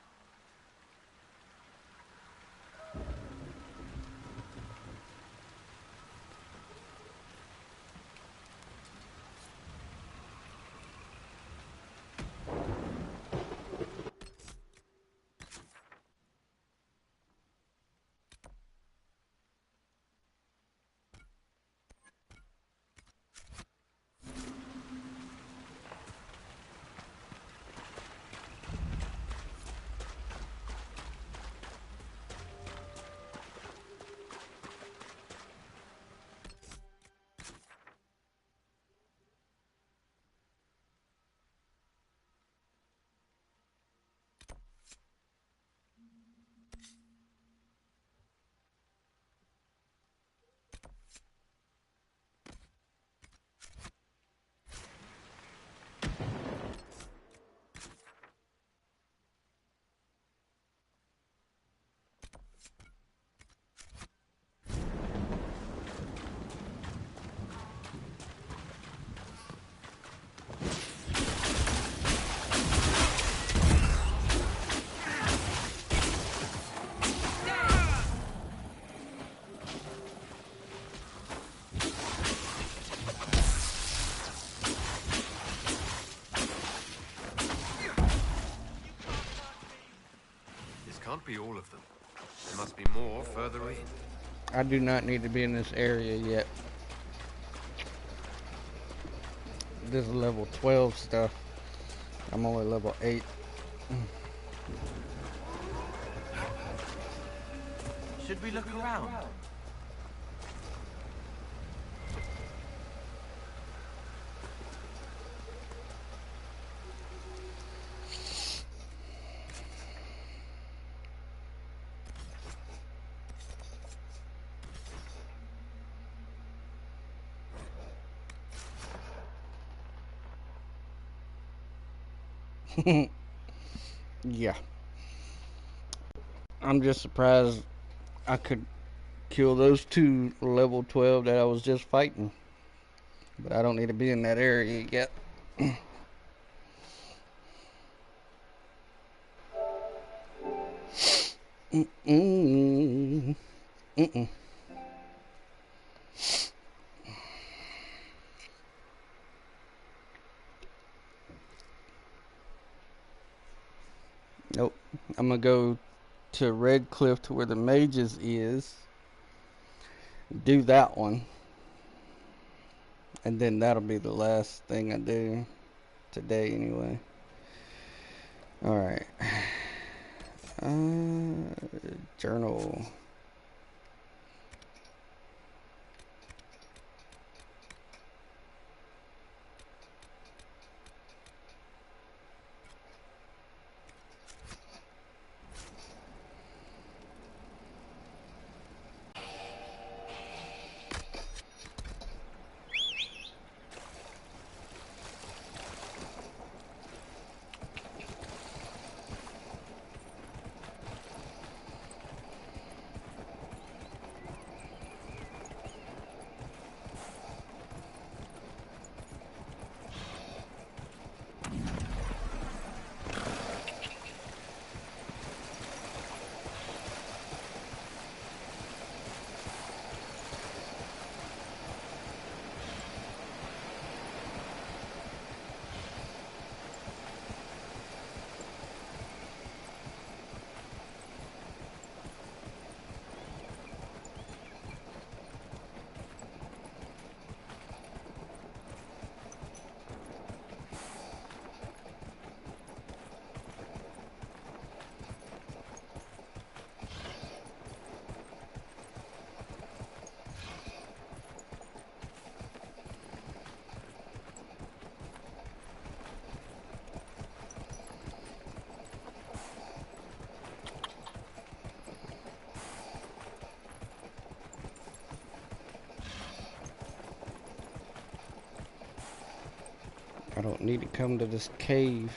Can't be all of them. There must be more further in. I do not need to be in this area yet. This is level 12 stuff. I'm only level 8. Should we look around? Yeah. I'm just surprised I could kill those two level 12 that I was just fighting. But I don't need to be in that area yet. Nope. I'm gonna go to Red Cliff to where the mages is. Do that one. And then that'll be the last thing I do today anyway. Alright. Journal. I don't need to come to this cave.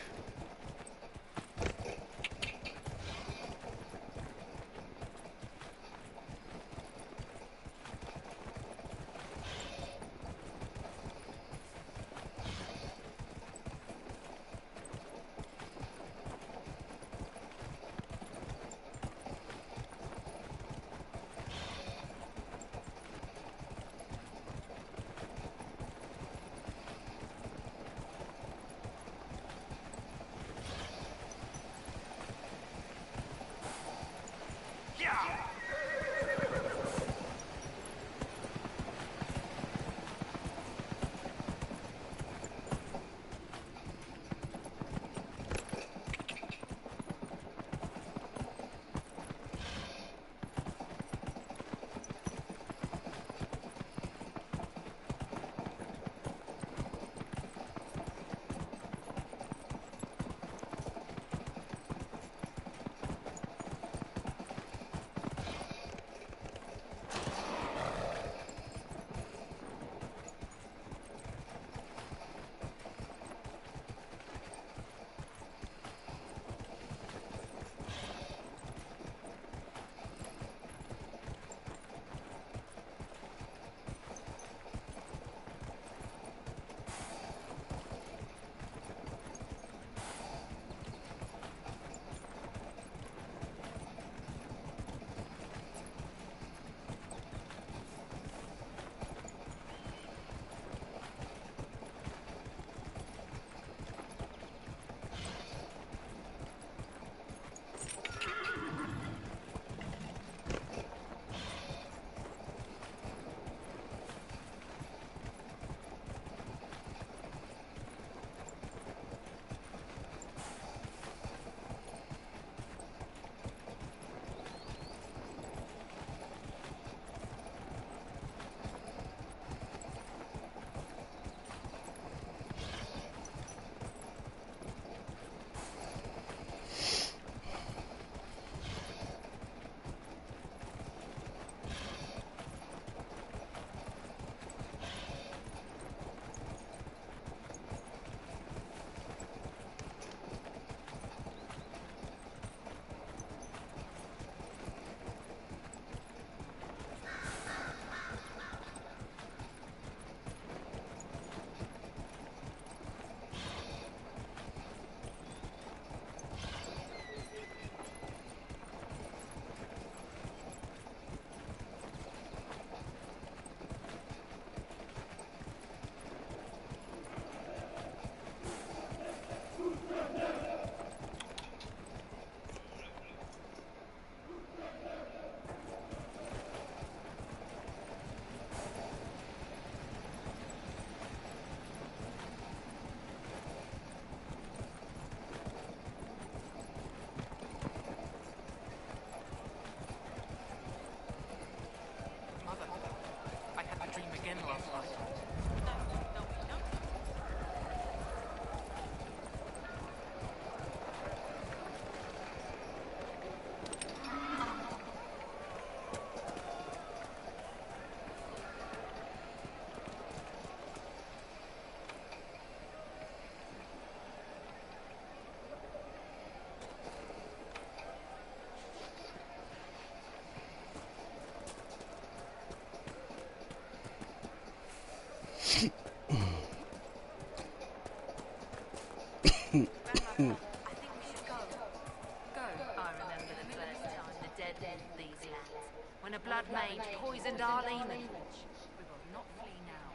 When a blood mage poisoned our Lehman. We will not flee now.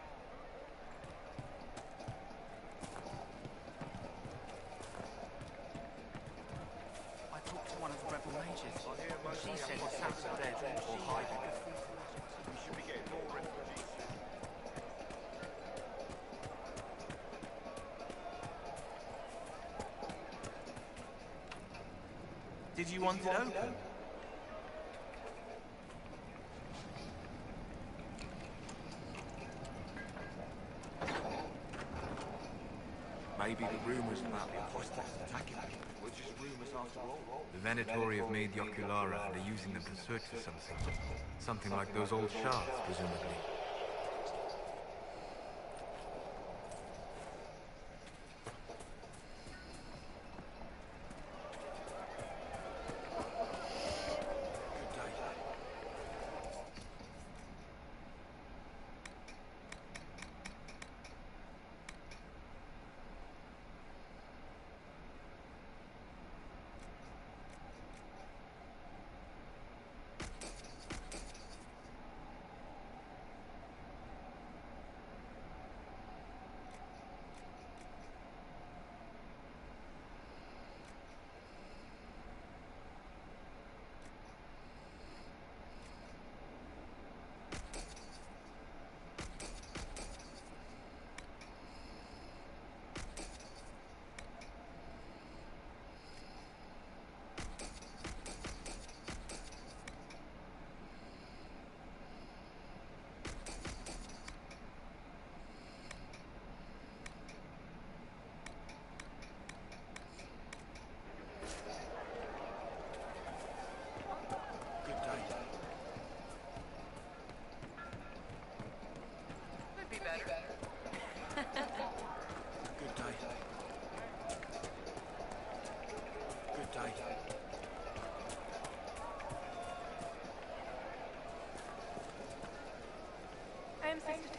I talked to one of the rebel mages. She said Sam's dead or hiding. We should be getting more refugees. Did you want it open? Maybe the rumors about the apostles attacking me were just rumors after all. The Venatori have made the Oculara and are using them to search for something. Something like those old shards, presumably.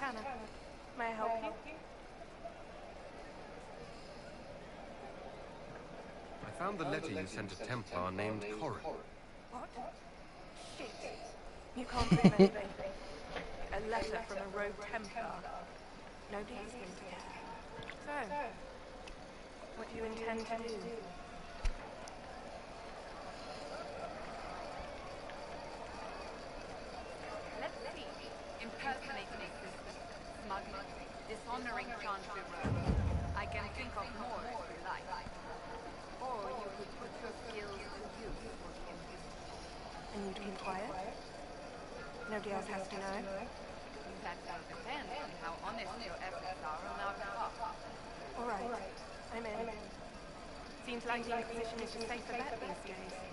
Tanner. May I help you? I found the letter you sent a Templar named Corin. What? Shit. You can't prove anything. A letter from a rogue Templar. Nobody has been to care. So, what do you intend to do? Let's see. Impersonating a sister, smuggling, dishonoring Chantry Road. I can think of more if you like. Or you could put your skills to use for the Inquisition. And you keep quiet? Nobody else has to know? That will depend on how honest your efforts are on our behalf. All right. I'm in. Seems like the Inquisition is the safer bet these days.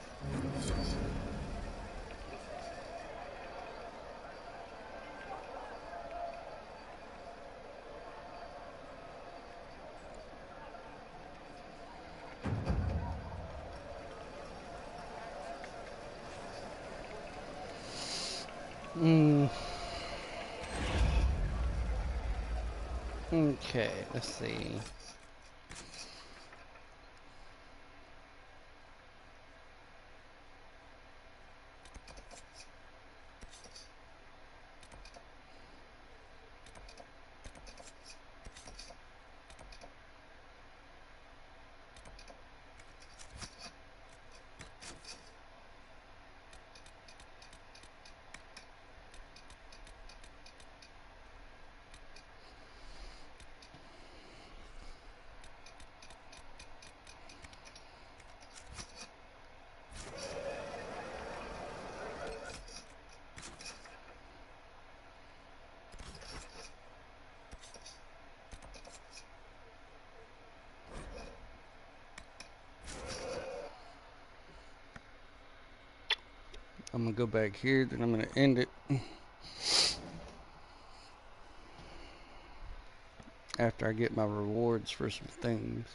Okay, let's see. I'm gonna go back here, then I'm gonna end it after I get my rewards for some things.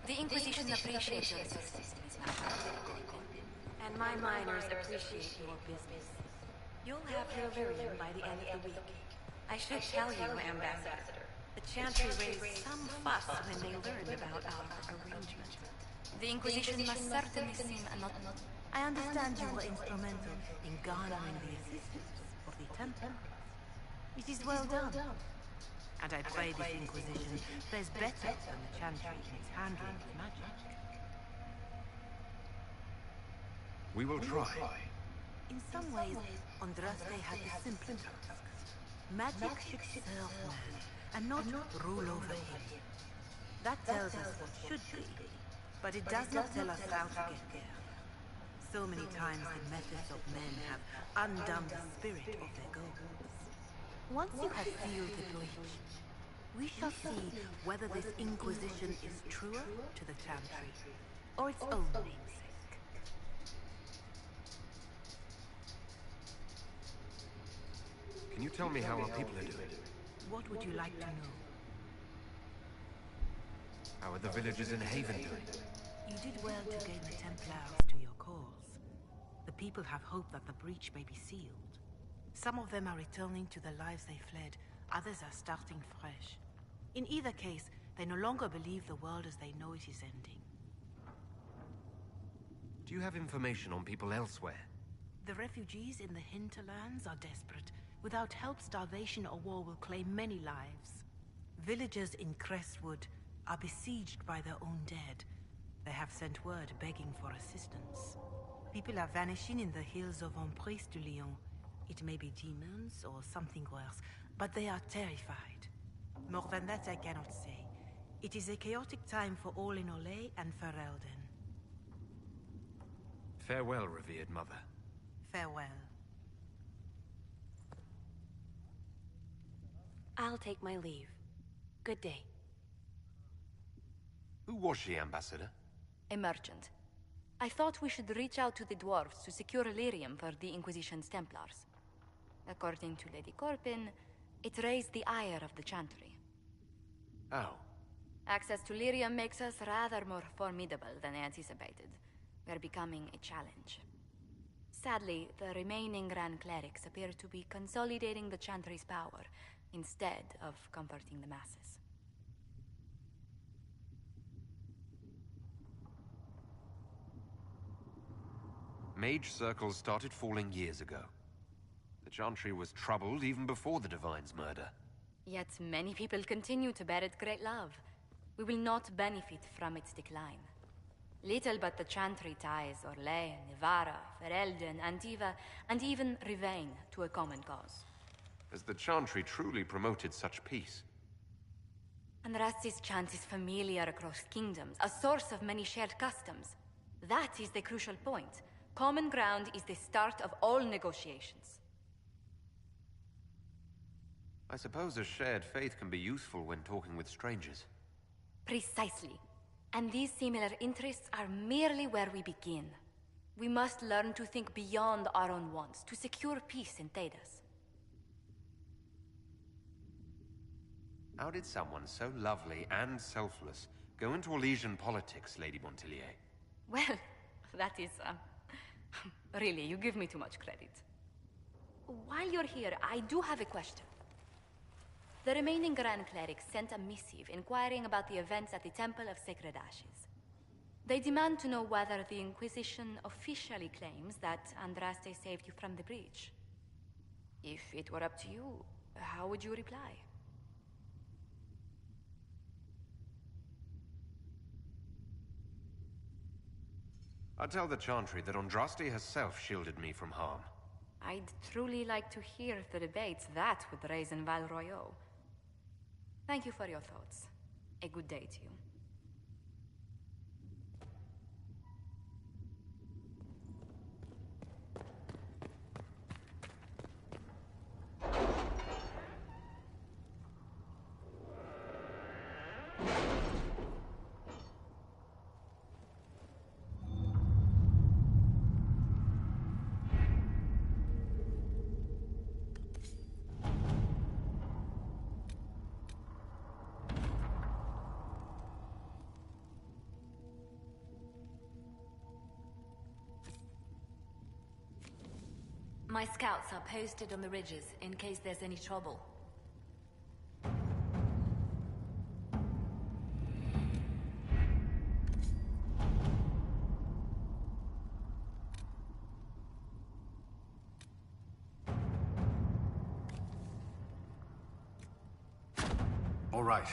The Inquisition appreciates your assistance, and my miners appreciate your business. You'll have your version by the end of the week. I should tell you, Ambassador, The Chantry raised some fuss when they learned about our arrangement. The Inquisition must certainly seem not... I understand you were instrumental in garnering the assistance of the Templars. It is well done. And I pray this Inquisition plays better than the Chantry in its handling of magic. We will try. In some ways, Andraste had the simpler task. Magic should serve man, and not rule over him. That tells us what should be, but it does not tell us how to get there. So many times the methods of men have undone the spirit of their goals. Once you have sealed the breach, we shall see whether this Inquisition is truer to the Chantry, or its own namesake. Can you tell me how our people are doing? What would you like to know? How are the villagers in Haven doing? You did well to gain the Templars to your cause. The people have hope that the breach may be sealed. Some of them are returning to the lives they fled, others are starting fresh. In either case, they no longer believe the world as they know it is ending. Do you have information on people elsewhere? The refugees in the hinterlands are desperate. Without help, starvation or war will claim many lives. Villagers in Crestwood are besieged by their own dead. They have sent word begging for assistance. People are vanishing in the hills of Emprise du Lion. It may be demons or something worse, but they are terrified. More than that I cannot say. It is a chaotic time for all in Olay and Ferelden. Farewell, revered mother. Farewell. I'll take my leave. Good day. Who was she, Ambassador? A merchant. I thought we should reach out to the dwarves to secure lyrium for the Inquisition's Templars. According to Lady Corpin, it raised the ire of the Chantry. How? Access to lyrium makes us rather more formidable than anticipated. We're becoming a challenge. Sadly, the remaining Grand Clerics appear to be consolidating the Chantry's power, instead of comforting the masses. Mage circles started falling years ago. The Chantry was troubled even before the Divine's murder. Yet many people continue to bear it great love. We will not benefit from its decline. Little but the Chantry ties Orlais, Nevarra, Ferelden, Antiva, and even Rivain to a common cause. Has the Chantry truly promoted such peace? Andraste's chant is familiar across kingdoms, a source of many shared customs. That is the crucial point. Common ground is the start of all negotiations. I suppose a shared faith can be useful when talking with strangers. Precisely. And these similar interests are merely where we begin. We must learn to think beyond our own wants, to secure peace in Thedas. How did someone so lovely and selfless go into Elysian politics, Lady Montilier? Well, that is, really, you give me too much credit. While you're here, I do have a question. The remaining Grand Clerics sent a missive inquiring about the events at the Temple of Sacred Ashes. They demand to know whether the Inquisition officially claims that Andraste saved you from the breach. If it were up to you, how would you reply? I tell the Chantry that Andraste herself shielded me from harm. I'd truly like to hear the debates that would raise in Val Royeaux. Thank you for your thoughts. A good day to you. My scouts are posted on the ridges in case there's any trouble. All right.